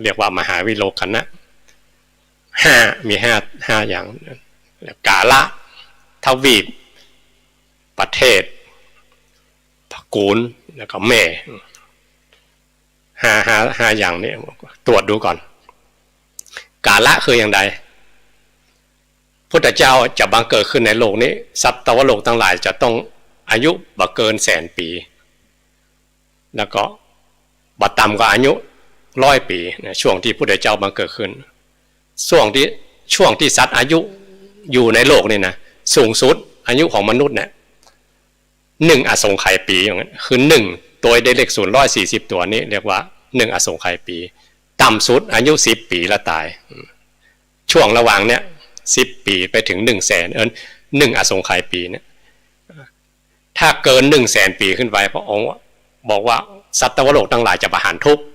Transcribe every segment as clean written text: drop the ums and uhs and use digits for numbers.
เรียกว่ามหาวิโลกนะมีห้าอย่างกาละทวีปประเทศภกูลแล้วก็แม่ห้าอย่างนี้ตรวจดูก่อนกาละคืออย่างไรพุทธเจ้าจะบังเกิดขึ้นในโลกนี้สัตวโลกทั้งหลายจะต้องอายุบ่เกิน100,000 ปีแล้วก็บ่ต่ำกว่าอายุ100 ปีนะช่วงที่พุทธเจ้าบังเกิดขึ้นช่วงที่สัตว์อายุอยู่ในโลกนี่นะสูงสุดอายุของมนุษย์เนี่ย1 อสงไขยปีอย่างนั้นคือ1ตัวได้เลข0 140ตัวนี้เรียกว่า1 อสงไขยปีต่ำสุดอายุ10 ปีแล้วตายช่วงระหว่างเนี้ย10 ปีไปถึง100,000 1 อสงไขยปีเนี่ยถ้าเกิน100,000 ปีขึ้นไปพระองค์บอกว่าสัตวโลกทั้งหลายจะประหารทุกข์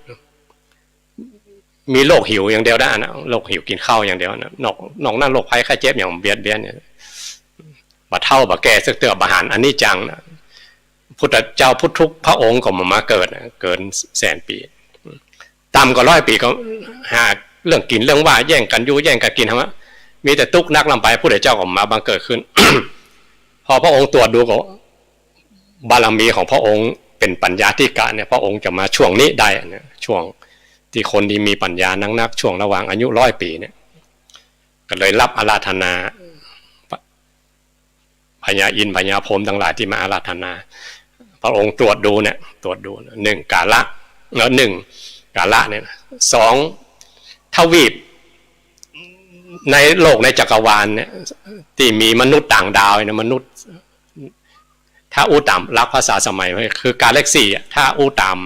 มีโรคหิวอย่างเดียวได้นะโรคหิวกินข้าวอย่างเดียวนะนอกนั้นโรคภัยไข้เจ็บอย่างเบียดเบียนเนี่ยบะเท่าบะแก่ซึกเตือบะหารอันนี้จังนะพุทธเจ้าพุทธุพระองค์ก็มาเกิดนะเกิน100,000 ปีต่ำกว่า100 ปีก็หาเรื่องกินเรื่องว่าแย่งกันอยู่แย่งกันกินทำไมมีแต่ตุกนักลำไปพุทธเจ้าก็มาบังเกิดขึ้น พอพระองค์ตรวจดูก็บารมีของพระองค์เป็นปัญญาธิกะเนี่ยพระองค์จะมาช่วงนี้ได้เนี่ยช่วงที่คนที่มีปัญญานักช่วงระหว่างอายุ100 ปีเนี่ยก็เลยรับอาราธนาพญาอินทร์พญาพรหมทั้งหลายที่มาอาราธนาพระองค์ตรวจดูเนี่ยตรวจดู1 กาละแล้ว1 กาละเนี่ย2 ทวีปในโลกในจักรวาลเนี่ยที่มีมนุษย์ต่างดาวเนี่ยมนุษย์ถ้าอู้ตามหลักภาษาสมัยคือกาแล็กซี่ถ้าอู้ตาม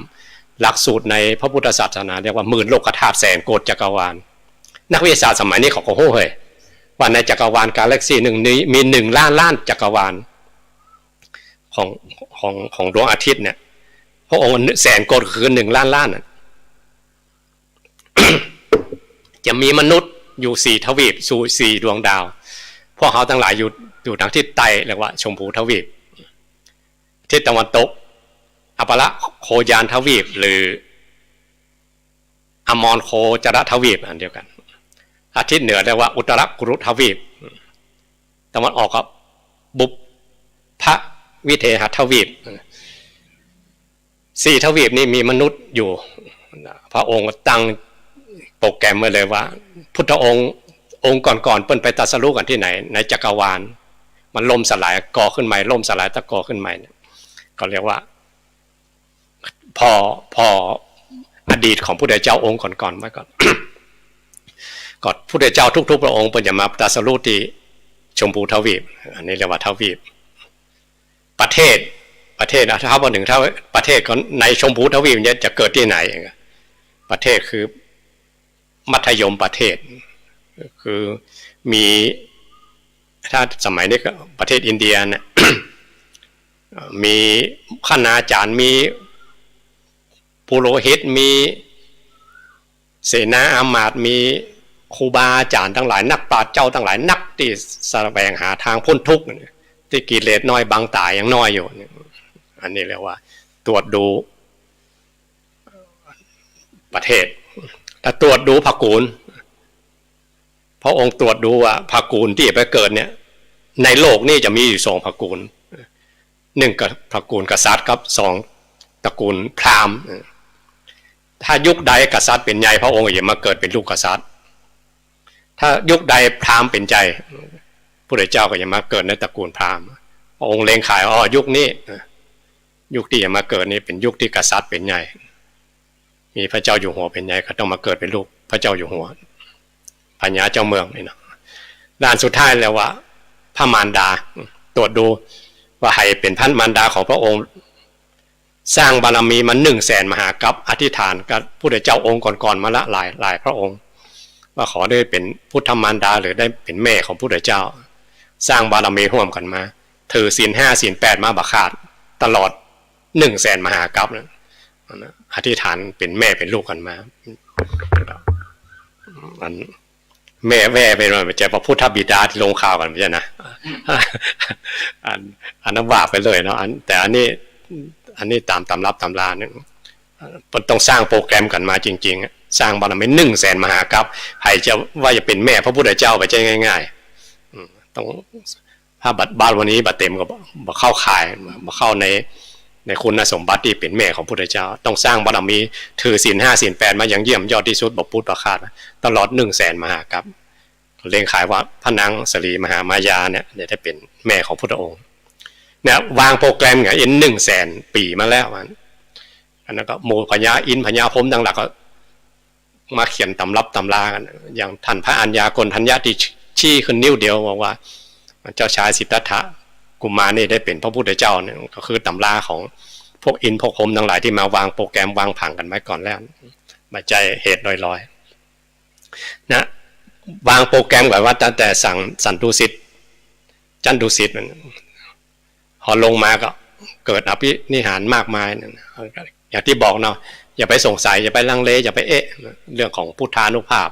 หลักสูตรในพระพุทธศาสนาเรียกว่า10,000 โลกธาตุ100,000 โกฏจักรวาลนักวิทยาศาสตร์สมัยนี้เขาก็โห่เฮ้ยว่าในจักรวาลกาแล็กซี่หนึ่งนี้มี1 ล้านจักรวาลของดวงอาทิตย์เนี่ยพระองค์100,000 โกฏคือ1 ล้าน จะมีมนุษย์อยู่4 ทวีปสู่4 ดวงดาวพวกเขาทั้งหลายอยู่ทางทิศใต้เรียกว่าชมพูทวีปทิศตะวันตกอัปละโคยานทวีปหรืออมรโคจรทวีปอันเดียวกันอาทิตย์เหนือเรียกว่าอุตรกุรุทวีปตะวันออกก็บุพวิเทหทวีป4 ทวีปนี้มีมนุษย์อยู่พระองค์ตั้งโปรแกรมไว้เลยว่าพุทธองค์ก่อนเปิ้นไปตรัสรู้กันที่ไหนในจักรวาลมันล่มสลายก่อขึ้นใหม่ล่มสลายตะก่อขึ้นใหม่ก็เรียกว่าพออดีตของพุทธเจ้าองค์ก่อนไว้ก่อน ก่อนพุทธเจ้าทุกพระองค์เปิ้นจะมาตรัสรู้ที่ชมพูทวีปอันนี้เรียกว่าทวีปประเทศถ้าพอถึงถ้าประเทศในชมพูทวีปเนี่ยจะเกิดที่ไหนประเทศคือมัธยมประเทศคือมีถ้าสมัยนี้ก็ประเทศอินเดียเนี่ย มีคณาจารย์มีปุโรหิตมีเสนาอามาตย์มีครูบาอาจารย์ทั้งหลายนักปราชญ์เจ้าทั้งหลายนักที่แสวงหาทางพ้นทุกข์ที่กิเลสน้อยบางตายังน้อยอยู่อันนี้เรียกว่าตรวจดูประเทศถ้าตรวจดูภกูลพระองค์ตรวจดูว่าภกูลที่ไปเกิดเนี่ยในโลกนี้จะมีอยู่2 ภกูล1กับภกูลกษัตริย์กับ2 ตระกูลพราหมณ์ถ้ายุคใดกษัตริย์เป็นใหญ่พระองค์จะมาเกิดเป็นลูกกษัตริย์ถ้ายุคใดพราหมณ์เป็นใจพระเจ้าก็จะมาเกิดในตระกูลพราหมณ์พระองค์เล็งขายยุคนี้ยุคที่จะมาเกิดนี้เป็นยุคที่กษัตริย์เป็นใหญ่มีพระเจ้าอยู่หัวเป็นใหญ่ก็ต้องมาเกิดเป็นลูกพระเจ้าอยู่หัวพญาเจ้าเมืองนี่นะด้านสุดท้ายแล้วว่าพระมารดาตรวจดูว่าให้เป็นพระมารดาของพระองค์สร้างบารมีมา100,000 มหากัปอธิษฐานกับพุทธเจ้าองค์ก่อนๆมาละหลายพระองค์ว่าขอได้เป็นพุทธมารดาหรือได้เป็นแม่ของพุทธเจ้าสร้างบารมีร่วมกันมาถือศีล 5 ศีล 8มาบักขาดตลอด100,000 มหากัปนะอธิษฐานเป็นแม่เป็นลูกกันมาอันแม่แว่ไปหน่อยจะพระพุทธบิดาที่ลงข่าวกันไม่ใช่นะอันนั้นว่าไปเลยเนาะแต่อันนี้ตามตำรับตำราเนี่ยต้องสร้างโปรแกรมกันมาจริงๆ สร้างบารมี100,000มหากัปใครจะว่าจะเป็นแม่พระพุทธเจ้าไปใจง่ายๆต้องถ้าบ้านวันนี้บัดเต็มก็บ่เข้าข่ายบ่เข้าในคุณสมบัติที่เป็นแม่ของพุทธเจ้าต้องสร้างบารมีถือศีล 5 ศีล 8มาอย่างเยี่ยมยอดที่สุดบ่ปุตประคาดตลอด100,000มหากัปเรียงขายว่าพระนางสรีมหามายาเนี่ยได้เป็นแม่ของพุทธองค์เนี่ยวางโปรแกรมอย่าง100,000 ปีมาแล้วมันอันนั้นก็หมู่พญาอินพญาพรหมต่างหลักก็มาเขียนตำรับตำรากันอย่างท่านพระอัญญากลทัญญาที่ชี้ขึ้นนิ้วเดียวบอกว่าเจ้าชายสิทธัตถะกุมารนี่ได้เป็นพระพุทธเจ้าเนี่ยก็คือตำราของพวกอินพวกพรหมทั้งหลายที่มาวางโปรแกรมวางผังกันไว้ก่อนแล้วมาใจเหตุลอยๆนะวางโปรแกรมแบบว่าตั้งแต่สั่งสันตุสิทธิ์จันตุสิทธิ์พอลงมาก็เกิดอภินิหารมากมายอย่างที่บอกเนาะอย่าไปสงสัยอย่าไปลังเลอย่าไปเรื่องของพุทธานุภาพ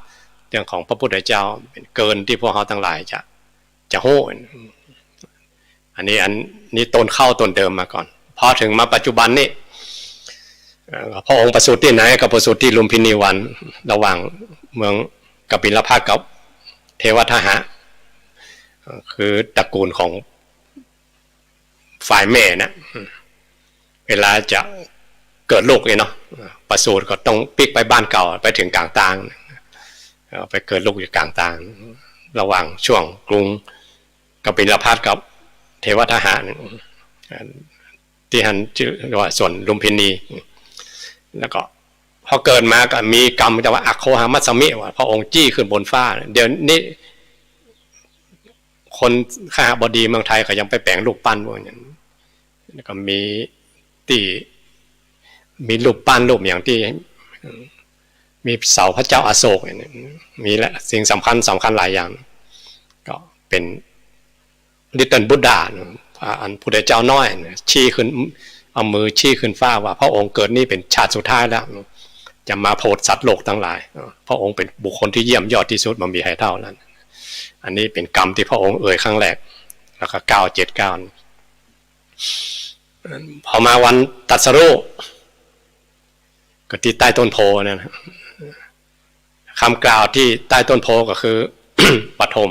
เรื่องของพระพุทธเจ้าเป็นเกินที่พวกเขาทั้งหลายจะโห่อันนี้ต้นเข้าต้นเดิมมาก่อนพอถึงมาปัจจุบันนี้พระองค์ประสูติที่ไหนกับประสูติที่ลุมพินีวันระหว่างเมืองกบิลพัทกับเทวทหะคือตระกูลของฝ่ายแม่นะเวลาจะเกิดลูกเนาะประสูติก็ต้องปิกไปบ้านเก่าไปถึงกลางตางไปเกิดลูกอยู่กลางตางระหว่างช่วงกรุงกบิลพัทกับเทวทหะที่หันชื่อว่าส่วนลุมพินีแล้วก็พอเกิดมาก็มีกรรมแต่ว่าอัคโคหามัสมิว่าพระองค์จี้ขึ้นบนฟ้าเดี๋ยวนี้คนข้าบดีเมืองไทยก็ยังไปแปลงรูปปั้นพวกนั้นแล้วก็มีรูปปั้นรูปอย่างที่มีเสาพระเจ้าอโศกมีและสิ่งสำคัญหลายอย่างก็เป็นลิตเติ้ลบุดดาอันพุทธเจ้าน้อยชี้ขึ้นเอามือชี้ขึ้นฟ้าว่าพระองค์เกิดนี่เป็นชาติสุดท้ายแล้วจะมาโปรดสัตว์โลกทั้งหลายพระองค์เป็นบุคคลที่เยี่ยมยอดที่สุดมันมีให้เท่านั้นอันนี้เป็นกรรมที่พระองค์ครั้งแรกแล้วก็979พอมาวันตรัสรู้ก็ที่ใต้ต้นโพนั่นคำกล่าวที่ใต้ต้นโพก็คือ ปฐม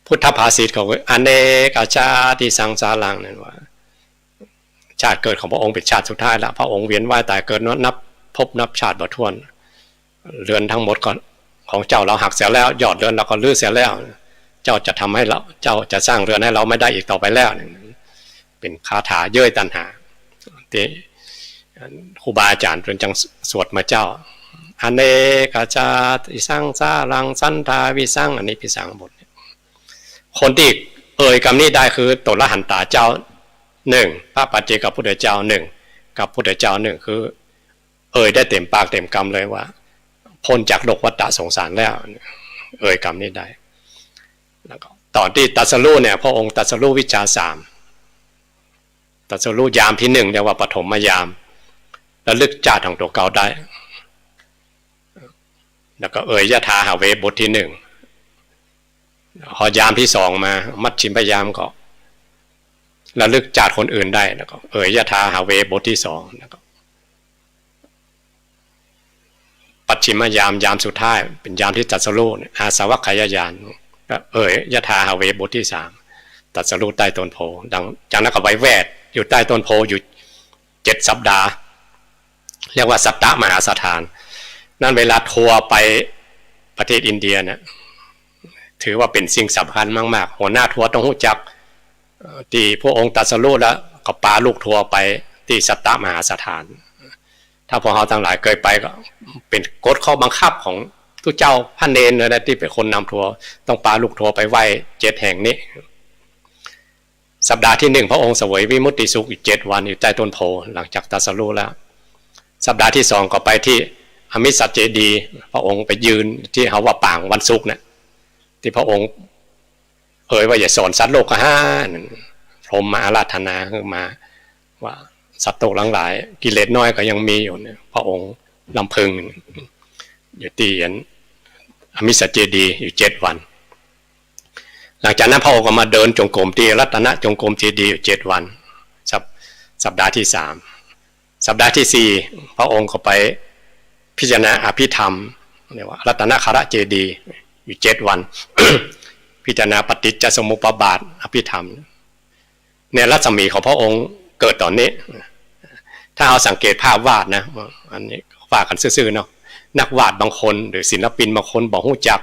พุทธภาษิตของอเนกชาติสังสารังนั่นว่าชาติเกิดของพระองค์เป็นชาติสุดท้ายแล้วพระองค์เวียนว่ายตายเกิดนับพบนับชาติบ่ถ้วนเรือนทั้งหมดก่อนของเจ้าเราหักเสียแล้วยอดเรือนเราก็ลื้อเสียแล้วเจ้าจะทำให้เราเจ้าจะสร้างเรือนให้เราไม่ได้อีกต่อไปแล้วเป็นคาถาเย้ยตัณหาที่ครูบาอาจารย์เป็นจังสวดมาเจ้าอเนกชาติสังสารังสันทาวิสังอันนี้พิสังบทคนที่คำนี้ได้คือตละหันตาเจ้า1พระปัจเจกพุทธเจ้า1กับพุทธเจ้า1คือได้เต็มปากเต็มคำเลยว่าพ้นจากโลกวัฏฏะสงสารแล้วคำนี้ได้แล้วก็ตอนที่ตรัสรู้เนี่ยพระองค์ตรัสรู้วิชา3ตรัสรู้ยามที่1เรียกว่าปฐมยามระลึกชาติของตัวเก่าได้แล้วก็ยะถาหาเวบทที่1พอยามที่2มามัชฌิมพยามก็ระลึกชาติคนอื่นได้แล้วก็ยะถาหาเวบทที่2แล้วก็ปัจฉิมยามยามสุดท้ายเป็นยามที่ตรัสรู้อาสวัคคายญาณยะถาหาเวบทที่3ตรัสรู้ใต้ต้นโพดังจากนั้นก็ไว้แวดอยู่ใต้ต้นโพอยู่7 สัปดาห์เรียกว่าสัตตมหาสถานนั่นเวลาทัวร์ไปประเทศอินเดียเนี่ยถือว่าเป็นสิ่งสำคัญมากๆหัวหน้าทัวร์ต้องรู้จักที่พระองค์ตรัสรู้แล้วก็พาลูกทัวร์ไปที่สัตตมหาสถานถ้าพวกเราทั้งหลายเคยไปก็เป็นกฎข้อบังคับของทุกเจ้าพระเนรนะที่เป็นคนนำทัวร์ต้องพาลูกทัวร์ไปไหว้7 แห่งนี้สัปดาห์ที่1พระองค์เสวยวิมุตติสุขอยู่7 วันอยู่ใต้ต้นโพหลังจากตรัสรู้แล้วสัปดาห์ที่2ก็ไปที่อมิสัจเจดีพระองค์ไปยืนที่เขาว่าปางวันศุกร์เนี่ยที่พระองค์ว่าอย่าสอนสัตว์โลกพรหมมาอาราธนาขึ้นมาว่าสัตว์โลกหลายกิเลสน้อยก็ยังมีอยู่เนี่ยพระองค์ลำพึงอยู่ที่อมิสัจเจดีอยู่7 วันหลังจากนั้นพระองค์ก็มาเดินจงกรมที่รัตนจงกรมเจดีย์อยู่7 วันสัปดาห์ที่3สัปดาห์ที่4พระองค์ก็ไป พิจารณาอภิธรรมเรียกว่ารัตนคระเจดีย์อยู่7 วัน พิจารณาปฏิจจสมุปบาทอภิธรรมเนี่ยรัศมีของพระองค์เกิดตอนนี้ถ้าเอาสังเกตภาพวาดนะอันนี้วาดกันซื่อๆเนาะนักวาดบางคนหรือศิลปินบางคนบอกหู้จัก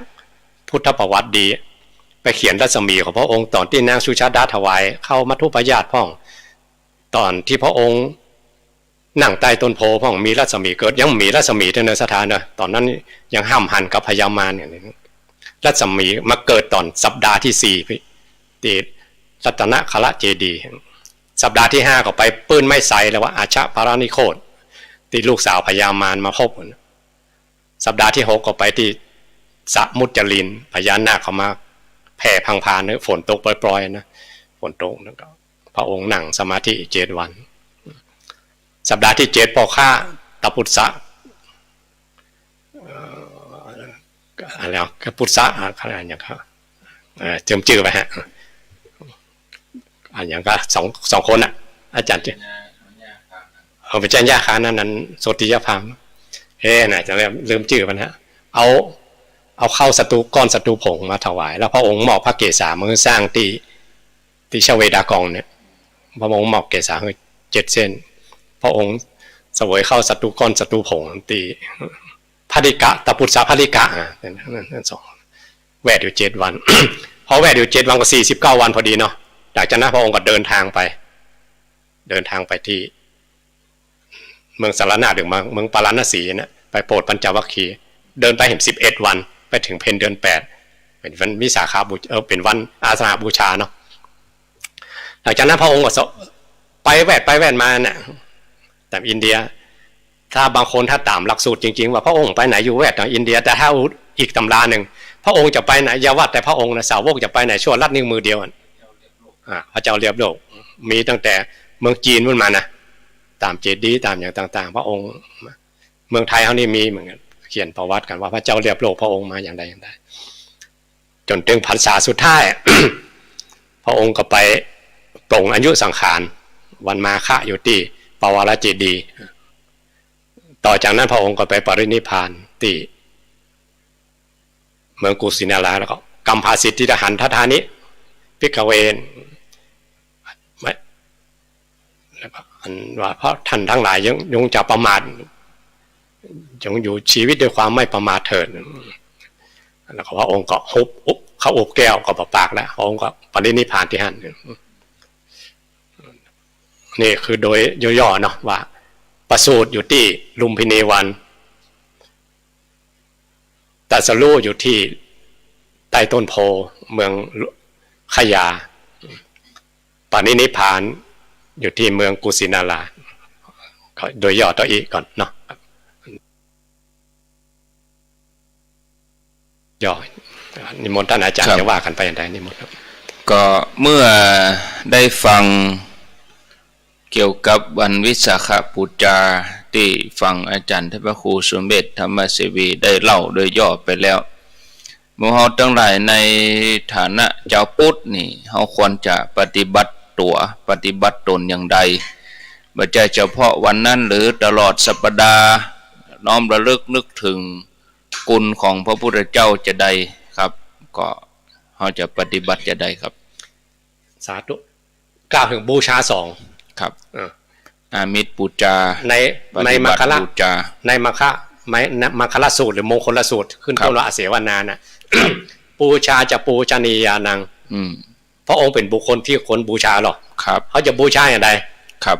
พุทธประวัติดีไปเขียนรัศมีของพระองค์ตอนที่นางสุชาดาถวายเข้ามัทุปญาตพ่องตอนที่พระองค์นั่งใต้ต้นโพพ่องมีรัศมีเกิดยังมีรัศมีในสถานนะตอนนั้นยังห้ามหันกับพญามารอย่างนี้รัศมีมาเกิดตอนสัปดาห์ที่4ที่รัตนคระเจดีย์สัปดาห์ที่5ก็ไปปื้นไม้ใสแล้วว่าอาชะพารานิโคตที่ลูกสาวพญามารมาพบสัปดาห์ที่6ก็ไปที่สมุจจรินพญานาคเขามาแผ่พังพานเนื้อฝนตกปล่อยๆนะฝนตกแล้วก็พระองค์นั่งสมาธิ7 วันสัปดาห์ที่7พอฆ่าตปุตสะอะไรกปุตสะอะไรอย่างครับเจิมจื่อไปฮะอันอย่างก็สองคนอ่ะอาจารย์เอาไปแจ้งยาคานั้นโสติยภาพน่ะจะลืมจื่อมันฮะเอาเข้าศัตรูก้อนศัตรูผงมาถวายแล้วพระองค์มอบพระเกศามือสร้างที่ชเวดากองเนี่ยพระองค์มอบเกศาให้7 เส้นพระองค์เสวยเข้าศัตรูก้อนศัตรูผงตีพาริกะตปุตสะพาริกะนั่นสองแวดอยู่7 วัน พอแวดอยู่7 วันก็49 วันพอดีเนาะจากนั้นพระองค์ก็เดินทางไปที่เมืองสารนาหรือเมืองปาราณสีนะไปโปรดปัญจวัคคีย์เดินไปเห็น11 วันไปถึงเพ็ญเดือน8เป็นวันวิสาขบูชาเป็นวันอาสาฬหบูชาเนาะหลังจากนั้นพระองค์ก็ไปแวดมาเนี่ยแต่อินเดียถ้าบางคนถ้าตามหลักสูตรจริงๆว่าพระองค์ไปไหนอยู่แวดของอินเดียแต่ถ้าอีกตำราหนึ่งพระองค์จะไปไหนอย่าว่าแต่พระองค์นะสาวกจะไปไหนชั่วลัดนิ้วมือเดียวพระเจ้าเรียบโลกมีตั้งแต่เมืองจีนขึ้นมานะตามเจดีย์ตามอย่างต่างๆพระองค์เมืองไทยเขานี่มีเหมือนกันเขียนประวัติกันว่าพระเจ้าเรียบโลกพระองค์มาอย่างใดจนถึงพรรษาสุดท้าย พระองค์ก็ไปปรงอายุสังขารวันมาฆะอยู่ที่ปวารเจดีย์ต่อจากนั้นพระองค์ก็ไปปรินิพพานที่เมืองกุสินาราแล้วก็กัมพาสิทธิหันทธานิพิกเวนแล้วก็อันว่าเพราะท่านทั้งหลายยังจะประมาทยังอยู่ชีวิตด้วยความไม่ประมาทเถิดแล้วก็พระองค์ก็ฮุบเขาอบแก้วก็ประปากแล้วพระองค์ก็ปรินิพพานที่หันนี่คือโดยย่อๆเนาะว่าประสูติอยู่ที่ลุมพินีวันตรัสรู้อยู่ที่ใต้ต้นโพเมืองขยาปรินิพพานอยู่ที่เมืองกุสินาราโดยย่อตัวอีกก่อนเนาะย่อนิมนต์ท่านอาจารย์จะว่ากันไปอย่างไรนิมนต์ก็เมื่อได้ฟังเกี่ยวกับวันวิสาขบูชาที่ฟังอาจารย์ท่านพระครูสมเด็จธรรมเสวีได้เล่าโดยย่อไปแล้วเมื่อเราทั้งหลายในฐานะเจ้าพุทธนี่เราควรจะปฏิบัติตัวปฏิบัติตนอย่างใดไม่ใช่เฉพาะวันนั้นหรือตลอดสัปดาห์น้อมระลึกนึกถึงคุณของพระพุทธเจ้าจะใดครับก็เราจะปฏิบัติจะใดครับสาธุกล่าวถึงบูชา2ครับอามิตรบูชาในมัคคะบูชาในมัคคะสูตรหรือมงคลสูตรขึ้นต้นว่าอเสวนานะ บูชาจะปูชนียานังพระองค์เป็นบุคคลที่คนบูชาหรอครับเขาจะบูชาอย่างไรครับ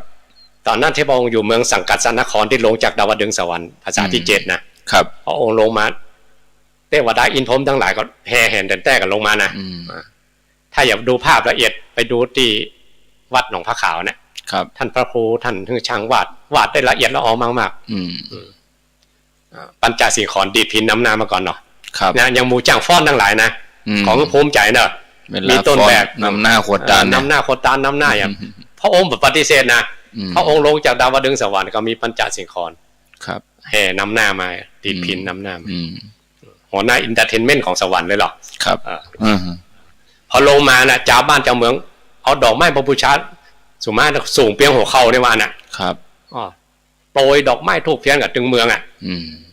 ตอนนั้นที่พระองค์อยู่เมืองสังกัดสนครที่ลงจากดาวดึงสวรรค์ภาษาที่7นะครับพระองค์ลงมาเทวดาอินพรหมทั้งหลายก็แห่แห่แต่กันลงมานะถ้าอยากดูภาพละเอียดไปดูที่วัดหนองพระขาวเนี่ยท่านพระครูท่านถึงช่างวาดได้ละเอียดละออมากๆปัญจสีขรดีดพินน้ำนามาก่อนเนาะนะยังหมูจ้างฟ้อนทั้งหลายนะของภูมิใจเนอะมีต้นแบบน้ำหน้าโคตานน้ำหน้าโคตานน้ำหน้าอย่างพระองค์แบบปฏิเสธนะพระองค์ลงจากดาวดึงสวรรค์ก็มีปัญจสีขรแห่น้ำหน้ามาดีดพินน้ำหน้าหัวหน้าอินเตอร์เทนเมนต์ของสวรรค์เลยหรอครับพอลงมานะเจ้าบ้านเจ้าเมืองเอาดอกไม้พระบูชาสุมาสูงเพียงหัวเข่าในวันน่ะครับป โปรยดอกไม้ทูบเทียนกับตึงเมืองอ่ะ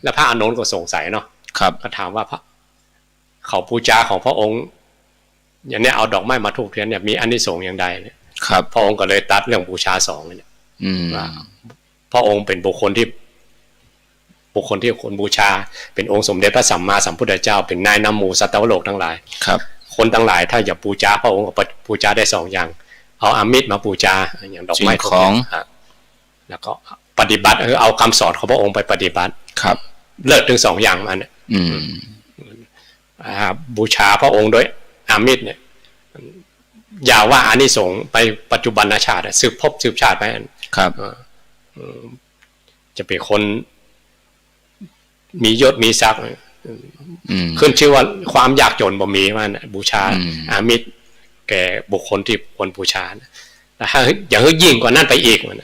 แล้วพระอานนท์ก็สงสัยเนาะ ครับ ก็ถามว่าพระเขาบูชาของพระองค์อย่างนี้เอาดอกไม้มาทูบเทียนเนี่ยมีอานิสงส์อย่างใดเนี่ย ครับ พระองค์ก็เลยตัดเรื่องบูชาสองเนี่ยว่าพระองค์เป็นบุคคลที่คนบูชาเป็นองค์สมเด็จพระสัมมาสัมพุทธเจ้าเป็นนายนำหมู่สัตวโลกทั้งหลาย ครับ คนทั้งหลายถ้าอย่าบูชาพระองค์ก็บูชาได้2อย่างเอาอามิตรมาบูชาอย่างดอกไม้ของแล้วก็ปฏิบัติเอาคำสอนของพระองค์ไปปฏิบัติ ครับ เลิศถึง2อย่างมันบูชาพระองค์โดยอามิตรเนี่ยอย่าว่าอานิสงส์ไปปัจจุบันชาติสืบพบสืบชาติไป ครับ จะเป็นคนมียศมีศักดิ์ขึ้นชื่อว่าความยากจนบ่มีมันบูชาอามิตรแก่บุคคลที่ควรบูชาแล้วอย่างยิ่งกว่านั้นไปอีกมัน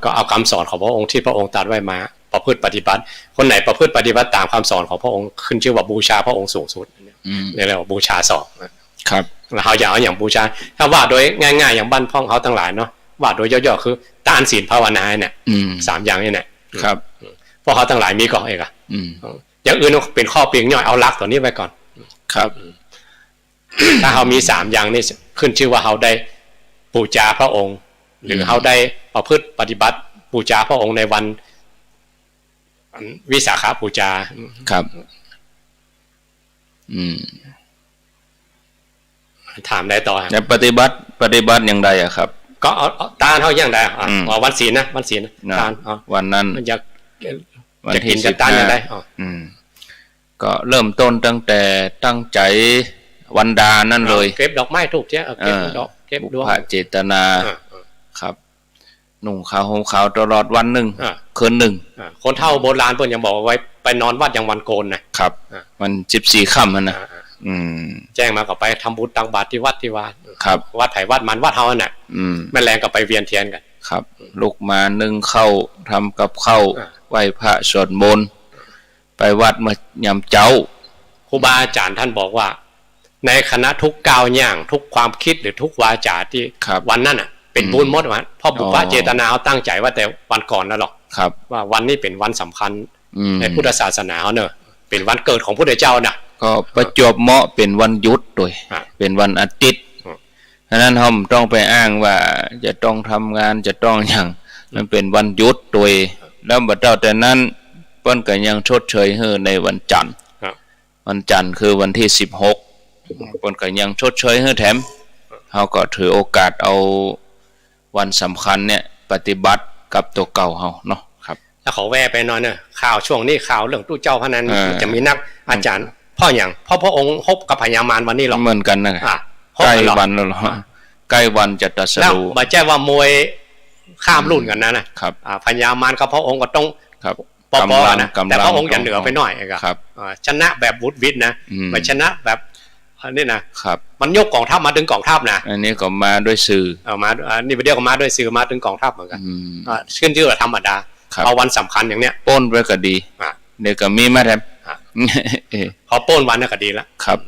ก็เอาคำสอนของพระองค์ที่พระองค์ตรัสไว้มาประพฤติปฏิบัติคนไหนประพฤติปฏิบัติตามคำสอนของพระองค์ขึ้นชื่อว่าบูชาพระองค์สูงสุดนี่เรียกว่าบูชาสองครับแล้วเขาอยากเอาอย่างบูชาถ้าว่าโดยง่ายๆอย่างบ้านพ่องเขาทั้งหลายเนาะว่าโดยย่อๆคือทานศีลภาวนาเนี่ย3อย่างนี่แหละครับเพราะเขาทั้งหลายมีก่อนเองอย่างอื่นเป็นข้อเปลี่ยนย่อยเอาหลักตัวนี้ไว้ก่อนครับถ้าเขามี3อย่างนี้ขึ้นชื่อว่าเขาได้บูชาพระองค์หรือเขาได้ประพฤติปฏิบัติบูชาพระองค์ในวันวิสาขบูชาครับถามได้ต่อจะปฏิบัติอย่างไรอะครับก็เอาตาเท่าอย่างใดวันศีลนะวันศีลตาวันนั้นอยากกินจะตาอย่างไรก็เริ่มต้นตั้งแต่ตั้งใจวันดานั่นเลยเก็บดอกไม้ถูกเจ้าเก็บดอกเก็บดวงพระเจตนาครับนุ่งขาวห่มขาวตลอดวันหนึ่งคืนหนึ่งคนเฒ่าโบราณเพิ่นยังบอกไว้ไปนอนวัดอย่างวันโกนนะครับวัน14 ค่ำนะแจ้งมาก็ไปทำบุญตักบาตรที่วัดที่วาครับวัดไผ่วัดมันวัดเฮาน่ะแม่แรงก็ไปเวียนเทียนกันครับลุกมานึ่งข้าวทำกับข้าวไหว้พระสวดมนต์ไปวัดมายำเจ้าครูบาอาจารย์ท่านบอกว่าในคณะทุกก้าวย่างทุกความคิดหรือทุกวาจาที่วันนั้นอ่ะเป็นบุญหมดวันพ่อบุพเจตนาเอาตั้งใจว่าแต่วันก่อนแล้วหรอกว่าวันนี้เป็นวันสำคัญในพุทธศาสนาเขาเนอะเป็นวันเกิดของพระพุทธเจ้านะก็ประจวบเหมาะเป็นวันหยุดด้วยเป็นวันอาทิตย์ฉะนั้นเราต้องไปอ้างว่าจะต้องทำงานจะต้องอย่างมันเป็นวันหยุดด้วยแล้วบัดเจ้าแต่นั้นเปิ้นก็ยังชดเชยให้ในวันจันทร์วันจันทร์คือวันที่16เปิ้นก็ยังชดเชยให้แถมเขาก็ถือโอกาสเอาวันสำคัญเนี่ยปฏิบัติกับตัวเก่าเขาเนาะครับแล้วเขาแวะไปนอนเนี่ยข่าวช่วงนี้ข่าวเรื่องตู้เจ้าพนันจะมีนักอาจารย์พ่ออย่างพ่อพระองค์ฮบกับพญามารวันนี้หรอเหมือนกันนะใกล้วันแล้วหรอใกล้วันจะตรัสรู้แล้วมาแจ้ว่ามวยข้ามรุ่นกันนะครับพญามารกับพระองค์ก็ต้องปอๆนะแต่พระองค์จะเหนือไปหน่อยครับชนะแบบวุฒิวิทย์นะไม่ชนะแบบนี่นะครับมันยกกองทัพมาถึงกองทัพนะอันนี้ก็มาด้วยสื่อมานี่เดียวก็มาด้วยสื่อมาถึงกองทัพเหมือนกันขึ้นชื่อว่าธรรมดาเอาวันสำคัญอย่างเนี้ยป้นไว้ก็ดีเดี๋ยวก็มีมาแทนพอป้นวันนั่นก็ดีแล้วครับ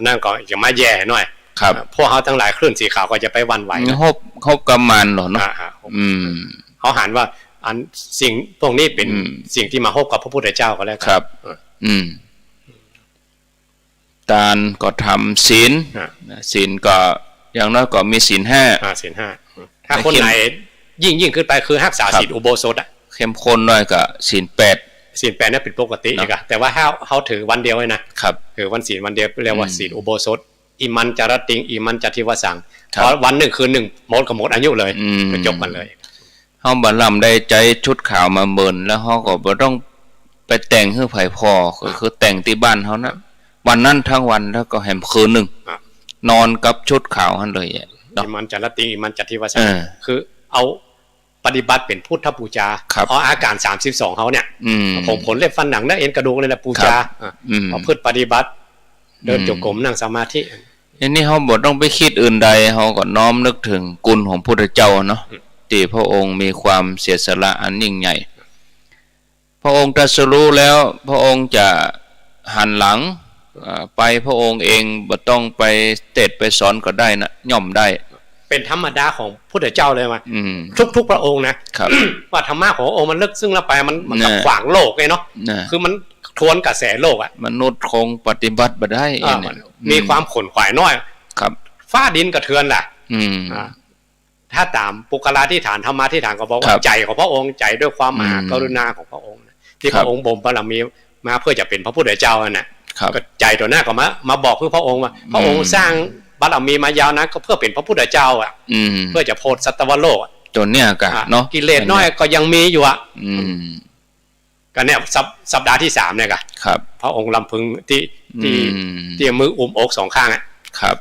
นั่นก็จะมาแย่หน่อยครับพวกเขาทั้งหลายคลื่นสีขาวก็จะไปวันไหวฮบกำมันหรอเนาะเขาหันว่าอันสิ่งพวกนี้เป็นสิ่งที่มาฮบกับพระพุทธเจ้าก็แล้วครับตาลก็ทำศีลก็อย่างน้อยก็มีศีล5ศีล5ถ้าคนไหนยิ่งขึ้นไปคือรักษาศีลอุโบสถเข้มข้นหน่อยก็ศีล8นี่เป็นปกติอีกแต่ว่าเขาถือวันเดียวไว้นะครับถือวันศีลวันเดียวเรียกว่าศีลอุโบสถอิมันจารติงอิมันจติวสังเพราะวันหนึ่งคืนหนึ่งหมดก็หมดอายุเลยก็จบกันเลยเขาบ่ลำได้ใจชุดขาวมาเมินแล้วเขาก็บ่ต้องไปแต่งให้ไผ่พอคือแต่งที่บ้านเขานะวันนั้นทั้งวันแล้วก็แหมคืนหนึ่งนอนกับชุดขาวนั่นเลยอิมันจารติงอิมันจติวสังคือเอาปฏิบัติเป็นพุทธบูชาเอาอาการ32เขาเนี่ยผมผลเล็บฟันหนังเนื้อเอ็นกระดูกเลยนะบูชาเอาพืชปฏิบัติเดินจงกรมนั่งสมาธิอันนี้เขาบอกต้องไปคิดอื่นใดเขาก็น้อมนึกถึงกุลของพุทธเจ้าเนาะที่พระองค์มีความเสียสละอันยิ่งใหญ่พระองค์ตรัสรู้แล้วพระองค์จะหันหลังไปพระองค์เองบ่ต้องไปเทศไปสอนก็ได้นะย่อมได้ไป เป็นธรรมดาของพุทธเจ้าเลยมา ทุกพระองค์นะครับ ว่าธรรมะขององค์มันลึกซึ่งแล้วไปมันกับขวางโลกไงเนาะคือมันทวนกระแสโลกอ่ะมนุษย์คงปฏิบัติบ่ได้มีความขนขวายน้อย ครับฟ้าดินกระเทือนแหละถ้าตามปุคลาธิฐานธรรมะที่ฐานก็บอกว่าใจของพระองค์ใจด้วยความมหากรุณาของพระองค์ที่พระองค์บ่มบารมีมาเพื่อจะเป็นพระพุทธเจ้าน่ะก็ใจตัวหน้าก็มาบอกคือพระองค์ว่าพระองค์สร้างบารมีมายาวนะก็เพื่อเป็นพระพุทธเจ้าอ่ะเพื่อจะโพธิสัตวโลกจนเนี่ยกะเนาะกิเลสน้อยก็ยังมีอยู่อ่ะก็เนี่ยสัปดาห์ที่3เนี่ยกะพระองค์ลำพึงที่มืออุ้มอก2ข้างอ่ะครับ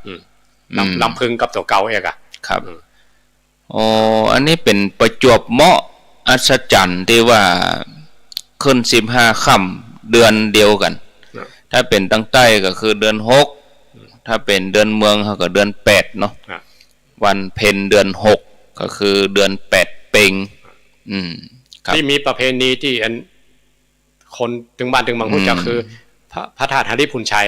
ลำพึงกับตัวเก่าเองอ่ะครับอ๋ออันนี้เป็นประจวบเหมาะอัศจรรย์ที่ว่าขึ้น15ค่ำเดือนเดียวกันถ้าเป็นตั้งใต้ก็คือเดือน6ถ้าเป็นเดือนเมืองเขาก็เดือน8เนาะวันเพ็ญเดือน6ก็คือเดือน8เพ็งที่มีประเพณีที่อันคนถึงบ้านถึงบางคนจะคือพระธาตุหริพุนชัย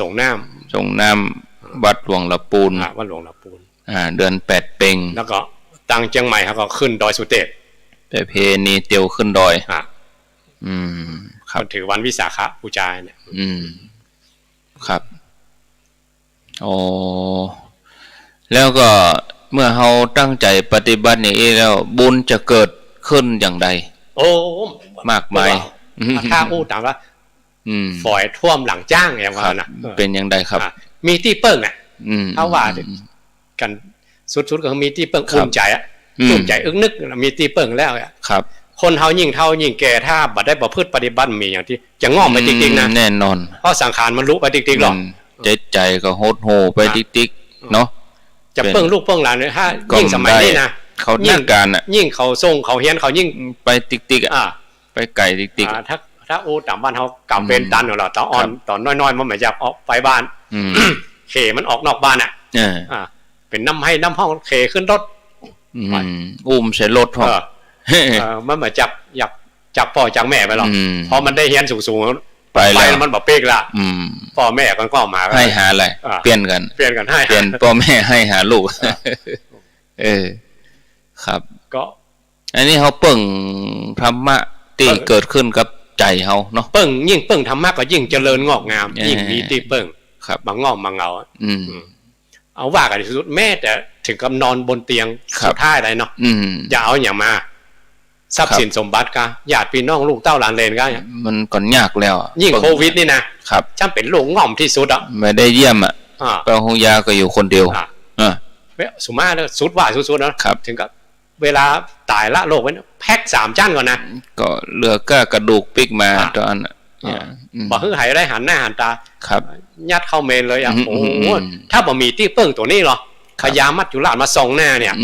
ส่งน้ำวัดหลวงละปูนวัดหลวงละปูนเดือน8เพ็งแล้วก็ตังเชียงใหม่เขาก็ขึ้นดอยสุเทพประเพณีเตียวขึ้นดอยครับถือวันวิสาขบูชาเนี่ยครับอ๋อแล้วก็เมื่อเราตั้งใจปฏิบัตินี้แล้วบุญจะเกิดขึ้นอย่างใดโอ้มากมายถ้าอู้ตามว่าฝอยท่วมหลังจ้างอย่างว่านะเป็นอย่างใดครับมีที่เปิ้งอ่ะถ้าว่ากันสุดๆก็มีที่เปิ้งอุ่นใจอ่ะอุ่นใจอึ้งนึกมีที่เปิ้งแล้วอ่ะครับคนเฮายิ่งเท่ายิ่งแก่ถ้าบัดได้ประพฤติปฏิบัติมีอย่างที่จะงอมไปจริงๆนะแน่นอนเพราะสังขารมันรู้ไปจริงๆหรอกใจก็โหดโหไปติ๊กๆเนาะจะเปิ้งลูกเปิ้งหลานเนี่ยถ้ายิ่งสมัยนี้นะเขาหน้าการอ่ะยิ่งเขาส่งเขาเฮียนเขายิ่งไปติ๊กๆไปไก่ติ๊กๆถ้าโอ้ตามบ้านเขากำเป็นตันของเราตอนอ่อนตอนน้อยๆมันเหมือนจะออกไปบ้านเขมันออกนอกบ้านอ่ะเป็นน้ำให้น้ำห้องเขขึ้นรถอุ้มใส่รถพ่อมันเหมือนจับพ่อจับแม่ไปหรอกพอมันได้เฮียนสูงๆไปมันบอกเป๊กละพ่อแม่ก็มาให้หาอะไรเปลี่ยนกันให้เปลี่ยนพ่อแม่ให้หาลูกครับก็อันนี้เขาเปิ่งธรรมะที่เกิดขึ้นกับใจเขาเนาะยิ่งเปิ่งธรรมะก็ยิ่งเจริญงอกงามยิ่งมีที่เปิ่งบางงอมบางเงาเอาว่ากันที่สุดแม่แต่ถึงกับนอนบนเตียงสุดท้ายอะไรเนาะอย่าเอาอย่างมาทรัพย์สินสมบัติก็ญาติพี่น้องลูกเต้าหลานเลนก็มันก่อนยากแล้วยิ่งโควิดนี่นะครับช่างเป็นโรคง่อมที่สุดอ่ะไม่ได้เยี่ยมอ่ะก็คงยาก็อยู่คนเดียวสุมาเนี่ยสุดว่าสุดๆนะครับถึงกับเวลาตายละโรคไว้แพ็ค3จั่นก่อนนะก็เหลือก็กระดูกปิกมาตอนบอกคือหายได้หันหน้าหันตาครับยัดเข้าเมนเลยอ่ะโอ้ถ้าบ่มีที่เปิ้งตัวนี้หรอพยามัดจุฬามาส่องหน้าเนี่ย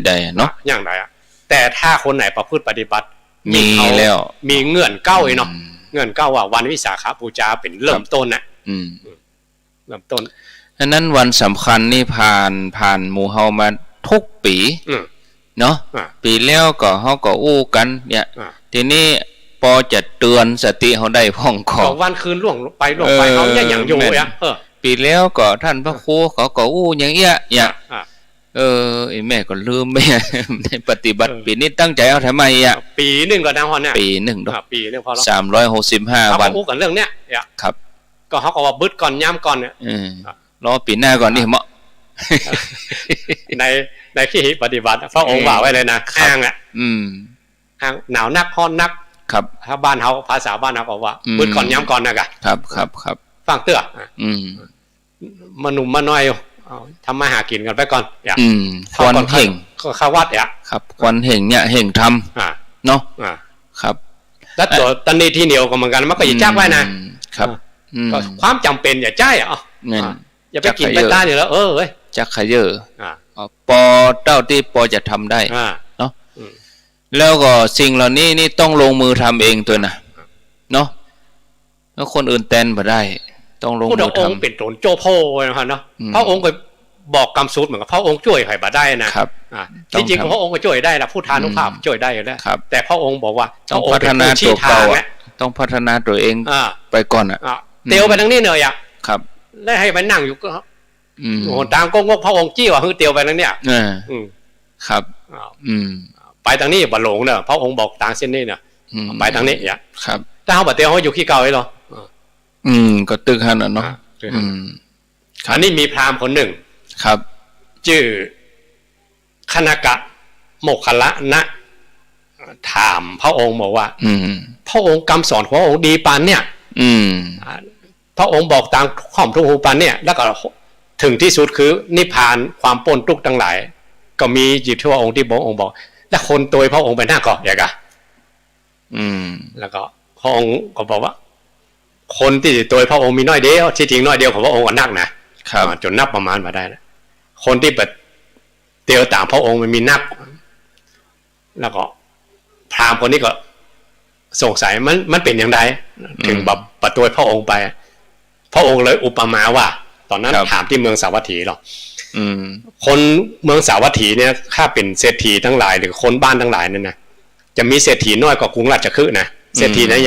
ได้เนาะอย่างไรอ่ะแต่ถ้าคนไหนประพฤติปฏิบัติมีแล้วมีเงื่อนเก้าเนาะเงื่อนเก้าว่าวันวิสาขบูชาเป็นเริ่มต้นน่ะเริ่มต้นฉะนั้นวันสำคัญนี่ผ่านหมู่เฮามาทุกปีเนาะปีแล้วก็เฮาก็อู้กันเนี่ยทีนี้พอจะเตือนสติเฮาได้พ่องขอวันคืนล่วงไปเฮาอย่างอยู่อ่ะปีแล้วก็ท่านพระครูเขาก็อู้อย่างเงี้ยไอ้แม่ก็ลืมแม่ในปฏิบัติปีนี้ตั้งใจเอาทำไมอ่ะปีนึงก็นะพ่อเนี่ยปีนึงปีนึงพอแล้ว365วันเขาพูดกันเรื่องเนี้ยครับก็เขาก็ว่าบึดก่อนย้ำก่อนเนี่ยรอปีหน้าก่อนนี่เหมาะในที่ปฏิบัติพระองค์ว่าไว้เลยนะห้างอ่ะห้างหนาวนักฮ้อนนักครับถ้าบ้านเขาภาษาบ้านเขาบอกว่าบึดก่อนย้ำก่อนนะกะครับฟังเตื้อมาหนุ่มมาน้อยทำมาหากินกันไปก่อนควันเห่งข้าวัดครับควันเห่งเนี่ยเห่งทำเนาะครับแล้วตัวตอนนี้ที่เหนียวก็เหมือนกันมันก็อย่าจ้าไว้นะครับก็ความจำเป็นอย่าจ้าอย่าไปกินไปต้านอยู่แล้วเว้ยจักขยเยอะปอเต้าที่ปอจะทำได้เนาะแล้วก็สิ่งเหล่านี้นี่ต้องลงมือทำเองตัวนะเนาะแล้วคนอื่นแทนมาได้ต้องลงมือทำพระองค์เป็นตนโจโพนะครับเนาะพระองค์ก็บอกกำสูตรเหมือนกับพระองค์ช่วยใครมาได้นะครับจริงๆพระองค์ก็ช่วยได้นะผู้ทานุภาพช่วยได้อยู่แล้วแต่พระองค์บอกว่าต้องพัฒนาตัวเก่าต้องพัฒนาตัวเองไปก่อนเตียวไปทั้งนี้เหนื่อยครับแล้วให้ไปนั่งอยู่ก็ โอ้ทางก็งกพระองค์จี้ว่าฮือเตียวไปแล้วเนี่ยครับไปทางนี้บ่หลงเนอะพระองค์บอกทางเส้นนี้เนี่ยไปทางนี้อย่าครับถ้าเขาบ่เตียวเขาอยู่ขี้เก่าไอ้หรอก็ตึกหันเนาะอันนี้มีพราหมณ์คนหนึ่งครับชื่อคณกะโมคคัลละนะถามพระองค์บอกว่าพระองค์คำสอนของพระองค์ดีปานเนี่ยพระองค์บอกตามข้อมทุกหูปานเนี่ยแล้วก็ถึงที่สุดคือนิพพานความพ้นทุกข์ทั้งหลายก็มีอยู่ที่พระองค์ที่บอกองค์บอกแล้วคนตัวพระองค์ไปหน้าก่อนอย่างไรแล้วก็พระองค์ก็บอกว่าคนที่ตัวพระองค์มีน้อยเดียวที่จริงน้อยเดียวของพระองค์ก็นักนะจนนับประมาณมาได้นะคนที่แบบเตียวต่างพระองค์มันมีนักแล้วก็พราหมณ์คนนี้ก็สงสัยมันเป็นอย่างไรถึงแบบประตูพระองค์ไปพระองค์เลยอุปมาว่าตอนนั้นถามที่เมืองสาวัตถีหรอกคนเมืองสาวัตถีเนี่ยถ้าเป็นเศรษฐีทั้งหลายหรือคนบ้านทั้งหลายนั่นนะจะมีเศรษฐีน้อยกว่ากรุงราชคฤห์นะเศรษฐีนั้น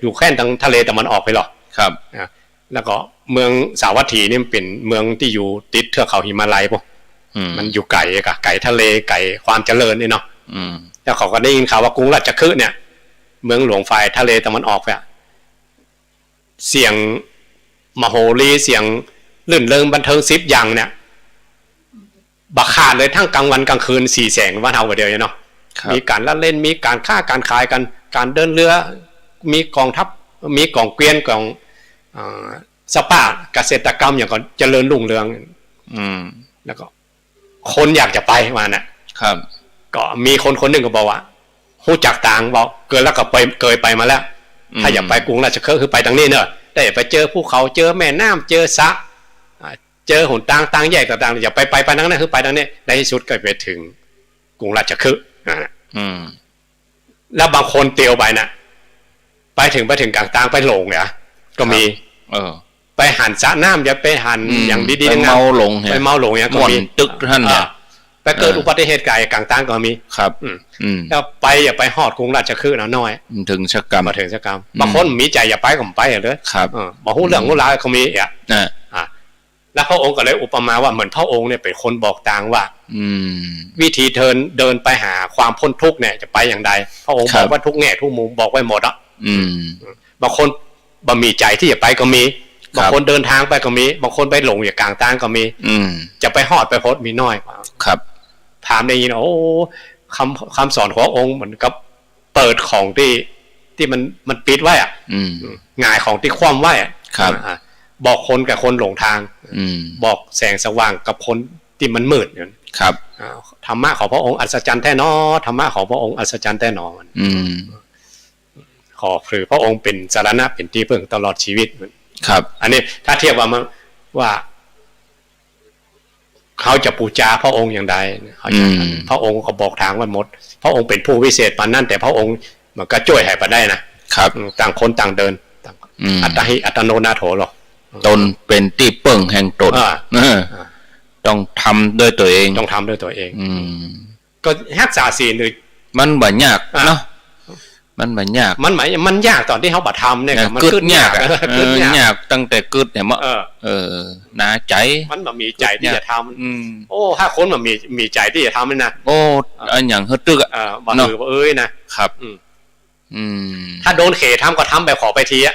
อยู่แค่ทางทะเลตะวันออกไปหรอกครับแล้วก็เมืองสาวัตถีนี่เป็นเมืองที่อยู่ติดเทือกเขาหิมาลัยพวกมันอยู่ไกลกับไกลทะเลไกลความเจริญนี่เนาะแล้วเขาก็ได้ยินข่าวว่ากรุงราชคฤห์เนี่ยเมืองหลวงฝ่ายทะเลตะวันออกเนี่ยเสียงมโหรีเสียงลื่นเริงบันเทิงซิบอย่างเนี่ยบักขาดเลยทั้งกลางวันกลางคืนสี่แสงวันเท่าเดียวเนาะมีการละเล่นมีการค้าการขายกันการเดินเรือมีกองทัพมีกองเกวียนกองสปาเกษตรกรรมอย่างก็เจริญรุ่งเรืองแล้วก็คนอยากจะไปมาน่ะครับก็มีคนหนึ่งก็บอกว่าหู้จักต่างบอกเกิดแล้วก็ไปเคยไปมาแล้วถ้าอยากไปกรุงราชคฤห์คือไปทางนี้เนอะได้ไปเจอภูเขาเจอแม่น้ำเจอสระเจอหนต่างแยกต่างๆอย่าไปทางนั้นคือไปทางนี้ในที่สุดก็ไปถึงกรุงราชคฤห์แล้วบางคนเตียวไปน่ะไปถึงกลางๆไปหลงเนี่ยก็มีไปหันสระน้ำอย่าไปหันอย่างดีๆนะไปเมาหลงเนี่ยก็มีตึกท่านเนี่ยไปเกิดอุบัติเหตุไกลกลางๆก็มีครับแล้วไปอย่าไปฮอดกรุงราชคฤห์นะน้อยถึงชักกรรมมาถึงชักกรรมบางคนมีใจอย่าไปก็ไปเลยครับบอกหู้เรื่องหู้ราวเขามีแล้วพระองค์ก็เลยอุปมาว่าเหมือนพระองค์เนี่ยเป็นคนบอกทางว่าวิธีเดินไปหาความพ้นทุกข์เนี่ยจะไปอย่างไรพระองค์บอกว่าทุกแง่ทุกมุมบอกไว้หมดอ่ะบางคนบ่มีใจที่จะไปก็มีบางคนเดินทางไปก็มีบางคนไปหลงอย่างกลางทางก็มีจะไปฮอดไปพดมีน้อยครับถามได้ยินโอ้คำสอนขององค์เหมือนกับเปิดของที่มันปิดไว้อ่ะหงายของที่คว่ำไว้ครับบอกคนกับคนหลงทางบอกแสงสว่างกับคนที่มันมืดเนี่ยครับธรรมะของพระองค์อัศจรรย์แท้นอธรรมะของพระองค์อัศจรรย์แท้นอนขอคือพระองค์เป็นสารณะเป็นที่พึ่งตลอดชีวิตครับอันนี้ถ้าเทียบว่าเขาจะปูจาพระองค์อย่างใดพระองค์ก็บอกทางไว้หมดพระองค์เป็นผู้วิเศษปานนั้นแต่พระองค์มันก็ช่วยให้ไปได้นะครับต่างคนต่างเดินอัตหิอัตโนนาโถหรอกตนเป็นที่เปิ่งแห่งตนต้องทำด้วยตัวเองก็รักษาศีลเลยมันบ่ยากเนาะมันบ่ยากมันยากตอนที่เขาบ่ทำเนี่ยมันกึดยากยากตั้งแต่กึดเนี่ยมั้งน่าใจมันบ่มีใจที่จะทำโอ้ถ้าคนมันมีใจที่จะทำนี่นะโอ้อันอย่างเฮ็ดตึกบ่ถือว่านะครับถ้าโดนเขทำก็ทำแบบขอไปทีอ่ะ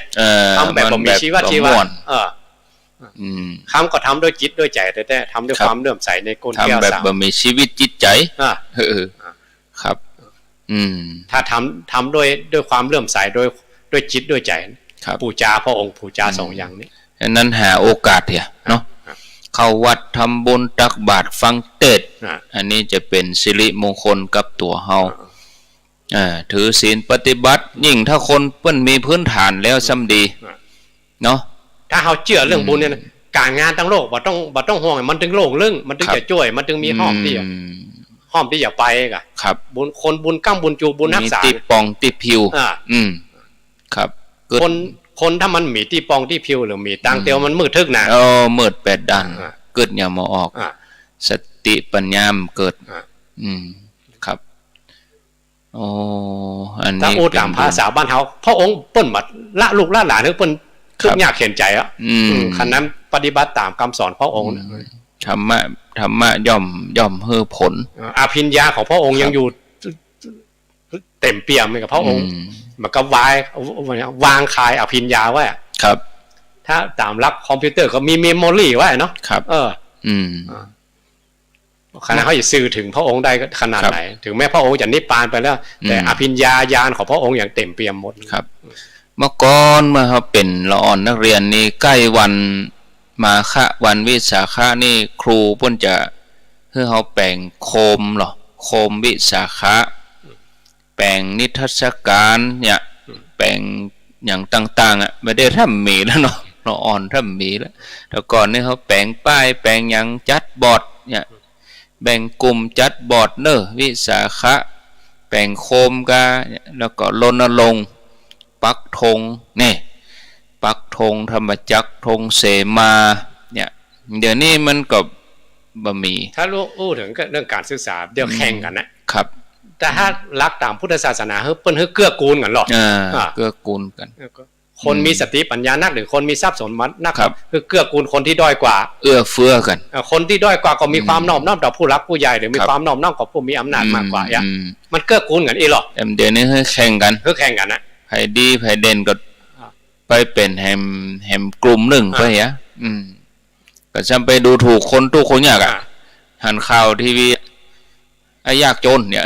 ทำแบบมีชีวิตชีวะทำก็ทำด้วยจิตด้วยใจแต่ทำด้วยความเลื่อมใสในก้นแก้วสาวทำแบบบ่มีชีวิตจิตใจครับถ้าทำด้วยความเลื่อมใสด้วยจิตด้วยใจปูจาพระองค์ปูจาสองอย่างนี้ฉะนั้นหาโอกาสเนาะเข้าวัดทำบุญตักบาตรฟังเทศน์อันนี้จะเป็นสิริมงคลกับตัวเฮาถือศีลปฏิบัติยิ่งถ้าคนเปิ้นมีพื้นฐานแล้วซ้ำดีเนาะถ้าเขาเชื่อเรื่องบุญเนี่ยการงานทั้งโลกบ่ต้องห่วงมันถึงโลกเรื่องมันถึงจะช่วยมันถึงมีห้อมที่อย่าไปกะครับบุญคนบุญกั้มบุญจูบุญรักษามีติปองติผิวครับคนถ้ามันมีติปองติผิวหรือมีตังเตียวมันมืดทึกนะมืดแปดด้านเกิดอย่ามาออกสติปัญญามเกิดครับอันนี้ถ้าโอตามภาษาบ้านเฮาพระองค์เปิ้นบัดละลูกละหลานเปิ้นทุกอย่างเข็นใจอ่ะขณะนั้นปฏิบัติตามคำสอนพระองค์ ธรรมะย่อมให้ผลอภิญญาของพระองค์ยังอยู่เต็มเปี่ยมเลยกับพระองค์มันก็วางคายอภิญญาไว้ครับถ้าตามหลักคอมพิวเตอร์ก็มีเมมโมรี่ไว้เนาะครับขณะเขาจะสื่อถึงพระองค์ได้ขนาดไหนถึงแม้พระองค์จะนิพพานไปแล้วแต่อภิญญาญาณของพระองค์อย่างเต็มเปี่ยมหมดครับเมื่อก่อนเมื่อเขาเป็นละอ่อนนักเรียนนี่ใกล้วันมาฆะวันวิสาขะนี่ครูเพิ่นจะให้เขาแปลงโคมหรอโคมวิสาขะแปลงนิทรรศการเนี่ยแปลงอย่างต่างๆอ่ะไม่ได้ทำมีแล้วเนาะละอ่อนทำมีแล้วแต่ก่อนนี่เขาแปลงป้ายแปลงอย่างจัดบอร์ดเนี่ยแบ่งกลุ่มจัดบอร์ดเนอวิสาขะแปลงโคมกาแล้วก็รณรงค์ปักธงนี่ปักธงธรรมจักรธงเสมาเนี่ยเดี๋ยวนี้มันก็บะมีถ้ารู้ถึงเรื่องการศึกษาเดี๋ยวแข่งกันนะครับแต่ถ้ารักตามพุทธศาสนาเฮ้ยเปิ้นเฮ้ยเกื้อกูลกันหรอเกื้อกูลกันคนมีสติปัญญานักหรือคนมีทรัพย์สมบัตินักคือเกื้อกูลคนที่ด้อยกว่าเอื้อเฟื้อกันคนที่ด้อยกว่าก็มีความนอบน้อมต่อผู้รักผู้ใหญ่หรือมีความนอบน้อมกับผู้มีอำนาจมากกว่าอย่างมันเกื้อกูลกันอีหรอเดี๋ยวนี้เฮ้ยแข่งกันนะไผดีไผเด่นก็ไปเป็นแฮมกลุ่มหนึ่งไปอ่ะก็จำไปดูถูกคนทุกคนยากอ่ะหันข่าวทีวีไอ้ยากจนเนี่ย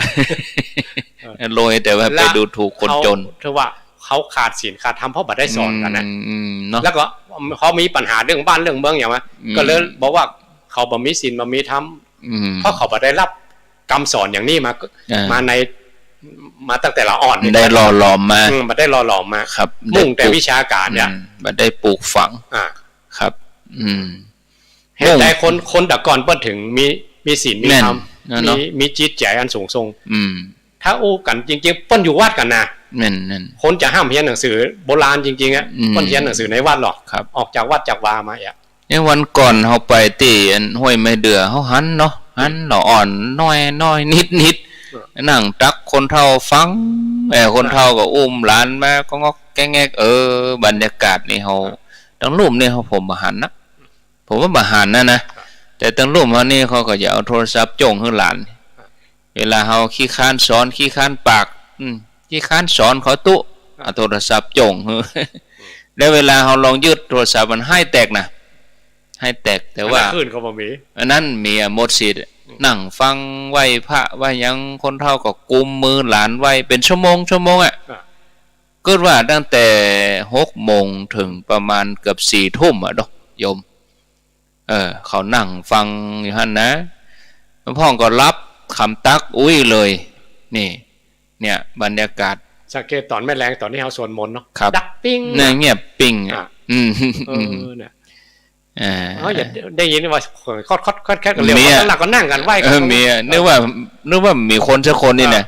โรยแต่ว่าไปดูถูกคนจนเธอว่าเขาขาดศีลขาดธรรมเพราะบัดได้สอนกันนะแล้วก็เขามีปัญหาเรื่องบ้านเรื่องเมืองอย่างว่าก็เลยบอกว่าเขาบ่มีศีลบ่มีธรรมเพราะเขาบัดได้รับคำสอนอย่างนี้มาในมาตั้งแต่ละอ่อนได้หล่อหลอมมาบัดได้หล่อหลอมมาครับมุ่งแต่วิชาการเนี่ยบัดได้ปลูกฝังครับเหตุใดคนแต่ก่อนเปิ้นถึงมีศีลมีธรรมมีจิตใจอันสูงส่งถ้าอู้กันจริงๆเปิ้นอยู่วัดกันนะนั่นคนจะห้ามเรียนหนังสือโบราณจริงๆอ่ะเปิ้นเรียนหนังสือในวัดหรอกออกจากวัดจากวามาอ่ะเนี่ยวันก่อนเฮาไปที่ห้วยไม่เดือเฮาหันเนาะหันหล่ออ่อนน้อยนิดนั่งตักคนเฒ่าฟังคนเฒ่าก็อุ้มหลานมาก็งอกแกกบรรยากาศนี่เฮาทั้งรูปนี่เฮาผมบ่หันนะผมว่าบ่หันนะแต่ทั้งรูปเฮานี่เขาก็จะเอาโทรศัพท์จ้องให้หลานเวลาเฮาขี้ค้านสอนขี้ค้านปากขี้ค้านสอนเขาตุเอาโทรศัพท์จ้องแล้วเวลาเฮาลองยืดโทรศัพท์มันให้แตกนะให้แตกแต่ว่าขึ้นเขาบ่มีอันนั้นมีหมดสิทธิ์นั่งฟังไหว้พระว่ายังคนเฒ่าก็กุมมือหลานไหว้เป็นชั่วโมงอ่ะก็ว่าตั้งแต่ 6:00 ถึงประมาณเกือบ 4:00 อ่ะดอกโยมเขานั่งฟังอยู่หั่นนะพ่อก็รับคำตักอุ้ยเลยนี่เนี่ยบรรยากาศสังเกตตอนแม่แรงตอนที่เฮาสวดมนต์เนาะดักปิ้งเนี่ยเงียบปิ้งเนี่ยอย่าได้ยินว่าคอดแค่กันเร็วข้างหลังก็นั่งกันไหว้กันมีนึกว่ามีคนสักคนนี่นะ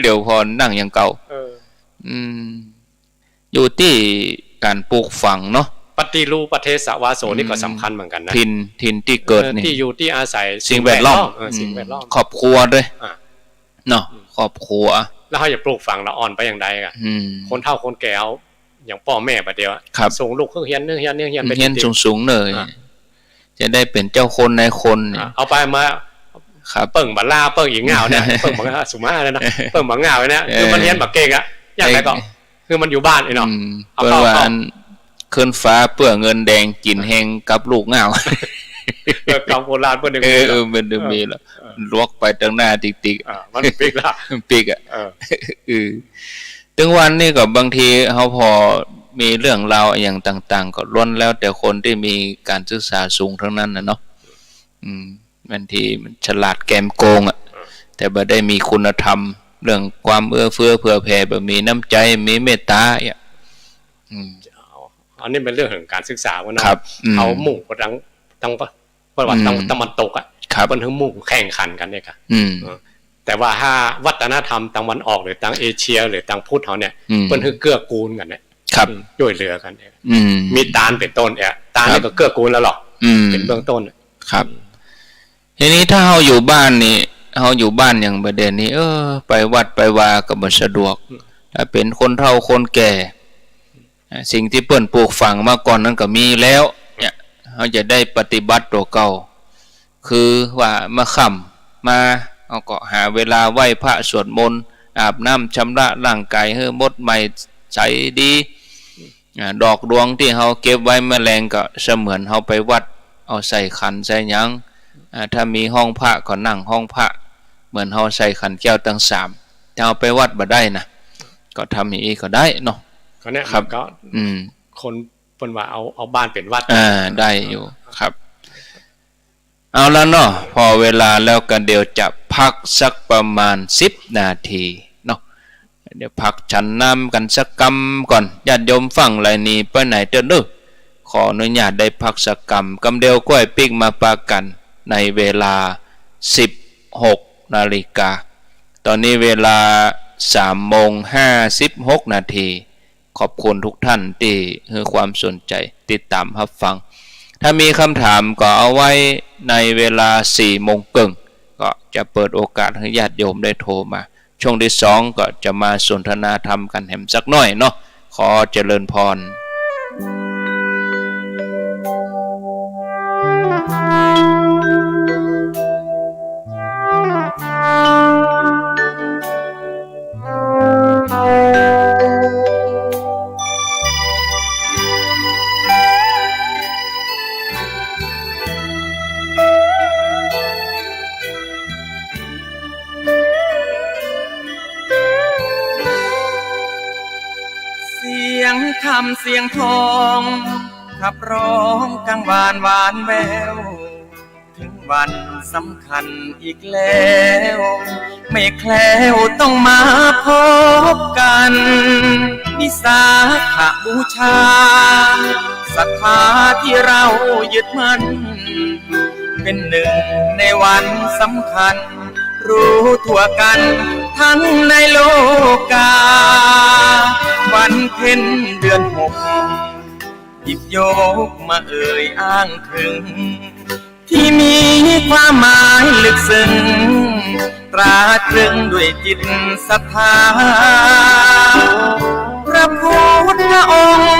เดี๋ยวพอนั่งอย่างเก่าอยู่ที่การปลูกฝังเนาะปฏิรูปประเทศวาโสนี่ก็สำคัญเหมือนกันนะถิ่นที่เกิดนี่ที่อยู่ที่อาศัยสิ่งแวดล้อมครอบครัวด้วยเนาะครอบครัวแล้วเขาจะปลูกฝังละอ่อนไปอย่างใดกันคนเฒ่าคนแก่อย่างพ่อแม่บัดเดียวส่งลูกเครื่องเฮียนไปเฮียนสูงเลยจะได้เป็นเจ้าคนในคนเอาไปมาเปิ่งบัลลาเปิ่งอีกเงาเนี่ยเปิ่งบังสุมาเลยนะเปิ่งบังเงาเนี่ยคือมันเฮียนบักเก่งอะอย่างไรก็คือมันอยู่บ้านเนาะเปิ่งว่าขึ้นฟ้าเปื้อเงินแดงกินแห้งกับลูกเงากับโบราณเปิ้นมันมีแล้วลวกไปทางหน้าติ๊กๆมันปิ๊กละปิ๊กอ่ะถึงวันนี้ก็บางทีเฮาพอมีเรื่องราวอย่างต่างๆก็ล้วนแล้วแต่คนที่มีการศึกษาสูงทั้งนั้นนะเนาะบางทีมันฉลาดแกมโกงอ่ะแต่บ่ได้มีคุณธรรมเรื่องความเอื้อเฟื้อเผื่อแผ่บ่มีน้ำใจมีเมตตาอ่ะอันนี้เป็นเรื่องของการศึกษาว่านะเอาหมู่ทั้งประวัติตะวันตกอ่ะมันถึงหมู่แข่งขันกันเนี่ยค่ะแต่ว่าถ้าวัฒนธรรมทางวันออกหรือทางเอเชียหรือทางพุทธเขาเนี่ยมันคือเกื้อกูลกันเนี่ยช่วยเหลือกันเนี่ยมีตาลเป็นต้นเนี่ยตาลนี่ก็เกื้อกูลแล้วหรอกเป็นเบื้องต้นครับทีนี้ถ้าเราอยู่บ้านนี่เราอยู่บ้านอย่างประเด็นนี้ไปวัดไปวาก็บ่สะดวกถ้าเป็นคนเฒ่าคนแก่สิ่งที่เปิ้นปลูกฝังมาก่อนนั้นก็มีแล้วเนี่ยเราจะได้ปฏิบัติตัวเก่า คือว่ามาค่ำมาเอาก็หาเวลาไหว้พระสวดมนต์อาบน้ำชำระร่างกายให้หมดใหม่ใสดีดอกดวงที่เฮาเก็บไว้แมลงก็เสมือนเฮาไปวัดเอาใส่ขันใส่หยังถ้ามีห้องพระก็นั่งห้องพระเหมือนเฮาใส่ขันแก้วตั้ง3ถ้าเอาไปวัดบ่ได้นะก็ทำอย่างนี้ก็ได้เนาะก็เนี่ยครับก็คนเพิ่นว่าเอาบ้านเป็นวัดได้อยู่ครับเอาแล้วเนาะพอเวลาแล้วกันเดี๋ยวจะพักสักประมาณ10 นาทีเนาะเดี๋ยวพักฉันน้ำกันสักกำก่อนญาติโยมฟังไรนี้ไปไหนเด้อขออนุญาตได้พักสักกำเดียวก้อยปิ๊กมาปากันในเวลา16 นาฬิกาตอนนี้เวลา3:56 นาทีขอบคุณทุกท่านที่ให้ความสนใจติดตามรับฟังถ้ามีคำถามก็เอาไว้ในเวลา4 โมงครึ่งก็จะเปิดโอกาสให้ญาติโยมได้โทรมาช่วงที่2ก็จะมาสนทนาธรรมกันแหมสักหน่อยเนาะขอเจริญพรคำเสียงทองขับร้องกังวานหวานแววถึงวันสำคัญอีกแล้วไม่แคล้วต้องมาพบกันวิสาขบูชาศรัทธาที่เรายึดมั่นเป็นหนึ่งในวันสำคัญรู้ทั่วกันทั้งในโลกาวันเพ็ญเดือน6หยิบยกมาเอ่ยอ้างถึงที่มีความหมายลึกซึ้งตราตรึงด้วยจิตศรัทธาพระพุทธองค์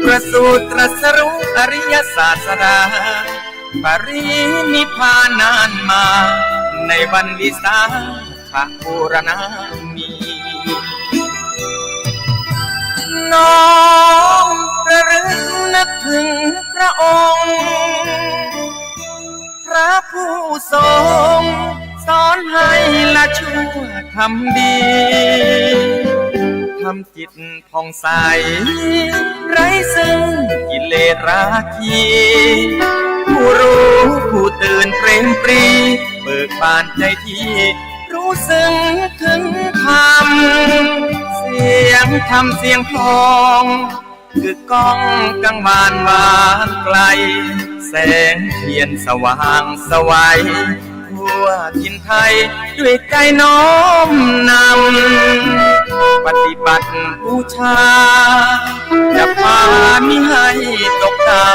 ประสูติตรัสรู้อริยศาสดาปรินิพพานนานมาในวันวิสาขบูรณามีน้อมระลึกนึกถึงพระองค์พระผู้ทรงสอนให้ละชั่วทำดีทำจิตผ่องใสไร้ซึ่งกิเลสราคีผู้รู้ผู้ตื่นเปรมปรีเบิกบานใจที่รู้ซึ้งถึงธรรมเสียงธรรมเสียงทองคือก้องกังวานหวานไกลแสงเทียนสว่างสวัยทั่วถิ่นไทยด้วยใจน้อมนำปฏิบัติบูชาจะพามิให้ตกต่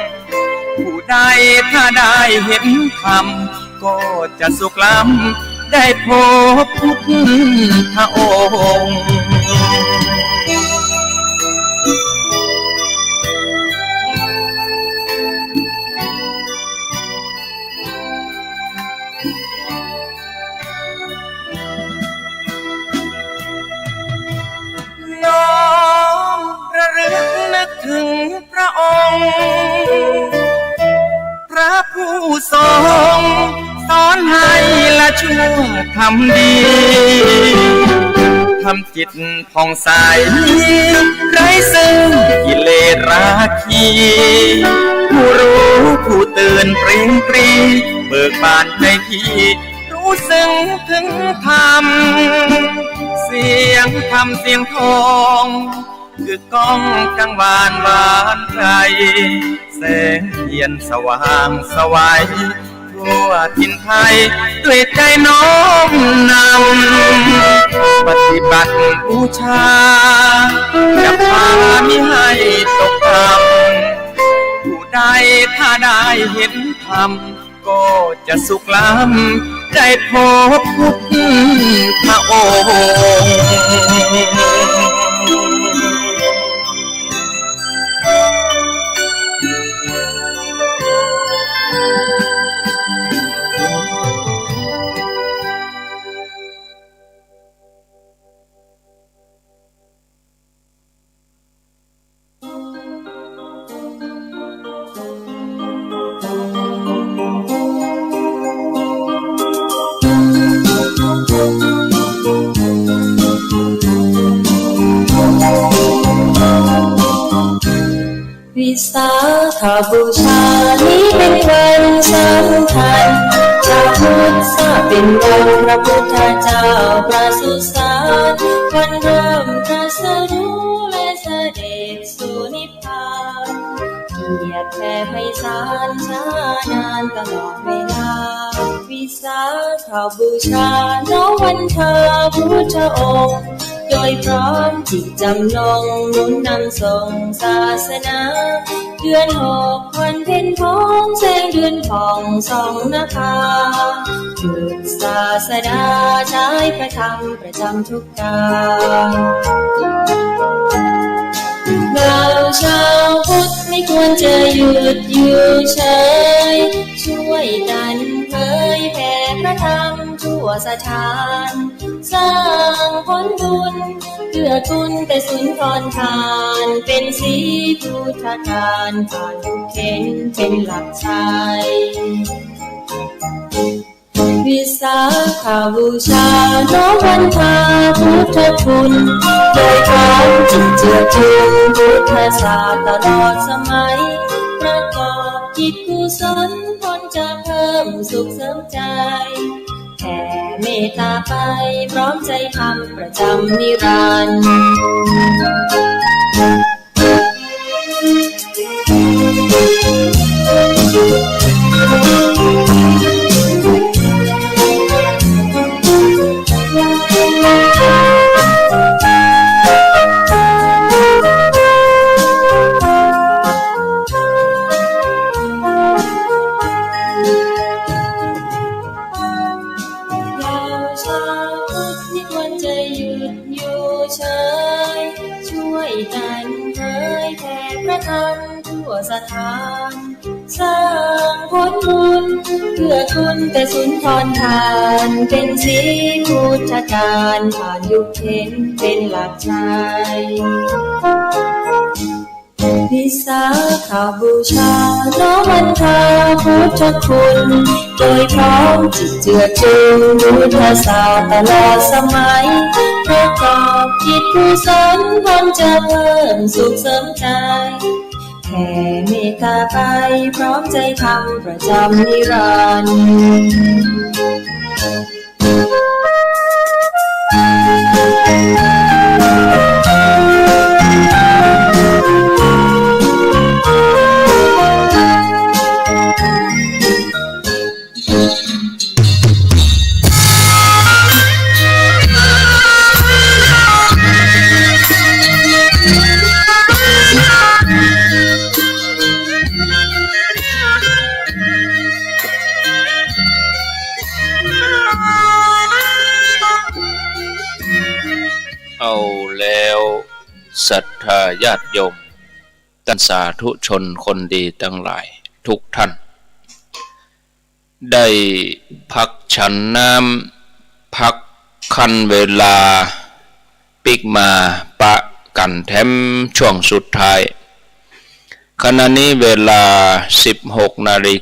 ำผู้ใดถ้าได้เห็นธรรมก็จะสุขล้ำได้พบพุทธองค์น้อมระลึกนึกถึงพระองค์พระผู้ทรงสอนให้ละชั่วทำดีทำจิตผ่องใสไร้ซึ่งกิเลสราคีผู้รู้ผู้ตื่นเปรมปรีเบิกบานใจที่รู้ซึ้งถึงธรรมเสียงธรรมเสียงทองคือก้องกังวานหวานไกลแสงเทียนสว่างสวัยทั่วถิ่นไทยด้วยใจน้อมนำปฏิบัติบูชาจะพามิให้ตกต่ำผู้ใดถ้าได้เห็นธรรมก็จะสุขล้ำได้พบพุทธองค์ วิสาขบูชานี้เป็นวันสำคัญชาวพุทธทราบเป็นวันพระพุทธเจ้าประสูติสารวันเริ่มตรัสรู้และเสด็จสู่นิพพานเกียรติแผ่ไพศาลช้านานตลอดเวลาวิสาขบูชาน้อมวันเธอพุทธองค์โดยพร้อมจิตจำนงหนุนนำส่งศาสนาเดือน6วันเพ็ญพ้องแสงเดือนผ่องส่องนภาฝึกศาสดาใช้พระธรรมประจำทุกการเราชาวพุทธไม่ควรจะหยุดอยู่เฉยช่วยกันเผยแผ่พระธรรมทั่วสถานสร้างผลบุญเพื่อคุณแต่สุนทรทานเป็นสีพุทธการผ่านทุกเข็นเป็นหลักชัยวิสาขบูชาน้อมวันพาพุทธคุณโดยพร้อมจิตเจือจุนพุทธศาสตร์ตลอดสมัยประกอบจิตกุศลผลจะเพิ่มสุขเสริมใจแผ่เมตตาไปพร้อมใจทำประจำนิรันดร์สถานสร้างผลบุญเพื่อคุณแต่สุนทรทานเป็นสีพุทธการผ่านยุคเข็นเป็นหลักชัยวิสาขบูชาน้อมวันพาพุทธคุณโดยพร้อมจิตเจือจุนพุทธศาสตร์ตลอดสมัยประกอบจิตกุศลผลจะเพิ่มสุขเสริมใจแผ่เมตตาไปพร้อมใจทำประจำนิรันดเอาแล้วศรัทธาญาติโยมท่านสาธุชนคนดีทั้งหลายทุกท่านได้พักฉันน้ำพักคันเวลาปิกมาปะกันแถมช่วงสุดท้ายขณะนี้เวลา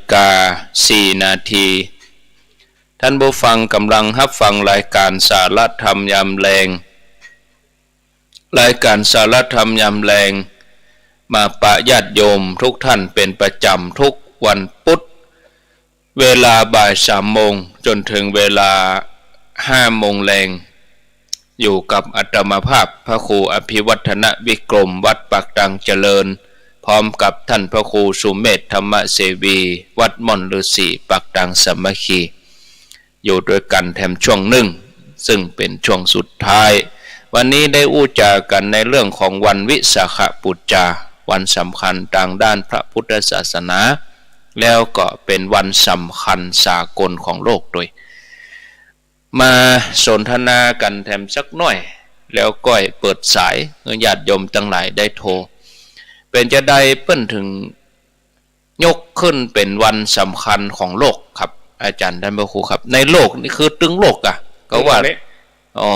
16:04 นาทีท่านผู้ฟังกำลังรับฟังรายการสารธรรมยามแลงรายการสารธรรมยามแลงมาปะญาติโยมทุกท่านเป็นประจำทุกวันพุธเวลาบ่าย 3 โมงจนถึงเวลา 5 โมงแลงอยู่กับอาตมาภาพพระครูอภิวัฒนวิกรมวัดปากดังเจริญพร้อมกับท่านพระครูสุเมธธรรมเสวีวัดม่อนฤาษีปากดังสามัคคีอยู่ด้วยกันแถมช่วงหนึ่งซึ่งเป็นช่วงสุดท้ายวันนี้ได้อู้จากันในเรื่องของวันวิสาขบูชาวันสำคัญทางด้านพระพุทธศาสนาแล้วก็เป็นวันสำคัญสากลของโลกด้วยมาสนทนากันแถมสักหน่อยแล้วก็เปิดสายญาติโยมทั้งหลายได้โทรเป็นจะได้เปิ้นถึงยกขึ้นเป็นวันสำคัญของโลกครับอาจารย์ท่านพระครูครับในโลกนี่คือตึงโลกอะก็ว่าอ๋อ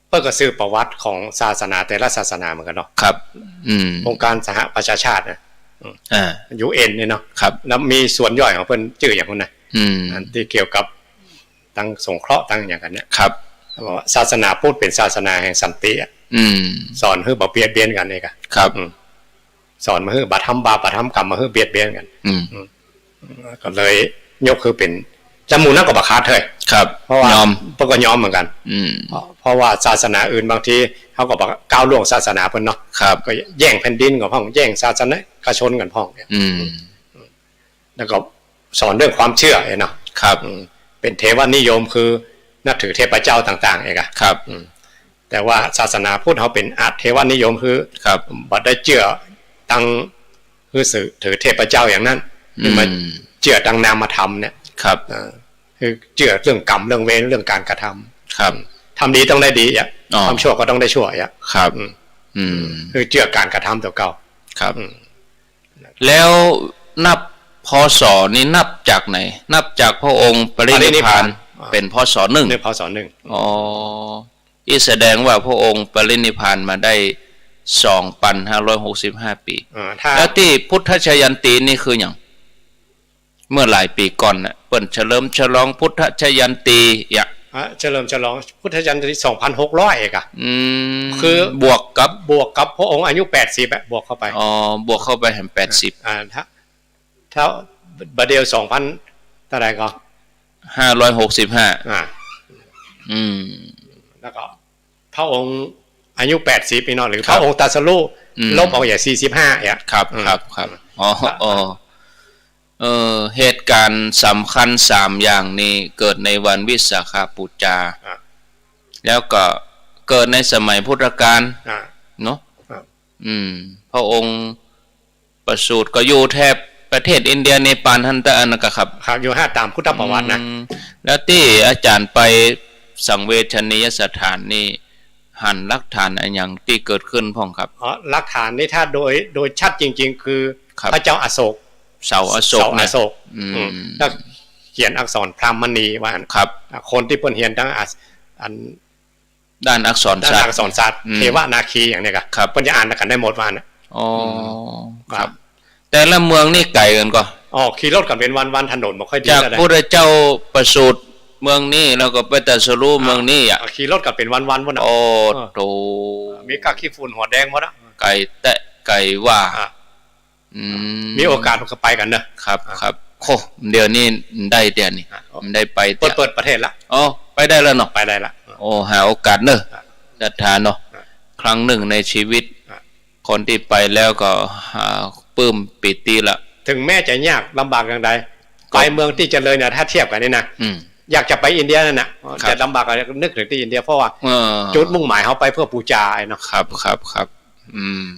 เพื่อก็ซื้อประวัติของศาสนาแต่ละศาสนาเหมือนกันเนาะครับองค์การสหประชาชาตินะUN เนี่ยเนาะครับแล้วมีส่วนย่อยของเพิ่นชื่ออย่างคนน่ะที่เกี่ยวกับตั้งสงเคราะห์ตั้งอย่างกันเนี่ยครับบอกว่าศาสนาพุทธเป็นศาสนาแห่งสันติสอนให้บ่เบียดเบียนกันเองครับ สอนมาให้บาปทำบาปทำกรรมมาให้เบียดเบียนกันก็เลยยกคือเป็นจมูกนักก็บักคาเถอะครับเพราะว่าย อมพวกก็ยอมเหมือนกันเพราะว่าศาสนาอื่นบางทีเขาก็บอกก้าวล่วงศาสนาเพิ่นเนาะก็แย่งแผ่นดินกับพ่องแย่งศาสนากชนกันพ่องแล้วก็สอนเรื่องความเชื่อเนาะครับเป็นเทวนิยมคือนับถือเทพเจ้าต่างๆเองครับแต่ว่าศาสนาพุทธเขาเป็นอาเทวนิยมคือบัดได้เชื่อตั้งคือถือเทพเจ้าอย่างนั้นมาเชื่อตั้งนามธรรมเนี่ยครับคือเชื่อเรื่องกรรมเรื่องเวรเรื่องการกระทำครับทำดีต้องได้ดีทำชั่วก็ต้องได้ชั่วครับคือเชื่อการกระทำตัวเก่าครับแล้วนับพศนี้นับจากไหนนับจากพระองค์ปรินิพพานเป็นพศ1พศ1อ๋ออีแสดงว่าพระองค์ปรินิพพานมาได้ 2,565 ปีแล้วที่พุทธชยันตีนี่คืออย่างเมื่อหลายปีก่อนน่ะเปิ่นเฉลิมฉลองพุทธชยันตีเฉลิมฉลองพุทธชยันตี 2,600 เองคือบวกกับพระองค์อายุ80บวกเข้าไปบวกเข้าไปแห่ง80ถ้าบัดเดียว 2,000 เท่าไหร่ก็565แล้วก็พระองค์อายุ80ปีเนาะหรือพระองค์ตรัสรู้ลบเอาอย่าง45ครับเหตุการณ์สำคัญ3อย่างนี้เกิดในวันวิสาขบูชาแล้วก็เกิดในสมัยพุทธกาลเนาะพระองค์ประสูติก็อยู่แทบประเทศอินเดียเนปาลฮันตะนะครับอยู่ตามพุทธประวัตินะแล้วที่อาจารย์ไปสังเวชนียสถานนี่หันหลักฐานอะไรอย่างที่เกิดขึ้นพ่องครับหลักฐานนี่ถ้าโดยชัดจริงๆคือพระเจ้าอโศกเสาอโศกถ้าเขียนอักษรพราหมณีว่าครับคนที่เพิ่นเขียนทั้งด้านอักษรศาสตร์เทวนาคีอย่างนี้ครับเพิ่นจะอ่านกันได้หมดว่านะครับแต่ละเมืองนี่ไกลกันก็ขี่รถกันเป็นวันถนนบ่ค่อยดีจากพระเจ้าประสูติเมืองนี้แล้วก็ไปตรัสรู้เมืองนี้ขี่รถกันเป็นวันบ่น่ะโตมีกะขี้ฝุ่นหัวแดงบ่ล่ะไกลแตะไกลว่ามีโอกาสก็ไปกันนะครับโคเดี๋ยวนี้ได้เดี๋ยวนี้มันได้ไปเปิดประเทศละไปได้แล้วเนาะไปได้ละหาโอกาสเนอะศรัทธาเนาะครั้งหนึ่งในชีวิตคนที่ไปแล้วก็ปลื้มปิติละถึงแม้จะยากลำบากอย่างใดไปเมืองที่เจริญเนี่ยถ้าเทียบกันนี่นะอยากจะไปอินเดียนั่นน่ะจะลำบากนึกถึงที่อินเดียเพราะว่าจุดมุ่งหมายเขาไปเพื่อบูชาเนาะครับ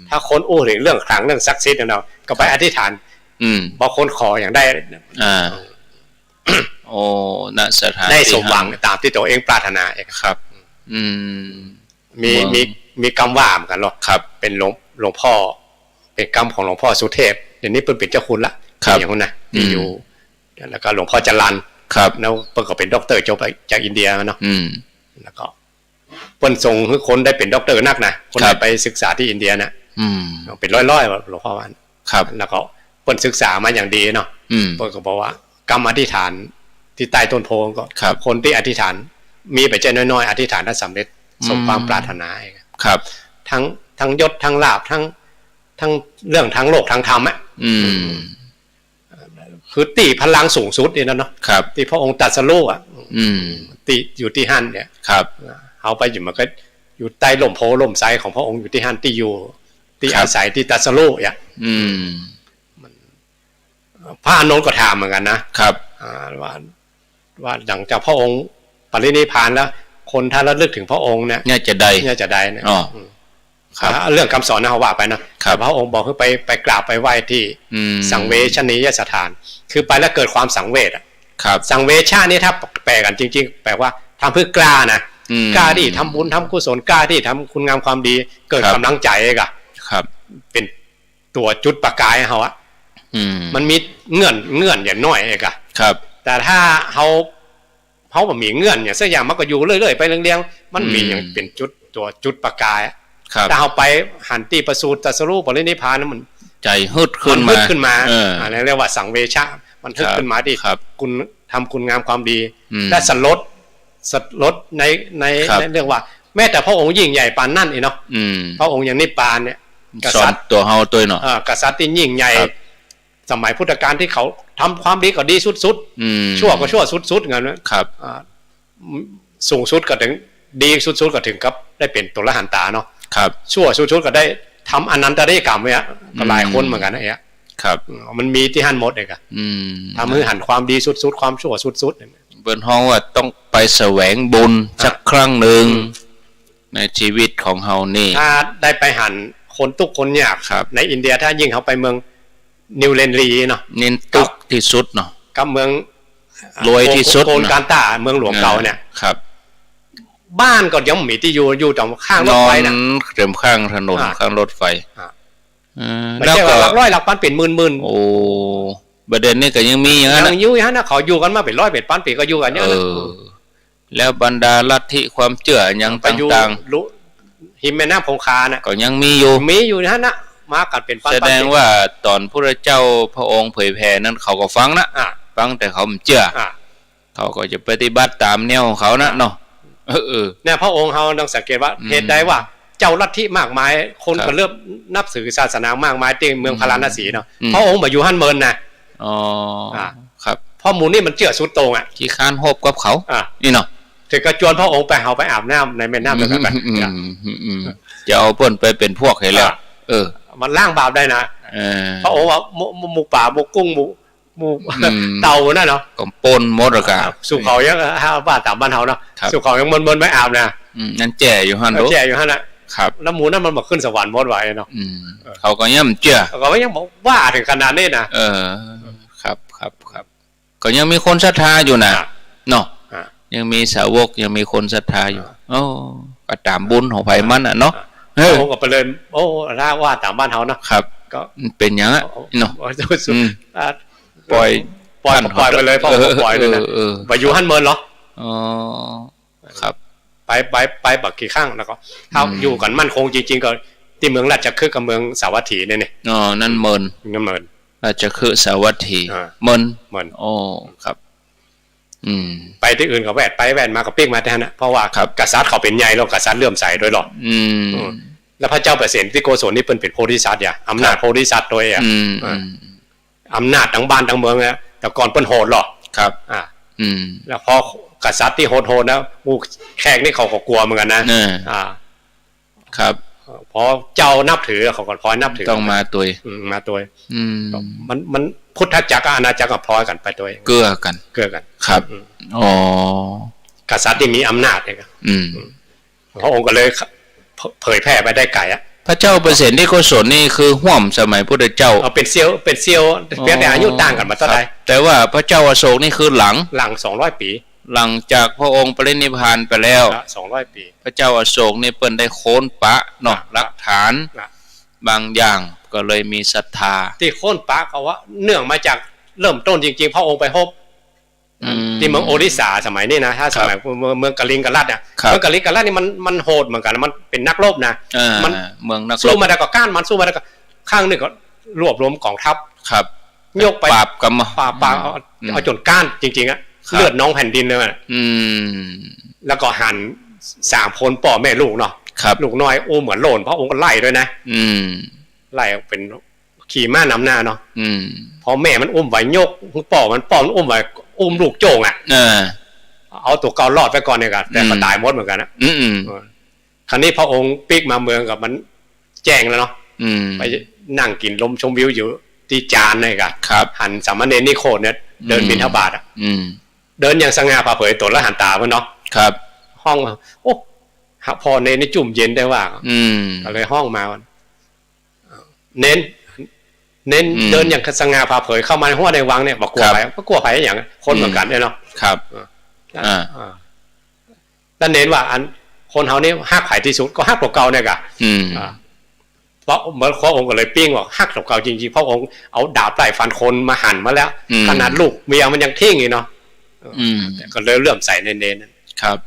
ถ้าคนอู้ถึงเรื่องขลังเรื่องศักดิ์สิทธิ์เนาะก็ไปอธิษฐานบางคนขออย่างได้ณสถานได้สมหวังตามที่ตัวเองปรารถนาเองครับมีกรรมว่าเหมือนกันหรอครับเป็นหลวงพ่อเป็นกรรมของหลวงพ่อสุเทพเดี๋ยวนี้เพิ่นเป็นเจ้าคุณละอย่างนั้นนะที่อยู่แล้วก็หลวงพ่อจรัญครับแล้วเพิ่นก็เป็นด็อกเตอร์จบจากอินเดียเนาะแล้วก็เพิ่นส่งให้คนได้เป็นด็อกเตอร์นักนะคนไปศึกษาที่อินเดียนะเป็นร้อยๆหลวงพ่อว่าครับแล้วก็เพิ่นศึกษามาอย่างดีเนาะเพิ่นก็บอกว่ากรรมอธิษฐานที่ใต้ต้นโพก็คนที่อธิษฐานมีปัจจัยน้อยๆอธิษฐานได้สำเร็จสมความปรารถนาครับทั้งยศทั้งลาภทั้งเรื่องทั้งโลกทั้งธรรมคือตีพลังสูงสุดนี่นะเนาะที่พระองค์ตรัสรู้ตีอยู่ที่หั่นเนี่ยเอาไปอยู่มันก็อยู่ใต้ลมโพลมไซของพระองค์อยู่ที่หั่นที่อยู่ที่อาศัยที่ตรัสรู้พระอานนท์ก็ถามเหมือนกันนะครับว่าหลังจากพระองค์ปรินิพพานแล้วคนถ้าระลึกถึงพระองค์เนี่ยจะได้เนี่ยเรื่องคำสอนนะเขาว่าไปนะพระองค์บอกให้ไปกราบไปไหว้ที่สังเวชนียสถานคือไปแล้วเกิดความสังเวชสังเวชนี่ถ้าแปลกันจริงๆแปลว่าทำเพื่อกล้านะกล้าที่ทำบุญทำกุศลกล้าที่ทำคุณงามความดีเกิดกำลังใจเองเป็นตัวจุดประกายเขามันมีเงื่อนอย่างน้อยเองแต่ถ้าเขาแบบมีเงื่อนอย่างสักอย่างมันก็อยู่เรื่อยๆไปเรียงๆมันมีอย่างเป็นตัวจุดประกายถ้าเอาไปหันตีประสูติตรัสรู้ปรินิพพานนั้นมันใจฮึดขึ้นมาอะไรเรียกว่าสังเวชะมันฮึดขึ้นมาดิคุณทำคุณงามความดีและสันลดในเรื่องว่าแม้แต่พระองค์ยิ่งใหญ่ปานนั่นเนาะพระองค์อย่างนิพพานเนี่ย ก สอ ษั น ตริย์ ตัวเฮาตัวเนาะ กษัตริย์ที่ยิ่งใหญ่ ครับ สมัยพุทธกาลที่เขาทำความดีก็ดีสุดๆชั่วก็ชั่วสุดๆงั้นนะครับ สูงสุดก็ถึงดีสุดๆก็ถึงกับได้เป็นตุลหันตาเนาะ ครับ ชั่วสุดๆก็ได้ทำอนันตริยกรรมไว้อะก็หลายคนเหมือนกันนะเอ๊ะ ครับ มันมีที่หันหมดเองอะ อืม ทำให้หันความดีสุดๆความชั่วสุดๆเนี่ย เปิ้นฮ้องว่าต้องไปแสวงบุญสักครั้งหนึ่งในชีวิตของเฮานี่ ถ้าได้ไปหันคนทุกคนยาก ครับ ในอินเดียถ้ายิ่งเขาไปเมืองนิวเรนลีเนาะ เน้นตุกที่สุดเนาะ กับเมือง รวยที่สุด โกนการตาเมืองหลวงเก่าเนี่ย ครับ บ้านก็ยังมีที่อยู่ตรงข้างร น ถ อ ไฟ น นะ เต็มข้างถนน อ่า ข้างรถไฟ อ่า ไม่ แล้ว ใช่ ก็ ว่าหลักร้อยหลักพันเป็นหมื่น โอ้ประเด็นนี้ก็ยังมีอย่างนั้น ยั นะ งอยู่ฮะนะเขาอยู่กันมาเป็นร้อยเป็นพันปีก็อยู่กันเนี่ยนะ แล้วบรรดาลัทธิความเชื่ออย่าง ไปอยู่ ต่าง รู้หิมแม่น้ำคงคานะ ๆก็ยังมีอยู่ มีอยู่นะฮะนะมากันเป็นพัน แสดงว่าตอนพระเจ้าพระองค์เผยแผ่นั้นเขาก็ฟังนะ อ่า ฟังแต่เขาไม่เชื่อ อ่า เขาก็จะปฏิบัติตามแนวของเขานะเนาะเนี่ยพระองค์เขาต้องสังเกตว่าเหตุใดว่าเจ้าลัทธิมากมายคน ครั ก็ บ เริ่มนับถือศาสนามากมายที่เมืองพาราณสีเนาะ อืม พระองค์มาอยู่ฮั่นเมินนะ อ๋ออา ครับ เพราะหมูนี่มันเจือสุดโตรงอ่ะ ขี้ค้านโฮบกับเขา อ่า นี่เนาะ ถึงกระจวนพระองค์ไปเฮาไปอาบน้ำในแม่น้ำเดียวกันไป จะเอาเปิ้นไปเป็นพวกให้แล้ว มันล้างบาปได้นะ พระองค์ว่าหมูป่าหมูกุ้งหมู เต่านั่นเนาะ ก็ปนหมดแล้วก็ สุเขายังบ้านตามบ้านเฮาเนาะ ครับ สุเขายังมันไม่อาบนะ นั่นแจ่อยู่หั่นโด แจ่อยู่หั่นน่ะ ครับ แล้วหมูนั่นมันมาขึ้นสวรรค์หมดไว้เนาะ เขาก็ย่ำเชื่อ ก็ยังบอกว่าถึงขนาดนี้นะ ครับก็ยังมีคนศรัทธาอยู่นะเนาะ อ่า ยังมีสาวกยังมีคนศรัทธาอยู่โอ้ก็ตามบุญของไผมันอ่ะเนาะ พระองค์ก็ไปเลยโอ้ล่าว่าตามบ้านเฮาเนาะ ครับ ก็ มันเป็นอย่างนั้นเนาะ ปล่อย ปล่อยไปเลยพระองค์ก็ปล่อยเลยนะไปอยู่ฮั่นเมินเหรอ อ๋อครับ ไปบักกี่ข้างแล้วก็ถ้าอยู่กันมั่นคงจริงๆก็ที่เมืองราชคฤห์กับเมืองสาวัตถีเนี่ย อ๋อนั่นเมิน เงินเมิน ราชคฤห์สาวัตถี อ่า เมิน เมิน โอ้ครับ ไปที่อื่นก็แวดไปแวดมาก็ปิ้งมาแต่นั้นนะเพราะว่า ครับ กษัตริย์เขาเป็นใหญ่แล้วกษัตริย์เลื่อมใสโดยหรอก แล้วพระเจ้าเปรตที่โกศลนี่เป็นโพธิสัตว์อย่าอำนาจโพธิสัตว์โดยอำนาจทั้งบ้านทั้งเมืองเนี่ยแต่ก่อนเป็นโหดหรอก ครับ แล้วพอกษัตริย์ที่โหดนะแขกนี่เขาก็กลัวเหมือนกันนะครับ พอเจ้านับถือเขาก็พลอยนับถือ ต้องมาตัว มาตัวมันพุทธจักรกับอาณาจักรก็พลอยกันไปตัว เกื้อกัน ครับอ๋อก ษัตริย์ที่มีอำนาจเนี่ยพระองค์ก็เลยเผยแพร่ไปได้ไกลอ่ะ พระเจ้าเปรตที่โกศลนี่คือห่วมสมัยพุทธเจ้า เป็นเซียวเพียงแต่อายุต่างกันมาเท่าไหร่ แต่ว่าพระเจ้าอโศกนี่คือหลัง 200 ปี หลังจากพระองค์ปรินิพพานไปแล้ว 200 ปี พระเจ้าอโศกนี่เปิ้นได้โค้นปะเนาะหลักฐาน บางอย่างก็เลยมีศรัทธา ที่โค่นปะเขาว่าเนื่องมาจากเริ่มต้นจริงๆพระองค์ไปพบที่เมืองโอริสาสมัยนี้นะถ้าสมัยเมืองกลิงกรัตเนี่ยเมืองกลิงกรัตนี่มันโหดเหมือนกันมันเป็นนักรบนะมันเมืองนักรบ สู้มาได้ก็ก้านมันสู้มาได้ก็ข้างนึงก็รวบรวมกองทัพ ครับ ยกไปปราบกรรม ปราบเอาจนก้านจริงๆอะเลือดน้องแผ่นดินเลยแล้วก็หัน3 คนพ่อแม่ลูกเนาะลูกน้อยเหมือนโหล่นพระองค์ก็ไล่ด้วยนะไล่เป็นขี่ม้านำหน้าเนาะพอแม่มันอุ้มไว้ยกป่อมันอุ้มไว้อุ้มลูกโจงอ่ะเอาตัวเก่ารอดไปก่อนเนี่ยกันแต่ก็ตายหมดเหมือนกันนะคราวนี้พระองค์ปีกมาเมืองกับมันแจ้งแล้วเนาะไปนั่งกินลมชมวิวอยู่ที่จานเนี่ยกันหันสามเณรนิโคตเนี่ยเดินบิณฑบาตอ่ะเดินอย่างสง่าผ่าเผยตนแล้วหันตาเพื่อนเนาะห้องโอ้พอเนรนี่จุ่มเย็นได้ว่าก็เลยห้องมาเน้นเดินอย่างสง่าผ่าเผยเข้ามาในห้องในวังเนี่ยบอกกลัวไปก็กลัวไปอย่างคนเหมือนกันเนาะครับแล้วเน้นว่าอันคนเฮานี่ฮักไผ่ที่สุดก็ฮักตัวเก่าเนี่ยกะเพราะเหมือนพระองค์ก็เลยปิ้งบอกฮักตัวเก่าจริงๆพระองค์เอาดาบไล่ฟันคนมาหั่นมาแล้วขนาดลูกเมียมันยังทิ้งอีกเนาะก็เลยเริ่มใส่เน้นๆครับ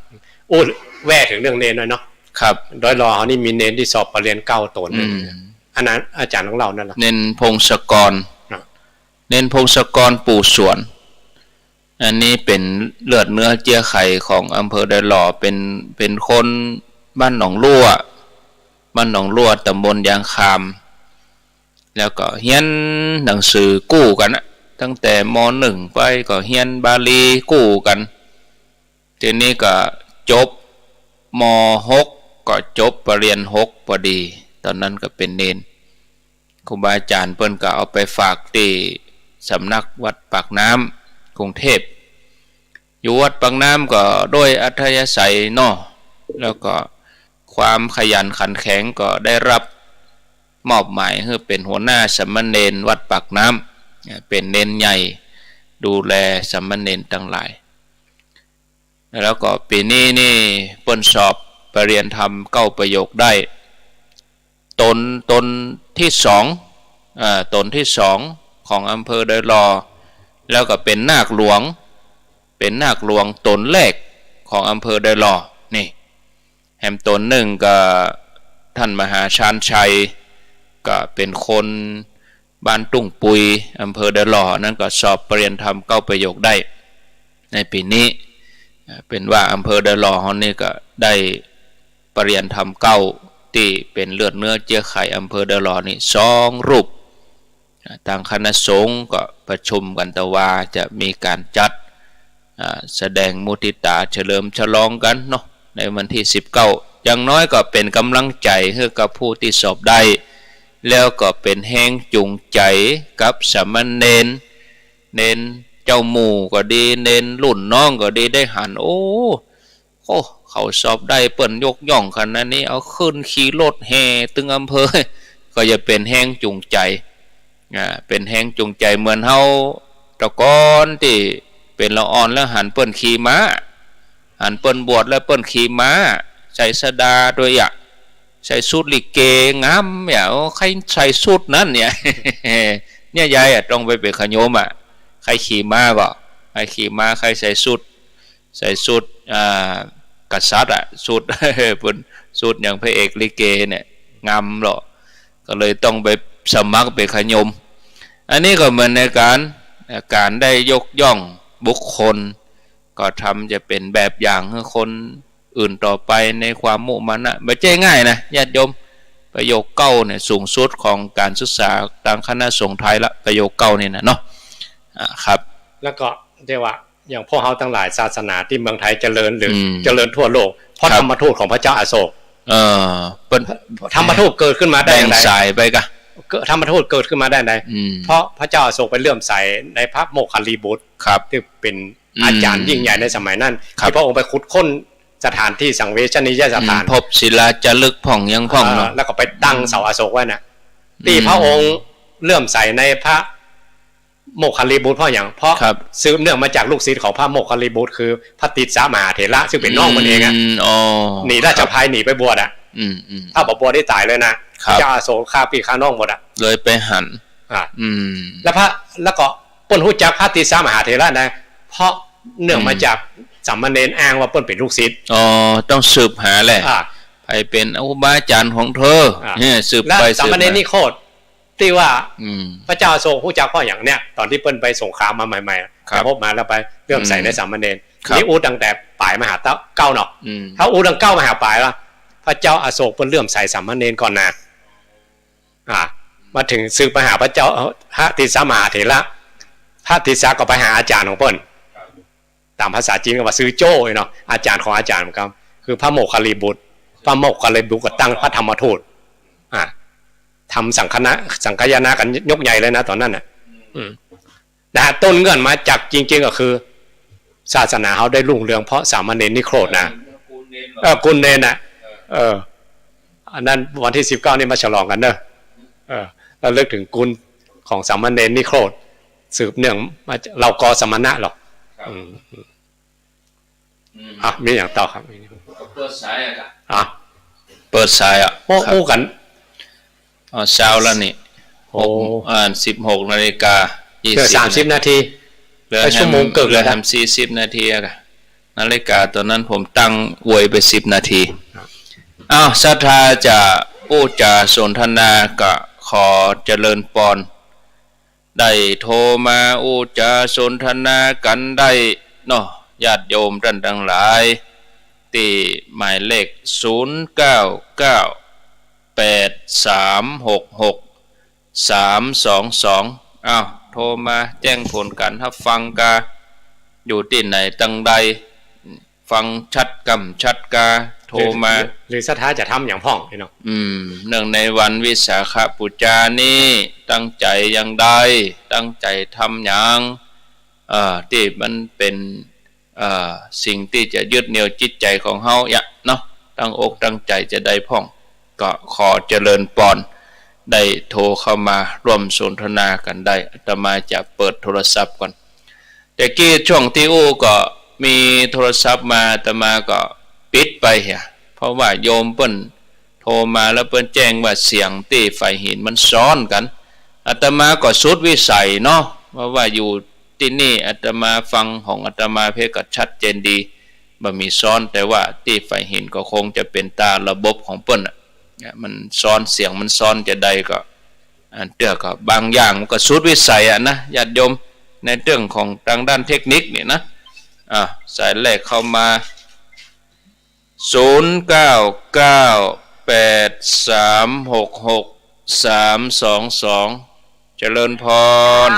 โอ้แว่ถึงเรื่องเน้นหน่อยเนาะครับโดยรอเขานี่มีเน้นที่สอบปรริญญา9 ตนอันนั้นอาจารย์ของเรานั่นแหละเน้นพงศกรปู่สวนอันนี้เป็นเลือดเนื้อเจียไข่ของอำเภอไดหล่อเป็นคนบ้านหนองลั่ว บ้านหนองลวดตำบลยางคามแล้วก็เฮียนหนังสือกู้กันนะตั้งแต่ม.1 ไปก็เฮียนบาลีกู้กันทีนี้ก็จบม.6 ก็จบปรริญญา6พอดีตอนนั้นก็เป็นเนนครูบาอาจารย์เพิ่นก็เอาไปฝากที่สำนักวัดปากน้ำกรุงเทพอยู่วัดปากน้ำก็ด้วยอัธยาศัยเนาะแล้วก็ความขยันขันแข็งก็ได้รับมอบหมายให้เป็นหัวหน้าสามเณรวัดปากน้ำเป็นเนนใหญ่ดูแลสามเณรทั้งหลายแล้วก็ปีนี้นี่เปิ้นสอบปรริญญาธรรม9ประโยคได้ตนที่สองของอำเภอดอยหล่อแล้วก็เป็นนาคหลวงตนแรกของอำเภอดอยหล่อนี่แหมตนหนึ่งก็ท่านมหาชาญชัยก็เป็นคนบ้านตุ้งปุยอำเภอดอยหล่อนั่นก็สอบปรริญญาธรรม9ประโยคได้ในปีนี้เป็นว่าอำเภอดอยหล่อเขานี่ก็ได้ปรริญญาธรรม9ที่เป็นเลือดเนื้อเจือไข่อำเภอดอยหล่อนี่2รูปทางคณะสงฆ์ก็ประชุมกันแต่ว่าจะมีการจัดแสดงมุทิตาเฉลิมฉลองกันเนาะในวันที่19อย่างน้อยก็เป็นกำลังใจให้กับผู้ที่สอบได้แล้วก็เป็นแห้งจูงใจกับสามเณรเน้นเจ้าหมู่ก็ดีเน้นรุ่นน้องก็ดีได้หันโอ้เขาสอบได้เปิ้นยกย่องขนาดนี้เอาขึ้นขี่รถแห่ตึงอำเภอก็จะเป็นแห้งจูงใจเป็นแห้งจูงใจเหมือนเฮาตะกอนที่เป็นละอ่อนแล้วหันเปิ้นขี่ม้าหันเปิ้นบวชแล้วเปิ้นขี่ม้าใส่สดาด้วยใส่สูทลิเกงามเนี่ยใครใส่สูทนั้นเนี่ย เนี่ยยายต้องไปเป็นขโยมใครขี่ม้าก็ใครขี่ม้าใครใส่สูทกษัตริย์สูท เปิ้นสูทอย่างพระเอกลิเกเนี่ยงามหรอกก็เลยต้องไปสมัครเป็นขโยมอันนี้ก็เหมือนในการได้ยกย่องบุคคลก็ทำจะเป็นแบบอย่างให้คนอื่นต่อไปในความมุมานะไม่ใช่ง่ายนะญาติโยมประโยค9เนี่ยสูงสุดของการศึกษาทางคณะสงฆ์ไทยละประโยค9นี่นะเนาะครับแล้วก็เรียกว่าอย่างพวกเราทั้งหลายศาสนาที่เมืองไทยเจริญหรือเจริญทั่วโลกเพราะธรรมทูตของพระเจ้าอโศกเป็นธรรมทูตเกิดขึ้นมาได้อย่างไรสายไปกะธรรมทูตเกิดขึ้นมาได้ไหนเพราะพระเจ้าอโศกไปเลื่อมใสในพระโมคคัลลีบุตรที่เป็นอาจารย์ยิ่งใหญ่ในสมัยนั้นที่พระองค์ไปขุดค้นสถานที่สังเวชนียสถานพบศิลาจารึกผ่องยังผ่องเนาะแล้วก็ไปตั้งเสาอโศกไว้น่ะที่พระองค์เลื่อมใสในพระโมคคัลลีบุตรเพราะอย่างเพราะสืบเนื่องมาจากลูกศิษย์ของพระโมคคัลลีบุตรคือพระติสสมหาเถระซึ่งเป็นน้องมันเองหนีราชภัยหนีไปบวชถ้าบวชได้ตายเลยนะเจ้าอโศกฆ่าพี่ฆ่าน้องหมดเลยไปหันแล้วก็เปิ้นฮู้จักพระติสสมหาเถระนะเพราะเนื่องมาจากสามเณรอ้างว่าเปิ้นเป็นลูกศิษย์ต้องสืบหาแหละไปเป็นครูบาอาจารย์ของเธอเนี่ยสืบไปสืบมาสามเณรนี่โคตรที่ว่าพระเจ้าอโศกฮู้จักเพราะอย่างเนี้ยตอนที่เปิ้นไปสงครามมาใหม่ๆพบมาแล้วไปเรื่องใส่ในสามเณรนี่อูตั้งแต่ปลายมหาเก้าเนาะถ้าอูตั้ง9มหาปลายละพระเจ้าอโศกเปิ้นเลื่อมใสสามเณรก่อนนะมาถึงสืบไปหาพระเจ้าพระติสสมหาเถระพระติสสก็ไปหาอาจารย์ของเปิ้นตามภาษาจีนก็ว่าซื้อโจ้เนาะอาจารย์ของอาจารย์ครับคือพระโมคคัลลีบุตรพระโมคคัลลีบุตรก็ตั้งพระธรรมทูตทำสังฆยนากันยกใหญ่เลยนะตอนนั้นน่ะนะต้นเงื่อนมาจากจริงๆก็คือศาสนาเขาได้รุ่งเรืองเพราะสามเณรนิโครธนะกุลเนนน่ะอันนั้นวันที่19นี่มาฉลองกันเนอะเราเลิกถึงกุลของสามเณรนิโครธสืบเนื่องมาเรากอสมณะหรอกมีอย่างต่อครับเปิดสายเปิดสายโอ้กันเช้าแล้วนี่16 นาฬิกา30 นาทีเหลือชั่วโมงเกินเลยทำ40 นาทีอะนาฬิกาตอนนั้นผมตั้งอวยไป10 นาทีศรัทธาจะอู้จะสนทนาก็ขอเจริญพรได้โทรมาอู้จะสนทนากันได้เนาะญาติโยมท่านทั้งหลายที่หมายเลข099 อ้าวโทรมาแจ้งผลกันถ้าฟังกาอยู่ที่ไหนตั้งใดฟังชัดกำชัดกาโทรมาหรือสถาจะทำอย่างพ่องพี่น้องเนื่องในวันวิสาขบูชานี้ตั้งใจอย่างใดตั้งใจทำอย่างที่มันเป็นสิ่งที่จะยึดเหนี่ยวจิตใจของเฮาเนาะตั้งอกตั้งใจจะได้พ่องก็ขอเจริญปอนได้โทรเข้ามาร่วมสนทนากันได้อาตมาจะเปิดโทรศัพท์ก่อนแต่กี้ช่วงที่ก็มีโทรศัพท์มาอาตมาก็ปิดไปเหี่ยเพราะว่าโยมเปิ้นโทรมาแล้วเปิ้นแจ้งว่าเสียงที่ไฟหินมันซ้อนกันอาตมาก็สุดวิสัยเนาะเพราะว่าอยู่ที่นี่อาตมาฟังของอาตมาเพก็ชัดเจนดีบ่มีซ้อนแต่ว่าที่ไฟหินก็คงจะเป็นตาระบบของเปิ้นมันซ้อนเสียงมันซ้อนจะใดก็เตื้อก็บางอย่างมันก็สุดวิสัยนะญาติโยมในเรื่องของทางด้านเทคนิคนี่นะสายแรกเข้ามา0998366322เจริญพร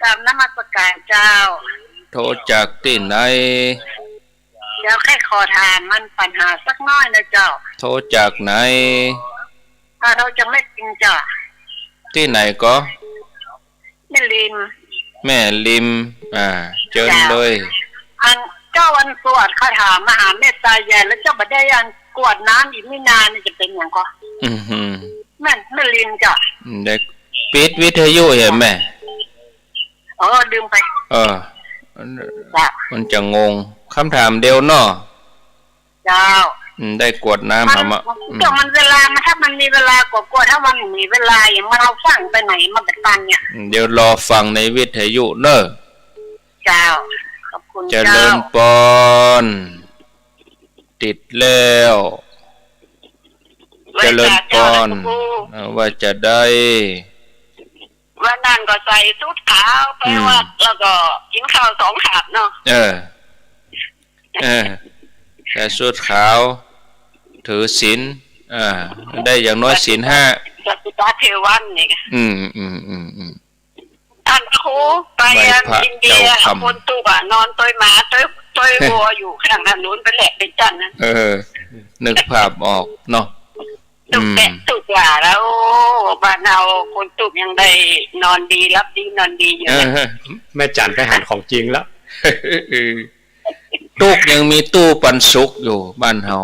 กราบนมัสการเจ้าโทรจากที่ไหนเดี๋ยวแค่ขอทานมันปัญหาสักน้อยนะเจ้าโทรจากไหนถ้าเราจะไม่จริงจ้ะที่ไหนก็แม่ริมเชิญเลยอันเจ้าวันสวดคาถามหาเมตตาใหญ่แล้วเจ้าบ่ได้ยันกวดน้ำอีกไม่นานนี่จะเป็นอย่างก็แม่ริมจ้ะเด็กปิดวิทยุเห็นไหมลืมไปมันจะงงคำถามเดียวเนาะเจ้าได้กวดน้ำมาเจ้ามันเวลาถ้ามันมีเวลากวดถ้ามันมีเวลาอย่างมาเราฟังไปไหนมาแบบตันเนี่ยเดี๋ยวรอฟังในวิทยุเนอะเจ้าขอบคุณเจ้าเจริญปอนติดแล้วเจริญปอนว่าจะได้วันนั้นก็ใส่ชุดขาวไปวัดแล้วก็กินข้าว2 คาบเนาะแต่ชุดขาวถือศีลได้อย่างน้อยศีล5จัตุตาเทวันนี่ท่านครูไปอินเดียคนตุกนอนต้อยหมาต้อยวัวอยู่ข้างถนนไปแหลกเป็นจันนั้นนึกภาพออกเนาะตุกแกะตุกหล่าแล้วบ้านเราคนตุกยังได้นอนดีรับดีนอนดีอยู่แม่จันไปหันของจริงแล้วตุกยังมีตู้ปันสุกอยู่บ้านเฮา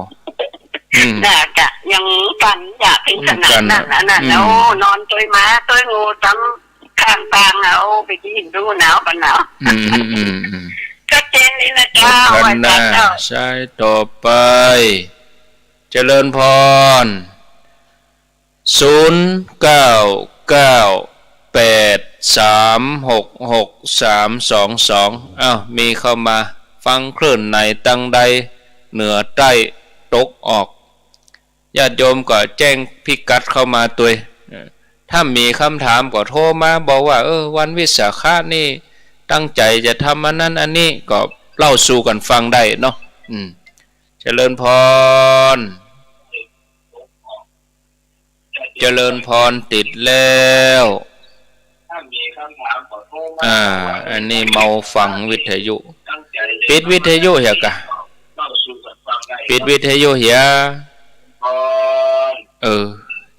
น่าจะยังปันอยากเป็นขนาดนั้นแล้วนอนต้อยหมาต้อยงูตำข้างปางเอาไปกินดูหนาวปันหนาวก็เจนนี่นะเจ้าวันจันทร์ใช่ต่อไปเจริญพร0998366322มีเข้ามาฟังคลื่นในตั้งใดเหนือใต้ตกออกญาติโยมก็แจ้งพิกัดเข้ามาตัวถ้ามีคำถามก็โทรมาบอกว่าวันวิสาขะนี่ตั้งใจจะทำอันนั้นอันนี้ก็เล่าสู่กันฟังได้เนาะเจริญพรเจริญพรติดแล้วอันนี้เมาฟังวิทยุปิดวิทยุเหรอกะปิดวิทยุเหรอ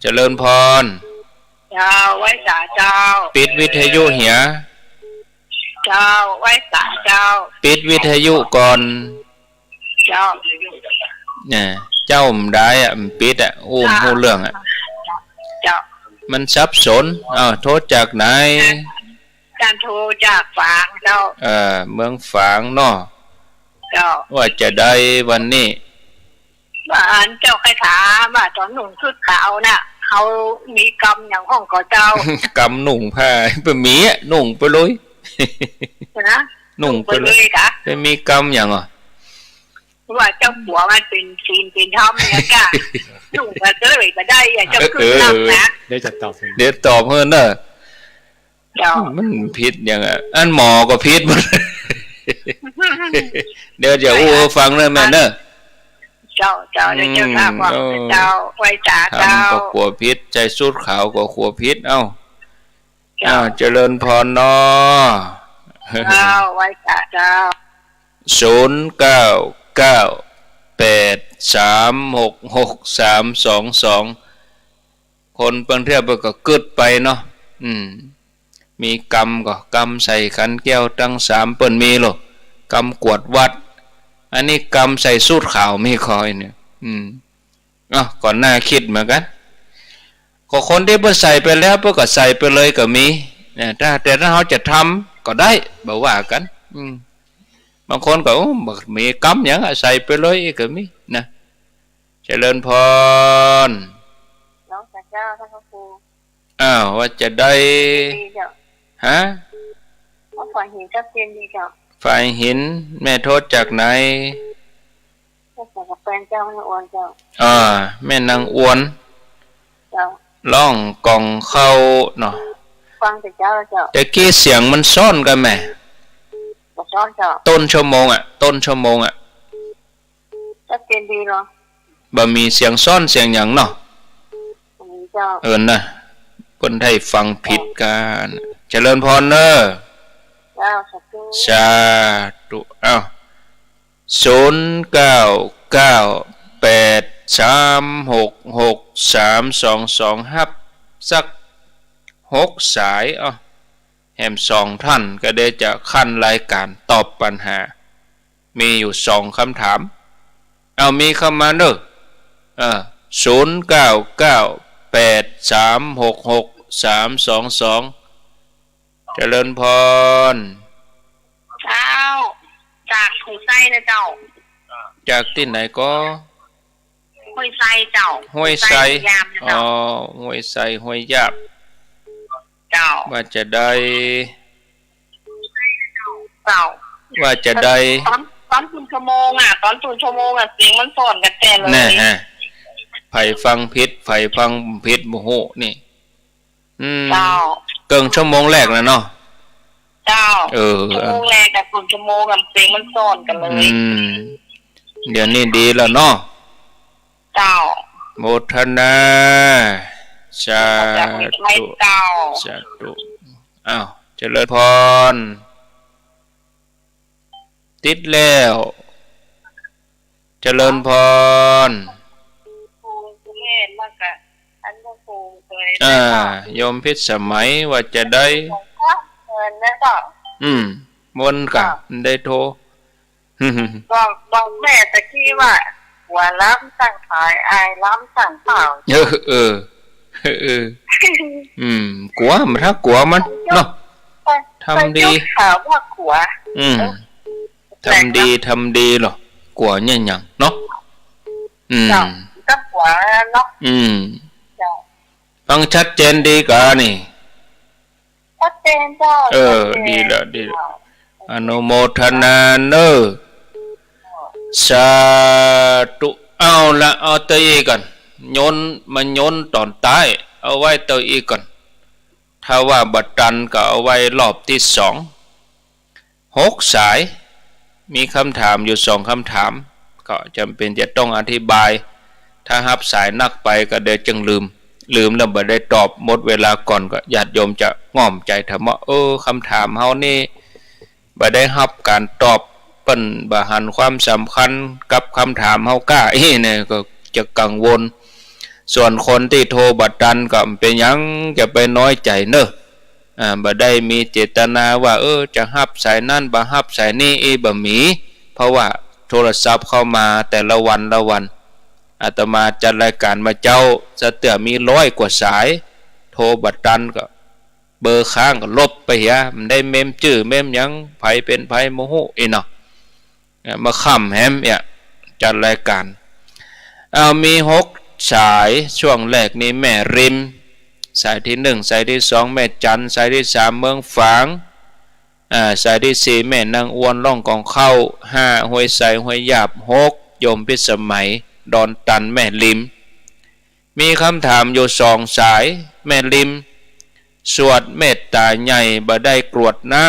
เจริญพรเจ้าไว้สาเจ้าปิดวิทยุเหรอเจ้าไว้สาเจ้าปิดวิทยุก่อนเจ้าเนี่ยเจ้ามันได้ปิดหูเรื่องมันสับสนโทษจากไหนการโทรจากฝางเจ้าเมืองฝางเนาะเจ้าว่าจะได้วันนี้บ้านเจ้าใครถามว่าตอนหนุ่มชุดขาวน่ะเขามีกรรมอย่างห้องก่อเจ้ากรรมหนุ่งผ้าไปมีหนุ่งไปเลยนะหนุ่งไปเลยค่ะไปมีกรรมอย่างว่าเจ้าผัวมันเป็นชีนเป็นทอมเนี่ยกะหนุ่มก็เลยก็ได้อย่าจะขึ้นนำนะเดี๋ยวตอบเพิ่นเด้อมันผิดอย่างอันหมอก็ผิดหมดเดี๋ยวจะฟังเด้อแม่เด้อ เจ้าเจ้าค่ะบอกเจ้าไว้จ่าเจ้า ทำก็ขัวพิษใจสุดขาวก็ขัวพิษเอ้าเจริญพรเนาะเจ้าไว้จ่าเจ้า0998366322คนเปิ้นเทียบก็กึดไปเนาะมีกรรมก็กรรมใส่ขันแก้วตั้ง3เปิ้นมีหรอกกรรมกวดวัดอันนี้กรรมใส่สูตรขาวมีคอยเนี่ยก่อนหน้าคิดเหมือนกันก็คนที่เพิ่นใส่ไปแล้วเพิ่นก็ใส่ไปเลยก็มีเนี่ยแต่ถ้าเขาจะทำก็ได้บ่ว่ากันบางคนก็มีกรรมหยังใส่ไปเลยก็มีนะเจริญพรน้องเจ้าท่านครูว่าจะได้ฮะฝ่ายหินชัดเจนดีเจ้าฝ่ายหินแม่โทษจากไหนจากแฟนเจ้าแม่นางอวนเจ้าแม่นางอวนเจ้าล่องกองเข้าเนาะฟังแต่เจ้าแต่กี้เสียงมันซ่อนกันแม่ซ่อนเจ้าต้นชั่วโมงชัดเจนดีเนาะบ่มีเสียงซ่อนเสียงหยังเนาะนะเพิ่นให้ฟังผิดกันเจริญพรเด้อสาธุ0998366322ฮับสัก6สายแหม2ท่านก็ได้จะขั้นรายการตอบปัญหามีอยู่2คำถามมีเข้ามาเด้อ0998366322เจริญพรเจ้าจากหูไส้นะเจ้าจากที่ไหนก็ห้วยไส้เจ้าห้วยไส้ห้วยไส้ห้วยยาบเจ้าว่าจะได้เจ้าว่าจะได้ตอนตุนชั่วโมงเสียงมันสอนกันแต่เลยแน่ไผฟังผิดไผฟังผิดโมโหนี่เจ้าเกินชั่วโมงแรกนะเนาะเจ้าชั่วโมงแรกกับชั่วโมงกับเสียงมันสอนกันเลยเดี๋ยวนี้ดีแล้วเนาะเจ้าโมทนาสาธุเจริญพรติดแล้วเจริญพรโยมพิษสมัยว่าจะได้มนกะได้โทบอกแม่ตะกี้ว่าหัวล้ำสั่งขายอายล้ำสั่งเปล่ากลัวมันถ้ากลัวมันเนาะทำดีข่าวว่าขัวทำดีหรอกลัวเนี่ยยังเนาะก็ขัวเนาะฟังชัดเจนดีกว่านี่ชัดเจนเจ้าดีแล้วอนุโมทนาเนอสาธุเอาตัวอีกก่อนโยนตอนท้ายเอาไว้ตัวอีกก่อนถ้าว่าบัดตันก็เอาไว้รอบที่6สายมีคำถามอยู่2คำถามก็จำเป็นจะต้องอธิบายถ้ารับสายนักไปก็เดี๋ยวจึงลืมแล้วบ่ได้ตอบหมดเวลาก่อนก็ญาติโยมจะง่อมใจถามว่าคำถามเฮานี่บ่ได้รับการตอบเปิ้นบ่หันความสำคัญกับคำถามเฮากล้าเนี่ยก็จะกังวลส่วนคนที่โทรบัดดันก็เป็นหยังจะไปน้อยใจเนอะบ่ได้มีเจตนาว่าจะรับสายนั่นบ่รับสายนี้บ่มีเพราะว่าโทรศัพท์เข้ามาแต่ละวันอาตมาจัดรายการมาเจ้าจะเตือมี100 กว่าสายโทรบัดดันก็เบอร์ค้างก็ลบไปเหียมันได้เมมชื่อเมมหยังไผเป็นไผโมโหเนาะมาค่ำแฮมจัดรายการมี6สายช่วงแรกนี้แม่ริมสายที่1สายที่2แม่จันสายที่3เมืองฝางสายที่4แม่นางอวนล่องกองเข้า5ห้วยไสห้วยหยาบ6โยมพิสมัยดอนตันแม่ริมมีคำถามอยู่2สายแม่ริมสวดเมตตาใหญ่บ่ได้กรวดน้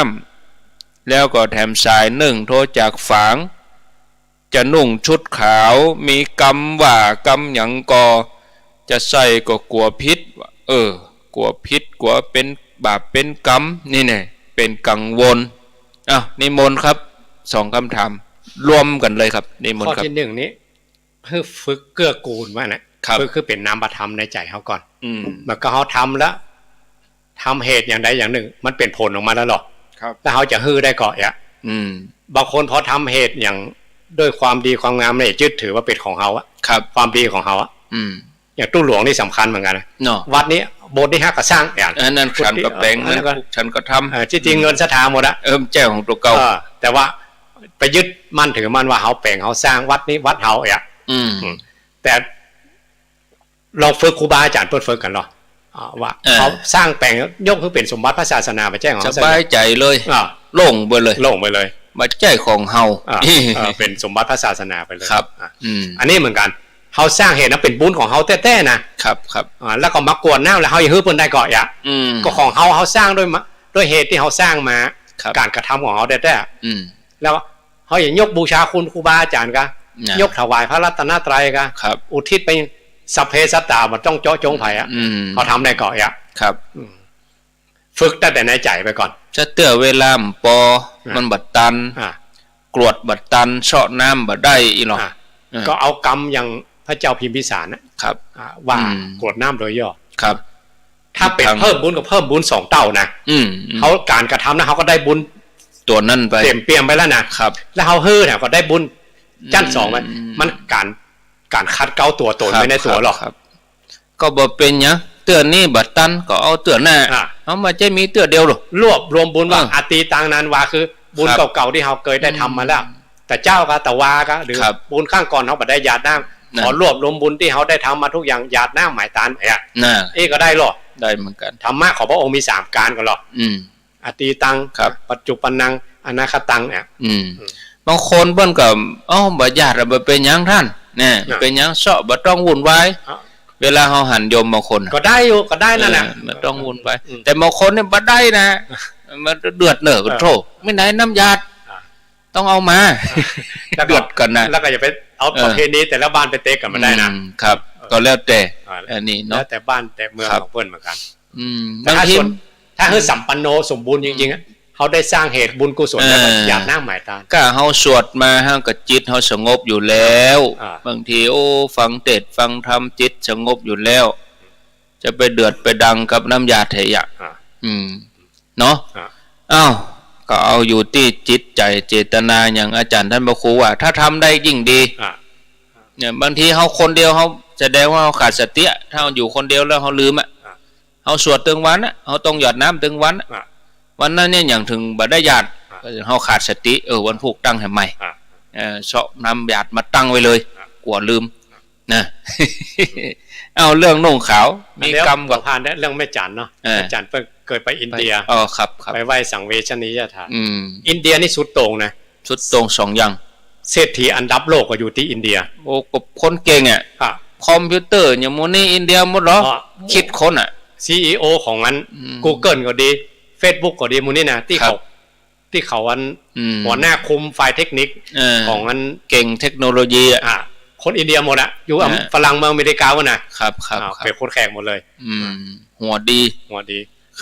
ำแล้วก็แถมสาย1โทรจากฝาง จะนุ่งชุดขาวมีกรรมว่ากรรมหยังก่อจะใส่ก็กลัวพิษกลัวพิษกลัวเป็นบาปเป็นกรรมนี่แน่เป็นกังวลนิมนต์ครับ2คำถามรวมกันเลยครับนิมนต์ครับข้อที่หนึ่งนี้คือฝึกเกื้อกูลว่านะฝึกคือเป็นนามธรรมในใจเขาก่อนมันก็เขาทำแล้วทำเหตุอย่างใดอย่างหนึ่งมันเป็นผลออกมาแล้วหรอแล้วเขาจะฮือได้ก่อนบางคนพอทำเหตุอย่างด้วยความดีความงามเนี่ยยึดถือว่าเป็นของเขาอะความดีของเขาอะอย่างตู้หลวงนี่สำคัญเหมือนกันนะวัดนี้โบสถ์นี่ฮะก็สร้างอย่างนั้นฉันก็แปลงนั้นฉันก็ทำจริงเงินศรัทธาหมดอะแจ้ของตัวเก่าแต่ว่าไปยึดมั่นถือมั่นว่าเขาแปลงเขาสร้างวัดนี้วัดเขาอย่างแต่ลองฝึกครูบาอาจารย์เปิดฝึกกันหรอว่าเขาสร้างแปลงยกคือเป็นสมบัติพระศาสนาไปแจ้งของสบายใจเลยโล่งไปเลยมาแจ้ของเฮาเป็นสมบัติพระศาสนาไปเลยครับอันนี้เหมือนกันเขาสร้างเหตุนั้นเป็นบุญของเขาแท้ๆนะครับแล้วก็มากวนน้ำแล้วเขายังฮึบเพิ่นได้ก่อนอ่ะก็ของเขาสร้างด้วยเหตุที่เขาสร้างมาการกระทำของเขาแท้ๆแล้วเขาอย่างยกบูชาคุณครูบาอาจารย์กันยกถวายพระรัตนตรัยกันอุทิศไปสัพเพสัตตามันต้องเจาะจงไผ่อะเขาทำได้ก่อนอ่ะครับฝึกตั้งแต่ในใจไปก่อนจะเตื่อเวลาปอมันบัดตันกรวดบัดตันเชาะน้ำบัดได้อีหรอก็เอากรรมอย่างพระเจ้าพิมพิสารนะครับว่ากรวดน้ำโดยย่อครับถ้าเป็นเพิ่มบุญก็เพิ่มบุญ2 เท่านะเขาการกระทำนะเขาก็ได้บุญตัวนั่นไปเปลี่ยนไปแล้วนะครับแล้วเขาเฮ้อเนี่ยก็ได้บุญชั้น2มันการคัดเก้าตัวตนไม่ในตัวหรอกก็บอกเป็นเนี้ยเตือนนี่บัดตันก็เอาเตือนหน้าเอามาจะมีเตือนเดียวหรอรวบรวมบุญว่าอตีตังนานวาคือบุญเก่าๆที่เขาเคยได้ทำมาแล้วแต่เจ้าก็แต่วาก็หรือบุญข้างก่อนเขาบัดได้ญาติน้ำขอรวบรวมบุญที่เขาได้ทำมาทุกอย่างญาติน้ำหมายตานก็ได้หรอได้เหมือนกันธรรมะของพระองค์มี3การกันหรออตีตังปัจจุบันนังอนาคตังเนี่ยบางคนเพิ่นก็บ่ญาติบ่เป็นหยังท่านเนี่ยเป็นหยังเสาะบ่ต้องวุ่นวายเวลาเฮาหันโยมบางคนก็ได้อยู่ก็ได้นั่นแหละบ่ต้องวุ่นวายแต่บางคนเนี่ยบ่ได้นะมันเดือดเหนอกันโธ่ไม่ไหนน้ำญาติต้องเอามาเดือดกันนะแล้วก็อย่าไปเอาประเพณีแต่ละบ้านไปเตะกันมาได้นะครับก็แล้วแต่อันนี้เนาะแล้วแต่บ้านแต่เมืองของเพิ่นเหมือนกันบางทีถ้าคือสัมปันโนสมบูรณ์จริงๆเขาได้สร้างเหตุบุญกุศลแล้วก็ญาติน้าหมายตาก็เฮาสวดมาเฮาก็จิตเฮาสงบอยู่แล้วบางทีฟังเทศน์ฟังธรรมจิตสงบอยู่แล้วจะไปเดือดไปดังกับน้ำยาเทยะเนาะก็เอาอยู่ที่จิตใจเจตนาอย่างอาจารย์ท่านพระครูว่าถ้าทำได้ยิ่งดีเนี่ยบางทีเฮาคนเดียวเฮาแสดงว่าเฮาขาดสติถ้าเฮาอยู่คนเดียวแล้วเฮาลืมเฮาสวดตึงวันเฮาต้องหยอดน้ำตึงวันนั้นเนี่ยอย่างถึงบ่ได้ญาติเฮาขาดสติวันพุกตั้งให้ใหม่เสาะนำญาติมาตั้งไว้เลยกลัวลืมนะเอาเรื่องนุ่งขาวมีกรรมกับผ่านเรื่องแม่จันเนาะแม่จันเกิดไปอินเดียครับไปไหว้สังเวชนียสถานอินเดียนี่สุดโต่งนะสุดโต่ง2อย่างเศรษฐีอันดับโลกก็อยู่ที่อินเดียคนเก่งคอมพิวเตอร์อย่างโมนี่อินเดียหมดหรอคิดคนCEO ของมัน Google ก็ดี Facebook ก็ดีมูนี่นะที่เขาอันหัวหน้าคุมฝ่ายเทคนิคของอันเก่งเทคโนโลยีคนอินเดียหมดอยู่ฝรั่งเมืองอเมริกาวะนะครับเป็นคนแขกหมดเลยหัวดี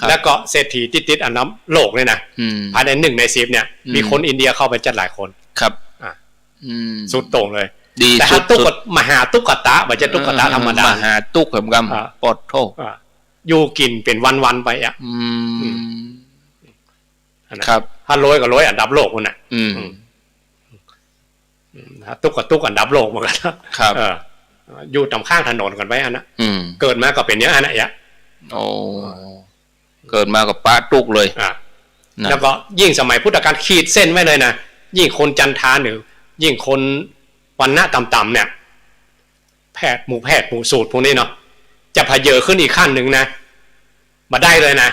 แล้วก็เศรษฐีติดอันดับโลกเลยนะภายใน1 ใน 10เนี่ยมีคนอินเดียเข้าไปจัดหลายคนครับสุดโต่งเลยดีแต่ถ้ามหาตุ๊กตาไม่ใช่ตุ๊กตาธรรมดามหาตุ๊กเหมือนกันปอดโทอยู่กินเป็นวันๆไปครับถ้าร้อยก็ร้อยอันดับโลกมันตุ๊กอันดับโลกเหมือนกันครับอยู่ตำข้างถนนกันไว้อันนะเกิดมาก็เป็นอย่างนั้นอ่ะเกิดมากับป้าตุ๊กเลยแล้วก็ยิ่งสมัยพุทธกาลขีดเส้นไว้เลยนะยิ่งคนจันทานหรือยิ่งคนวันหน้าต่ำๆเนี่ยแพทย์หมู่สูตรพวกนี้เนาะจะพเยอขึ้นอีกขั้นหนึ่งนะมาได้เลยนะ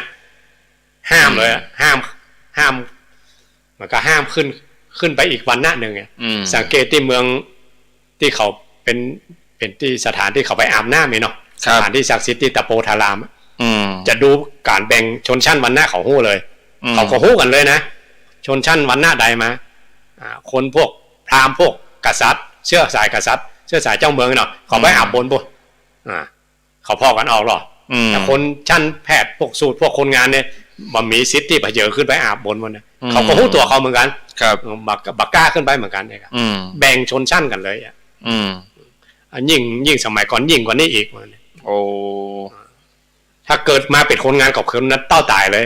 ห้ามเลยห้ามมันก็ห้ามขึ้นไปอีกวันหน้าหนึ่งสังเกตที่เมืองที่เขาเป็นที่สถานที่เขาไปอาบน้ำเนาะสถานที่ศักดิ์สิทธิ์ที่ตะโปธารามจะดูการแบ่งชนชั้นวันหน้าเขาหู้เลยเขาก็หู้กันเลยนะชนชั้นวันหน้าใดมาคนพวกพราหมณ์พวก กษัตริย์เชื้อสายกษัตริย์เชื้อสายเจ้าเมืองเนาะเขาไปอาบบนปุ๊เขาพอกันออกหรอแต่คนชั้นแพทย์พวกสูตรพวกคนงานเนี่ยมันมีสิทธิ์ที่ไปเยอะขึ้นไปอาบบนมันเนี่ยเขาก็หู้ตัวเขาเหมือนกันครับบักกล้าขึ้นไปเหมือนกันเนี่ยครับแบ่งชนชั้นกันเลยยิ่งสมัยก่อนยิ่งกว่านี้อีกมันโอ้ถ้าเกิดมาเป็นคนงานกับคนนั้นเต้าตายเลย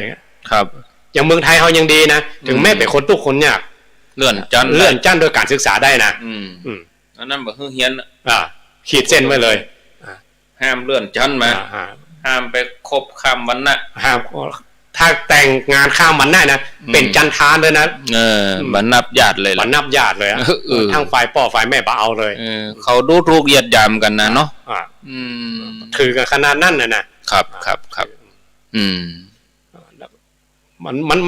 ครับอย่างเมืองไทยเขายังดีนะถึงแม้เป็นคนทุกคนเนี่ยเลื่อนจันโดยการศึกษาได้นะอันนั้นแบบเฮียนขีดเส้นไว้เลยห้ามเลื่อนจันมาห้ามไปคบข้ามวันนะห้ามถ้าแต่งงานข้ามวันได้นะเป็นจันทานเลยนะบันนับญาติเลยบันนับญาติเลยทั้งฝ่ายพ่อฝ่ายแม่บ่เอาเลยเขาดูถูกเหยียดหยามกันนะเนาะถือกันขนาดนั้นนะครับ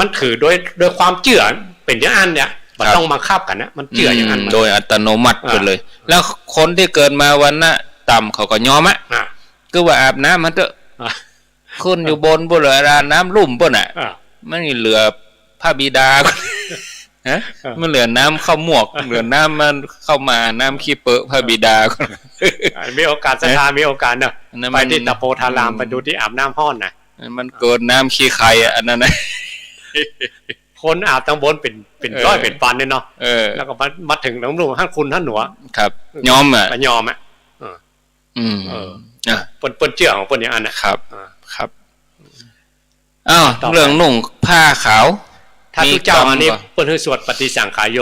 มันถือโดยความเชื่อเป็นอย่างนั้นเนี่ยมันต้องบังคับกันนะมันเชื่ออย่างนั้นโดยอัตโนมัติไปเลยแล้วคนที่เกิดมาวันน่ะต่ำเขาก็ยอมอ่ะก็ว่าอาบน้ำมันเถอะขึ้นอยู่บนเหลือน้ำลุ่มป่ะน่ะมันเหลือผ้าบิดาฮะมันเหลือน้ำเข้าหมวกเหลือน้ำมันเข้ามาน้ำขี้เปอะผ้าบิดามีโอกาสสถานมีโอกาสเนอะไปที่ตะโพธารามไปดูที่อาบน้ำห้อนนะมันเกิดน้ำขี้ไข่อันนั้นนะคนอาบตั้งบนเป็นร้อยเป็นพันเนี่ยเนาะแล้วก็มาถึงน้ำลุ่มท่านคุณท่านหนูครับยอมอ่ะยอมอ่ะเปิ้นเชื่อของเปิ้นอย่างนั้นนะครับอ้าวเรื่องนุ่งผ้าขาวถ้าทุกเจ้าอันนี้เปิ้นให้สวดปฏิสังขายโย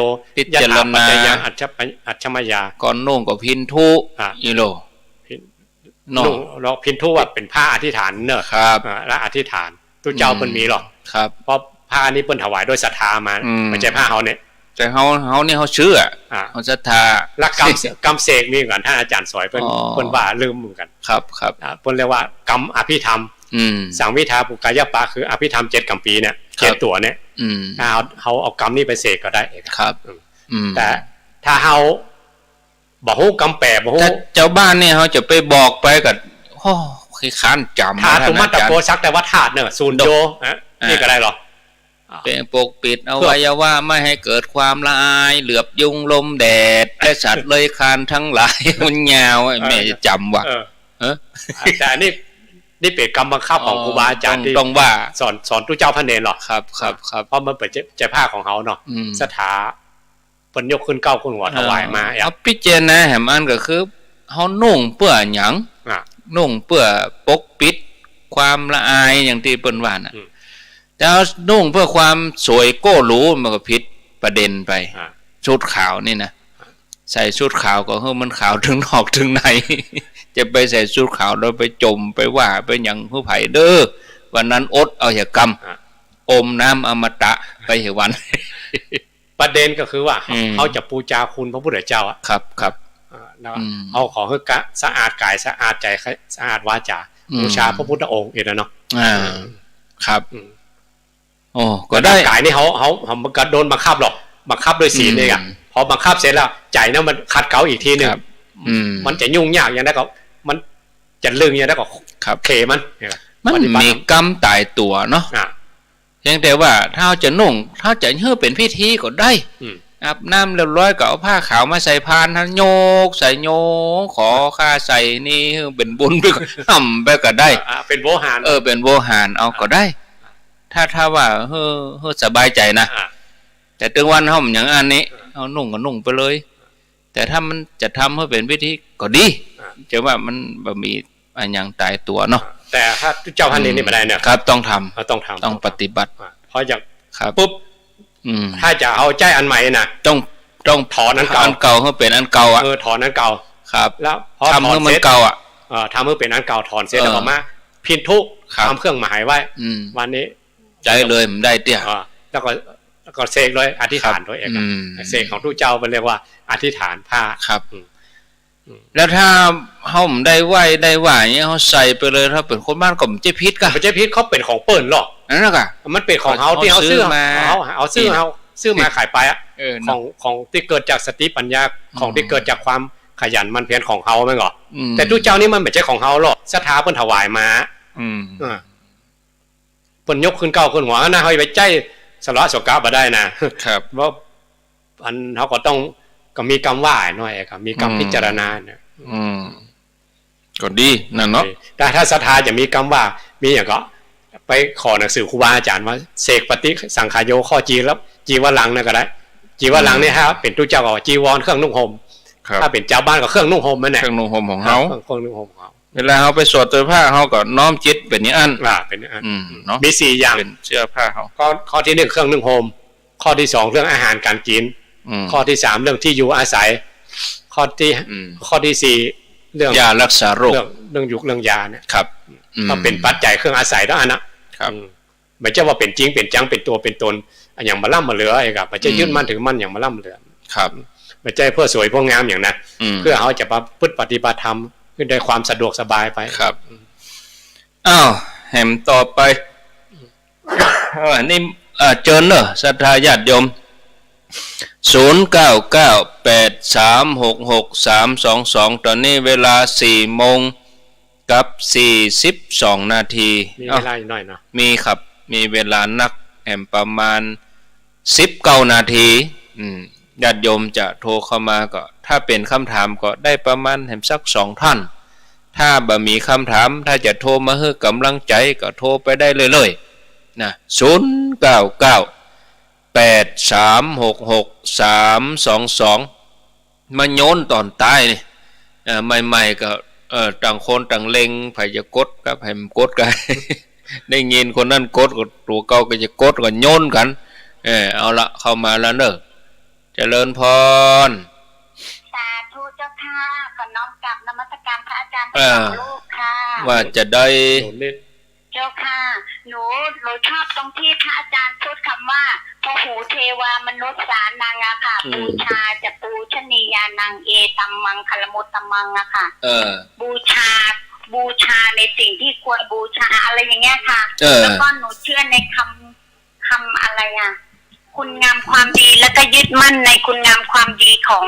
ยะถาปัจจยังอัจฉมยาก่อนนุ่งก็พินทุอีโลนุ่งเราพินทุว่าเป็นผ้าอธิษฐานเนอะครับและอธิษฐานทุกเจ้าเปิ้นมีหรอกครับเพราะผ้านี้เปิ้นถวายด้วยศรัทธามาไม่ใช่ผ้าเฮาเนี่ยแต่เฮาเนี่ยเฮาเชื่อเฮาศรัทธาและกรรมเสกมีกันท่านอาจารย์สอยเพิ่นว่าลืมเหมือนกันครับเพิ่นเรียกว่ากรรมอภิธรรมสังวิทาปุกายปะคืออภิธรรม7กัมปีเนี่ย7ตัวเนี่ยถ้าเฮาเอากรรมนี้ไปเสกก็ได้ครับแต่ถ้าเฮาบ่ฮู้กรรมแปบ่ฮู้เจ้าบ้านเนี่ยเฮาจะไปบอกไปก็โอ้คือค้านจำธาตุมัตตโกสักแต่ว่าธาตุเนี่ยศูนย์โยนี่ก็ได้หรอเป็นปกปิดอวัยวะไม่ให้เกิดความละอายเหลือบยุงลมแดดและสัตว์เลื้อยคลานทั้งหลายมันยาวแม่จะจำว่ะแต่นี่เป็นกรรมบังคับของครูบาอาจารย์ที่ต้องว่าสอนตู้เจ้าพระเนรหรอกครับเพราะมันเปิดใจผ้าของเขาเนาะสถาเปิ้นยกขึ้นเก้าขึ้นหัวถวายมาเอาพิจารณาแห่งมันก็คือเฮานุ่งเพื่อหยังนุ่งเพื่อปกปิดความละอายอย่างที่เปิ้นว่าน่ะแต่นุ่งเพื่อความสวยโก้หรูมันก็ผิดประเด็นไปชุดขาวนี่นะใส่ชุดขาวก็เฮ้ยมันขาวถึงนอกถึงในจะไปใส่ชุดขาวแล้วไปจมไปว่าไปอย่างผู้ไผ่เด้อวันนั้นอดเอาเหตุกรรมอมน้ำอมตะไปเหวันประเด็นก็คือว่าเขาจะปูจาคุณพระพุทธเจ้าครับเอาขอให้สะอาดกายสะอาดใจสะอาดวาจาบูชาพระพุทธองค์เองนะเนาะครับโอ้ก็ได้กายนี่เขามันก็โดนบังคับหรอกบังคับโดยศีลเลยอ่ะพอบังคับเสร็จแล้วใจนั้นมันขัดเกลาอีกทีนึงมันจะยุ่งยากอย่างนั้นก็มันจะลึงอย่างนั้นก็เขมันมีกรรมตายตัวเนาะเพียงแต่ว่าถ้าจะนุ่งถ้าจะเฮือเป็นพิธีก็ได้อาบน้ำเรียบร้อยก็เอาผ้าขาวมาใส่พานท่านโยกใส่โยขอข้าใส่นี่เป็นบุญไปก็ทำไปก็ได้เป็นโวหารเป็นโวหารเอาก็ได้ถ้าว่าเฮ้อสบายใจนะแต่ถึงวันห้องอย่างอันนี้เอานุ่งก็นุ่งไปเลยแต่ถ้ามันจะทำให้เป็นพิธีก็ดีจะว่ามันบะมีอันยังตายตัวเนาะแต่ถ้าเจ้าพันนี้ไม่ได้เนี่ยครับต้องทำต้องปฏิบัติเพราะอย่างครับปุ๊บถ้าจะเอาใจอันใหม่นะต้องถอนอันเก่าให้เป็นอันเก่าอ่ะถอนอันเก่าครับแล้วทำให้มันเก่าอ่ะทำให้เป็นอันเก่าถอนเสร็จแล้วก็มาพินทุทำเครื่องหมายไว้วันนี้ใจเลยมันได้เตี้ยแล้วก็เสกเลยอธิษฐานตัวเองเสกของทุกเจ้าเป็นเรียกว่าอธิษฐานผ้าครับแล้วถ้าเขาได้ไหวได้หวายเนี่ยเขาใส่ไปเลยถ้าเป็นคนบ้านก็ไม่ใช่พิษกันไม่ใช่พิษเขาเป็นของเปิ่นหรอกนั่นแหละมันเป็นของเขาที่เขาซื้อมาเอาซื้อมาขายไปอะของที่เกิดจากสติปัญญาของที่เกิดจากความขยันมันเพียรของเขาไม่หรอแต่ทุกเจ้านี่มันไม่ใช่ของเขาหรอกศรัทธาเพิ่นถวายมาเพิ่นยกขึ้นเก้าขึ้นหัวนะเขาไปใจสละสกะมาได้นะครับว่าอันเขาก็ต้อง ก็มีกรรมว่าหน่อยครับมีกรรมพิจารณาเนี่ยก็ดีนั่นเนาะแต่ถ้าศรัทธาจะมีกรรมว่ามีอย่างก็ไปขอหนังสือครูบาอาจารย์ว่าเสกปฏิสังขารโยข้อจีแล้วจีวรหลังนั่นก็ได้จีวรหลังเนี่ยฮะเป็นตู้เจ้าก็จีวรเครื่องนุ่งห่มถ้าเป็นเจ้าบ้านก็เครื่องนุ่งห่มนั่นแหละเครื่องนุ่งห่มของเฮาเครื่องนุ่งห่มของเฮาเวลาเฮาไปสวดตัวผ้าเฮาก็น้อมจิตเป็นอย่างนั้นเป็นอย่างนั้นเนาะมี4อย่างเป็นเสื้อผ้าเฮาข้อที่1เครื่องนุ่งห่มข้อที่2เรื่องอาหารการกินข้อที่3เรื่องที่อยู่อาศัยข้อที่4เรื่องยารักษาโรคเรื่องยุกเรื่องยาเนี่ยครับก็เป็นปัจจัยเครื่องอาศัยแล้วนะครับไม่ใช่ว่าเป็นจริงเป็นจังเป็นตัวเป็นตนอย่างมาล่ำมาเหลือไอ้ครับไม่ใช่ยึดมั่นถือมั่นอย่างมาล่ำเหลือครับไม่ใช่เพื่อสวยเพื่องามอย่างนั้นเพื่อเขาจะประพฤติปฏิบัติธรรมขึ้นได้ความสะดวกสบายไปครับอ้าวแหมต่อไปนี่เจิญเนอะศรัทธาญาติโยม0998366322ตอนนี้เวลา 4:42 นาทีมีเวลาหน่อยเนาะมีครับมีเวลานักแหมประมาณ19 นาทีญาติโยมจะโทรเข้ามาก็ถ้าเป็นคำถามก็ได้ประมาณแหมสัก2ท่านถ้าบ่มีคำถามถ้าจะโทรมาให้กำลังใจก็โทรไปได้เลยๆนะ09983663322มาโยนตอนตายนี่ใหม่ๆก็ต่างคนต่างเล็งไผจะกดกับให้มันกดกันได้ยินคนนั้นกดก็ตัวเก่าก็จะกดก็โยนกันเอาละเข้ามาแล้วเนอะเจริญพรสาธุเจ้าค่ะขอน้อมกราบนมัสการพระอาจารย์ทั้งลูกค่ะว่าจะได้เจ้าค่ะหนูชอบตรงที่พระอาจารย์พูดคำว่าพหูเทวามนุษย์สานังอะค่ะบูชาจะปูชนียานังเอตัมมังคลมุตตัมมังอะค่ะบูชาในสิ่งที่ควรบูชาอะไรอย่างเงี้ยค่ะแล้วก็หนูเชื่อในคำอะไรอะคุณงามความดีแล้วก็ยึดมั่นในคุณงามความดีของ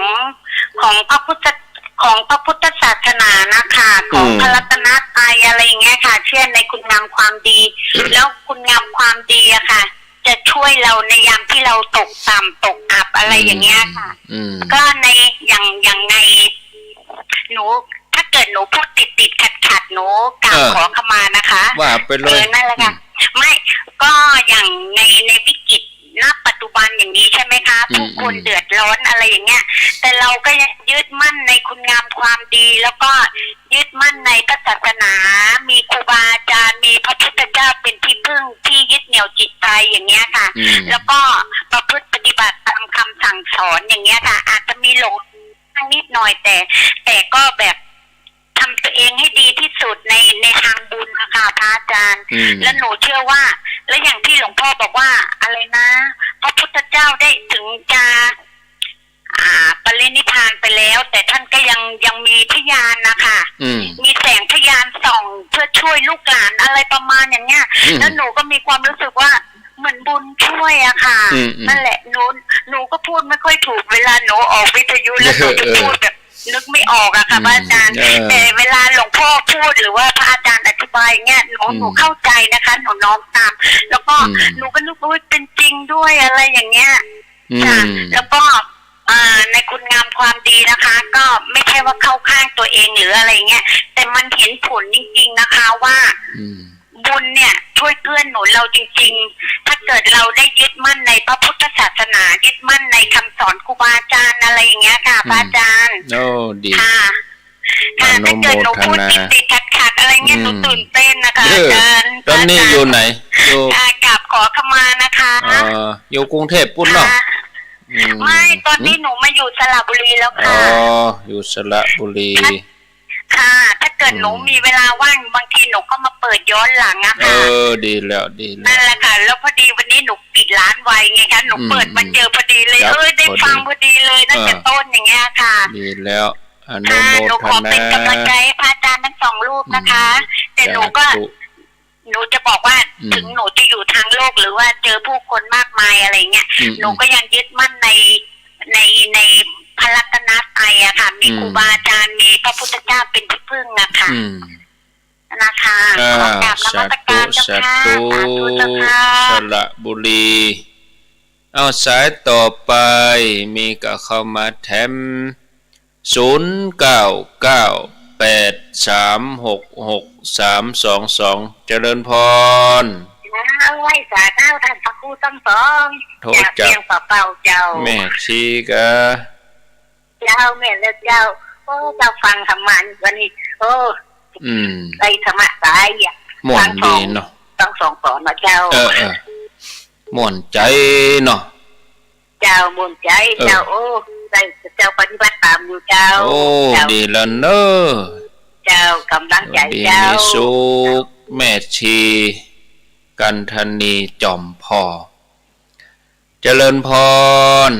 พระพุทธศาสนานะคะของพระรัตนตรัยอะไรอย่างเงี้ยค่ะเชื่อในคุณงามความดีแล้วคุณงามความดีอะค่ะจะช่วยเราในยามที่เราตกต่ำตกอับอะไรอย่างเงี้ยค่ะก็ในอย่างในหนูถ้าเกิดหนูพูดติดขัดหนูกราบขอขมานะคะว่าไปเลยนั่นแหละค่ะไม่ก็อย่างในวิกฤตณปัจจุบันอย่างนี้ใช่ไหมคะผู้คนเดือดร้อนอะไรอย่างเงี้ยแต่เราก็ยังยึดมั่นในคุณงามความดีแล้วก็ยึดมั่นในพระศาสนามีครูบาอาจารย์มีพระพุทธเจ้าเป็นที่พึ่งที่ยึดเหนี่ยวจิตใจอย่างเงี้ยค่ะแล้วก็ประพฤติปฏิบัติตามคำสั่งสอนอย่างเงี้ยค่ะอาจจะมีหลงนิดหน่อยแต่ก็แบบทำตัวเองให้ดีที่สุดในทางบุญนะคะพระอาจารย์และหนูเชื่อว่าและอย่างที่หลวงพ่อบอกว่าอะไรนะพระพุทธเจ้าได้ถึงจะปรินิพพานไปแล้วแต่ท่านก็ยังมีพยานนะคะมีแสงพยานส่องเพื่อช่วยลูกหลานอะไรประมาณอย่างเงี้ยแล้วหนูก็มีความรู้สึกว่าเหมือนบุญช่วยอะค่ะนั่นแหละหนูก็พูดไม่ค่อยถูกเวลาหนูออกวิทยุแล้วหนูจะพูดแบบนึกไม่ออกอะค่ะพระอาจารย์แต่เวลาหลวงพ่อพูดหรือว่าพระอาจารย์อธิบายเงี้ยหนูเข้าใจนะคะหนูน้อมตามแล้วก็หนูก็นึกว่าเป็นจริงด้วยอะไรอย่างเงี้ยค่ะแล้วก็ในคุณงามความดีนะคะก็ไม่ใช่ว่าเข้าข้างตัวเองหรืออะไรเงี้ยแต่มันเห็นผลจริงๆนะคะว่าบุญเนี่ยช่วยเกื้อหนุนเราจริงๆถ้าเกิดเราได้ยึดมั่นในพระพุทธศาสนายึดมั่นในคำสอนครูบาอาจารย์อะไรอย่างเงี้ยค่ะพระอาจารย์โอ้ดีค่ะถ้าเกิดหนูพูดติดขัดอะไรเงี้ยหนูตื่นเต้นนะคะอาจารย์ตอนนี้อยู่ไหนอยู่กราบขอขมานะคะอยู่กรุงเทพปุ่นเนาะไม่ตอนนี้หนูมาอยู่สระบุรีแล้วค่ะอยู่สระบุรีค่ะถ้าเกิดหนูมีเวลาว่างบางทีหนูก็มาเปิดย้อนหลังอะค่ะดีแล้วนั่นแหละค่ะแล้วพอดีวันนี้หนูปิดร้านไว้ไงคะหนูเปิดมาเจอพอดีเลยได้ฟังพอดีเลยตั้งแต่ต้นอย่างเงี้ยค่ะดีแล้วอนุโมทนาหนูขอเป็นกำลังใจให้พระอาจารย์ทั้ง2รูปนะคะแต่หนูจะบอกว่าถึงหนูจะอยู่ทางโลกหรือว่าเจอผู้คนมากมายอะไรเงี้ยหนูก็ยังยึดมั่นในพระรัตนตรัยอะค่ะมีครูบาอาจารย์มีพระพุทธเจ้าเป็นที่พึ่งอะค่ะนะคะขอกราบนมัสการเจ้าค่ะสระบุรี เอาสายต่อไปมีก็เข้ามาแถม0998366322เจริญพรเอาไว้สาเจ้าท่านพระครูทั้งสองจากเพียงเปล่าเจ้าแม่ชีกะเจ้าแม่เลิกเจ้าโอ้เจ้าฟังธรรมะวันนี้โอ้ได้ธรรมะสายอ่ะม่วนดีเนาะต้องสองสอนนะเจ้าม่วนใจเนาะเจ้าม่วนใจเจ้าโอ้ได้เจ้าปฏิบัติตามอยู่เจ้าโอ้ดีแล้วเนอะเจ้ากำลังใจเจ้ามีสุขแม่ชีกันธนีจอมพอเจริญพร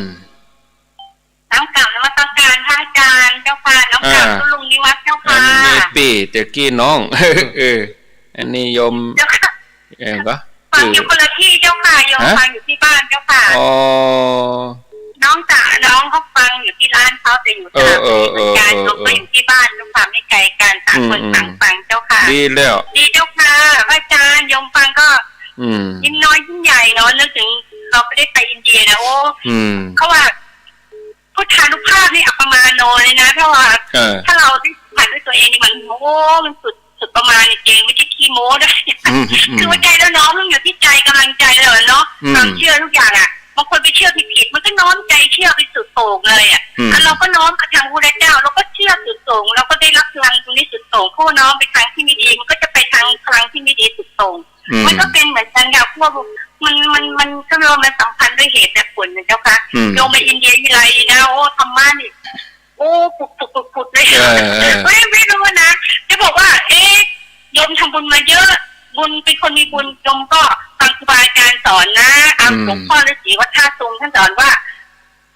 น้ำกลับนมัสการพระอาจารย์เจ้าค่ะน้ำกลับคุณลุงนิวัฒน์เจ้าค่ะอันนี้ปีแต่กี้น้องอันนี้ยมเจ้าค่ะก็ฟังอยู่คนละที่เจ้าค่ะยมฟังอยู่ที่บ้านเจ้าค่ะน้องจ๋าน้องเขาฟังอยู่ที่ร้านเขาแต่อยู่ต่างการยมก็อยู่ที่บ้านเจ้าค่ะไม่ไกลกันต่างคนต่างฟังเจ้าค่ะดีแล้วดีเจ้าค่ะพระอาจารย์ยมฟังก็ยิ่งน้อยยิ่งใหญ่เนาะนึกถึงเราไปได้ไปอินเดียนะโอ้เขาว่าพุทธานุภาพนี่อัปมาโนเลยนะถ้าว่าถ้าเราได้ผ่านด้วยตัวเองนี่มันโอ้มันสุดประมาณจริงไม่ใช่ขี้โม้ด้วยคือว่าใจแล้วน้อมต้องอยู่ที่ใจกำลังใจเลยเนาะความเชื่อทุกอย่างอ่ะบางคนไปเชื่อผิดมันก็น้อมใจเชื่อไปสุดโต่งเลยอ่ะเราก็น้อมไปทางพระเจ้าเราก็เชื่อสุดโต่งเราก็ได้รับพลังตรงนี้สุดโต่งผู้น้อมไปทางที่ไม่ดีมันก็จะไปทางพลังที่ไม่ดีสุดโต่งมันก็เป็นเหมือนกันกับพวกมันก็เรียกว่ามันสัมพันธ์ด้วยเหตุและผลนะเจ้าค่ะโยมไปอินเดียทีไรนะโอ้ธรรมะนี่โอ้ปุดเลยไม่รู้นะจะบอกว่าโยมทำบุญมาเยอะบุญเป็นคนมีบุญโยมก็ฟังครูบาอาจารย์สอนนะหลวงพ่อฤาษีวัดท่าทรงท่านสอนว่า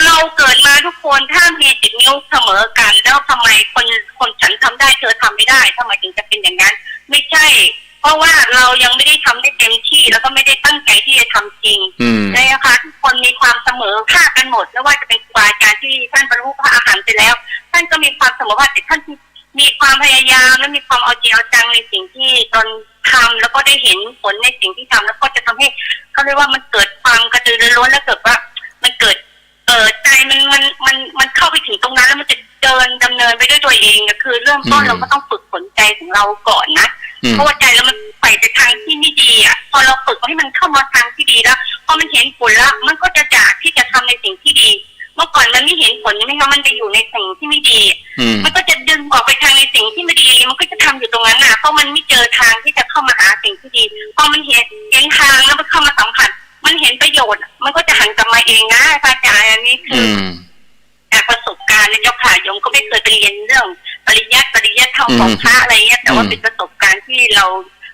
เราเกิดมาทุกคนถ้ามีจิตนิ้วเสมอกันแล้วทำไมคนฉันทำได้เธอทำไม่ได้ทำไมถึงจะเป็นอย่างนั้นไม่ใช่เพราะว่าเรายังไม่ได้ทำได้เต็มที่แล้วก็ไม่ได้ตั้งใจที่จะทำจริงนะคะทุกคนมีความเสมอภาคกันหมดไม่ว่าจะเป็นครูบาอาจารย์ที่ท่านบรรลุพระอรหันต์ไปแล้วท่านก็มีความเสมอภาคแต่ท่านมีความพยายามและมีความเอาจริงเอาจังในสิ่งที่ตนทำแล้วก็ได้เห็นผลในสิ่งที่ทำแล้วก็จะทำให้เขาเรียกว่ามันเกิดความกระตือรือร้นและเกิดว่ามันเกิดใจมันเข้าไปถึงตรงนั้นแล้วมันจะเดินดำเนินไปด้วยตัวเองก็คือเริ่มต้นเราก็ต้องฝึกฝนใจของเราก่อนนะเพราะว่าใจเรามันไปในทางที่ไม่ดีอ่ะพอเราฝึกให้มันเข้ามาทางที่ดีแล้วพอมันเห็นผลแล้วมันก็จะอยากที่จะทำในสิ่งที่ดีเมื่อก่อนมันไม่เห็นผลใช่ไหมคะมันจะอยู่ในสิ่งที่ไม่ดีมันก็จะดึงออกไปทางในสิ่งที่ไม่ดีมันก็จะทำอยู่ตรงนั้นน่ะเพราะมันไม่เจอทางที่จะเข้ามาหาสิ่งที่ดีพอมันเห็นทางแล้วมันเข้ามาสัมผัสมันเห็นประโยชน์มันก็จะหันกลับมาเองนะอาจารย์อันนี้คือประสบการณ์ในเจ้าค่ะโยมก็ไม่เคยไปเรียนเรื่องปริยัติธรรมของพระอะไรเงี้ยแต่ว่าเป็นประสบการณ์ที่เรา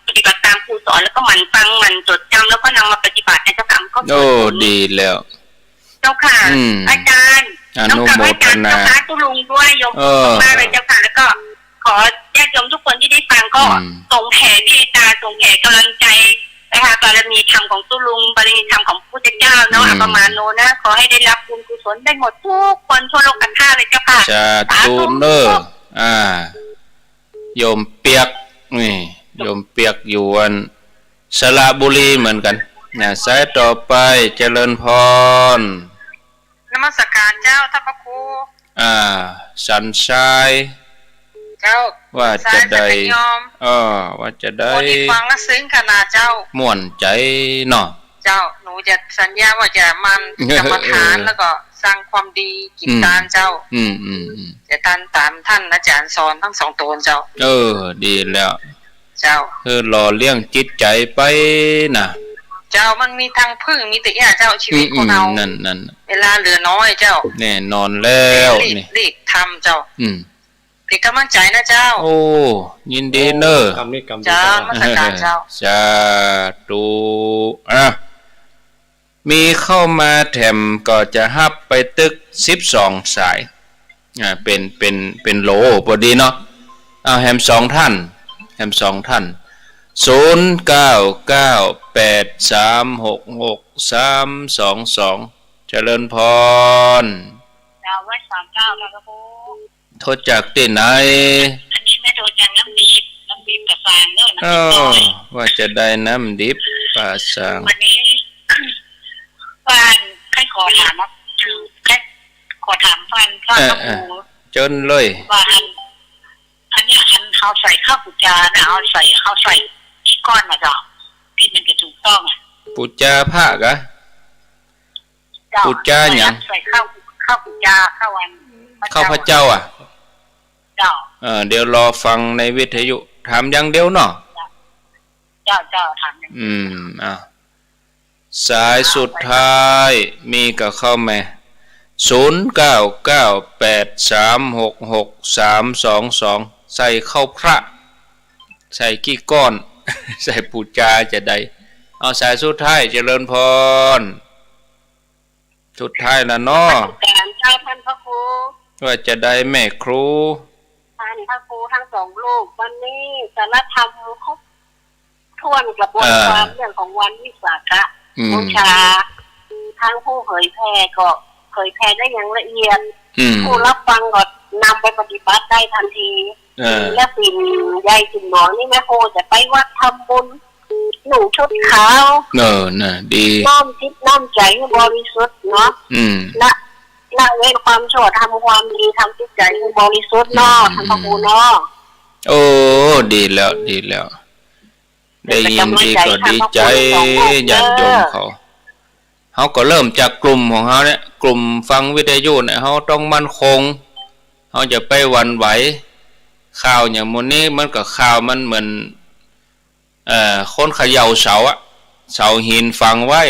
ปฏิบัติตามครูสอนแล้วก็หมั่นฟังหมั่นจดจำแล้วก็นำมาปฏิบัติในเจ้าค่ะก็โอ้ดีแล้วเจ้าค่ะอาจารย์ต้องกราบอาจารย์เจ้าค่ะตุลุงด้วยโยมมากเลยเจ้าค่ะแล้วก็ขอญาติโยมทุกคนที่ได้ฟังก็ส่งแผ่เมตตาส่งแผ่กำลังใจนะคะบารมีธรรมของตุลุงบารมีธรรมของพระพุทธเจ้าเนาะอัปมาโนนะขอให้ได้รับบุญกุศลได้หมดทุกคนทั่วโลกกันท่าเลยเจ้าค่ะสาธุเนอโยมเปียกนี่โยมเปียกอยู่สระบุรีเหมือนกันนะสายต่อไปเจริญพรนมัสการเจ้าท่านพระครูสันชายเจ้าว่าจะได้ว่าจะได้ฟังและซึ้งขนาดเจ้าม่วนใจเนาะเจ้าหนูจะสัญญาว่าจะมันกรรมฐานแล้วก็สร้างความดีกิจการเจ้าจะตามท่านอาจารย์สอนทั้งสองตนเจ้าดีแล้วเจ้าคือหล่อเลี้ยงจิตใจไปนะเจ้ามันมีทางพึ่งมีแต่ย่าเจ้าชีวิตของเรานั่นเวลาเหลือน้อยเจ้าแน่นอนแล้วนี่รีบทำเจ้าเป็นกำลังใจนะเจ้าโอ้ยินดีเนอะเจ้ามาสักการเจ้าสาธุมีเข้ามาแถมก็จะฮับไปตึก12สายเป็นโหลพอดีเนาะเอาแฮม2ท่าน0998366322เจริญพรดาวไว้39ครับผมโทษจากที่ไหนอันนี้ไม่โทษจากน้ำดิบกระซางเนอะน้ำดิบว่าจะได้น้ำดิบปลาซางวันนี้ฟานข้า ก็ถามฟันพระครู เจิญเลย ว่าอันเนี้ยเขาใส่ข้าวปุจจานะเขาใส่กี่ก้อนนะจ๊ะที่มันจะถูกต้องอ่ะ ปุจจาภาคอะปุจจาหยัง ใส่ข้าวปุจจาข้าววัน ข้าพเจ้าอ่ะ เจ้า เดี๋ยวรอฟังในวิทยุถามอย่างเดียวเนาะ เจ้าถามอย่างนี้ สายสุดท้ายมีกับเข้ามา0998366322ใส่เข้าพระใส่กี่ก้อน ใส่ปูจาจะได้เอาสายสุดท้ายเจริญพรสุดท้ายแล้วเนาะ การเจ้าท่านพระครู ว่าจะได้แม่ครู ท่านพระครูทั้งสองลูกวันนี้สารธรรมครบถ้วนกระบวนความเรื่องของวันวิสาขบูชาทั้งผู้เผยแพร่ก็เผยแพร่ได้อย่างละเอียดผู้รับฟังก็นำไปปฏิบัติได้ทันทีและสิ่งใหญ่สิ่งหนอนี่แม่โคจะไปวัดทำบุญหนุ่มชุดขาวน่ะดีน้อมจิตน้อมใจให้บริสุทธิ์เนาะละเว้นความชั่วทำความดีทำจิตใจให้บริสุทธิ์เนาะทำพระครูเนาะโอ้ดีแล้วได้ยินดีก็ดีใจญาติโยมเขาก็เริ่มจากกลุ่มของเขาเนี่ยกลุ่มฟังวิทยุเนี่ยเขาต้องมั่นคงเขาจะไปหวั่นไหวข่าวอย่างมื้อนี้มันก็ข่าวมันเหมือนคนเขย่าเสาอะเสาหินฝังไว้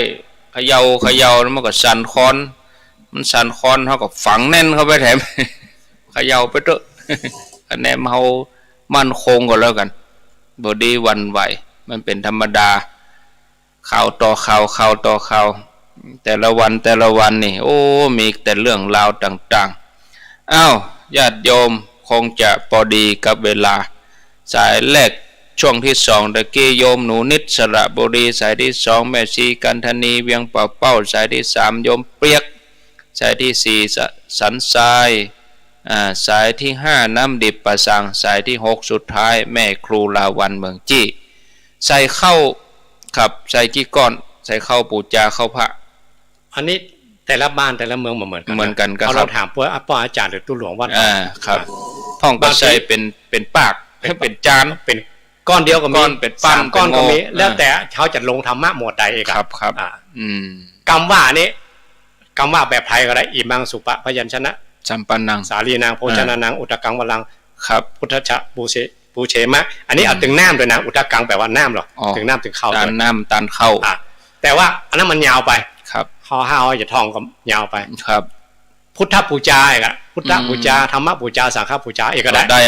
เขย่าแล้วมันก็สั่นคอนมันสั่นคอนเขาก็ฝังแน่นเข้าไปแถม เขย่าไปเถอะคะแนนเขามั่นคงก็แล้วกันบ่ดีหวั่นไหวมันเป็นธรรมดาข่าวต่อข่าวต่อข่าวแต่ละวันนี่โอ้มีแต่เรื่องราวต่างๆอ้าวญาติโยมคงจะพอดีกับเวลาสายแรกช่วงที่2ตะกี้โยมหนูนิดสระบุรีสายที่2แม่ชีกันธนีเวียงป่าเป้าสายที่3โยมเปียกสายที่4สันทรายสายที่5น้ำดิบประสังสายที่6สุดท้ายแม่ครูลาวันเมืองจี้ใส่เข้าครับใส่กี่ก้อนใส่เข้าปูจาเข้าพระอันนี้แต่ละบ้านแต่ละเมืองเหมือนกันก็เราถามป้าอาจารย์หรือตู้หลวงวัดครับพ่องก็ใส่เป็นปากเป็นจานเป็นก้อนเดียวก็มีเป็นปั้นก้อนก็มีแล้วแต่เขาจะลงธรรมะหมวดใดเองครับกรรมว่านี้กรรมว่าแบบไทยก็ได้อิมังสุปะพยัญชนะสัมปันนังสาลีนางโภชนานังอุตกังวลังครับพุทธะปูเชมะอันนี้เอาถึงน้ำด้วยนะอุตกังแปลว่าน้ำหรอถึงน้ำถึงเข้าตานน้ำตานเข้าแต่ว่าอันนั้นมันยาวไปครับห่อห้าอย่าท่องก็ยาวไปครับพุทธปูจาเอกอะพุทธปูจาธรรมปูจาสังฆปูจาเอกก็ได้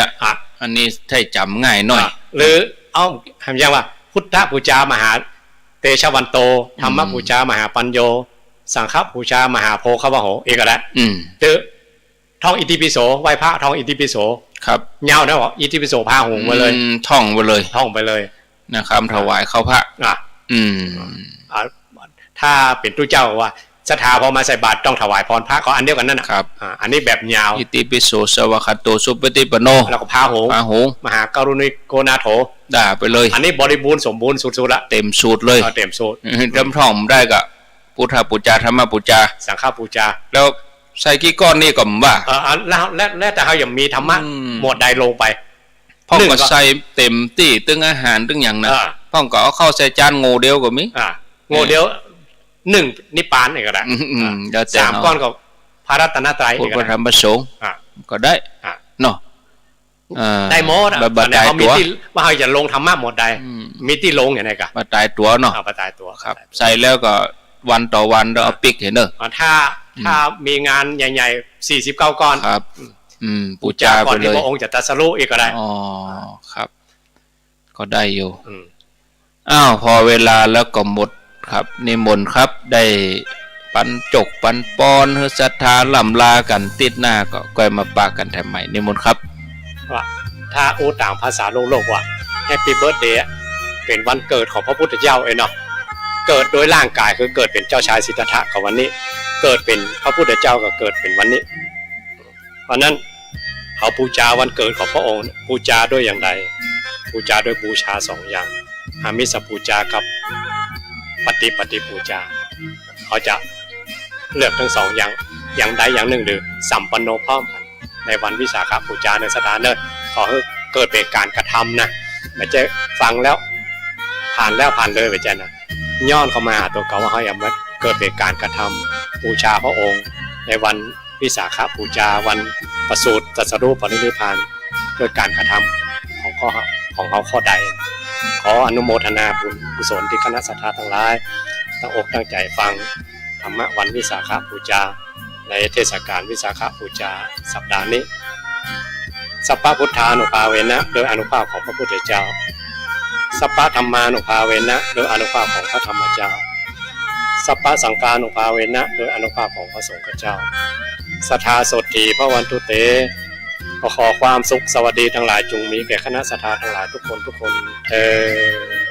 อันนี้ให้จำง่ายหน่อยหรือเอาคำยังว่าพุทธปูจามหาเตชะวันโตธรรมปูจามหาปัญโยสังฆปูจามหาโพคาวะโหเอกก็ได้หรือท่องอิติปิโสไหว้พระท่องอิติปิโสครับเงานะบอกอิติปิโสพาหงมาเลยท่องไปเลย นะครับถวายเข้าพระถ้าเป็นตู้เจ้าว่าศรัทธาพอมาใส่บาตรต้องถวายพรพระก็อันเดียวกันนั่นนะครับอันนี้แบบยาวอิติปิโสสวากขาโตสุปฏิปันโนแล้วก็พาหงมหาการุณิโกนาโถด่าไปเลยอันนี้บริบูรณ์สมบูรณ์สุดๆละเต็มสูตรเลยเต็มสูตรเริ่มท่องได้กับพุทธปูจาธรรมปูจาสังฆปูจาแล้วใส่กี่ก้อนนี่ก็ว่าแล้วแต่เขาอย่างมีธรรมะหมวดใดลงไปพ่อก็ใส่เต็มที่ตึงอาหารตึงอย่างนะพ่อก็เอาเข้าใส่จานโง่เดียวก็มีโง่เดียว1นิพพานนี่ก็ได้3ก้อนก็พระรัตนตรัยพุทธธรรมประสงค์ก็ได้เนาะได้หมดแต่เขามีที่ว่าเขาจะลงธรรมะหมดใดมีที่ลงอย่างไรกันมาตายตัวเนาะมาตายตัวครับใส่แล้วก็วันต่อวันเราเอาปิกเห็นเนอะถ้ามีงานใหญ่ๆ49ก้อนครับปูจาไปเลยก่อนที่พระองค์จะตรัสรู้อีกก็ได้อ๋อครับก็ได้อยู่อ้าวพอเวลาแล้วก็หมดครับนิมนต์ครับได้ปันจกปันปอนเฮือศรัทธาล่ำลากันติดหน้าก็ก้อยมาปากันทำไมนิมนต์ครับว่าถ้าต่างภาษาโลกว่าแฮปปี้เบิร์ธเดย์เป็นวันเกิดของพระพุทธเจ้าเนาะเกิดโดยร่างกายคือเกิดเป็นเจ้าชายสิทธัตถะกับวันนี้เกิดเป็นพระพุทธเจ้าก็เกิดเป็นวันนี้เพราะนั้นเขาบูชาวันเกิดของพระองค์บูชาด้วยอย่างไรบูชาด้วยบูชา2อย่างอามิสบูชากับปฏิบูชาเขาจะเลือกทั้ง2อย่าง อย่างใดอย่างหนึ่งหรือสัมปันโนพร้อมกันในวันวิสาขบูชาในสถานเนิดขอให้เกิดเป็นการกระทำนะไม่ใช่ฟังแล้วผ่านเลยไปจ้ะนะย้อนเข้ามาหาตัวเขาว่าเขาอยากมาเกิดเป็นการกระทำบูชาพระองค์ในวันวิสาขบูชาวันประสูติตรัสรู้ปรินิพพานด้วยการกระทำของเขาข้อใดขออนุโมทนาบุญกุศลที่คณะสัตยาทั้งหลายตั้งอกตั้งใจฟังธรรมะวันวิสาขบูชาในเทศกาลวิสาขบูชาสัปดาห์นี้สัพพพุทธานุภาเวนะโดยอนุภาพของพระพุทธเจ้าสัพพธรรมานุภาเวนะโดยอนุภาพของพระธรรมเจ้าสัพพสังฆานุภาเวนะโดยอนุภาพของพระสงฆ์เจ้าสัทธาโสติพระวันตุเตขอความสุขสวัสดีทั้งหลายจงมีแก่คณะสัตยาทั้งหลายทุกคนเทอญ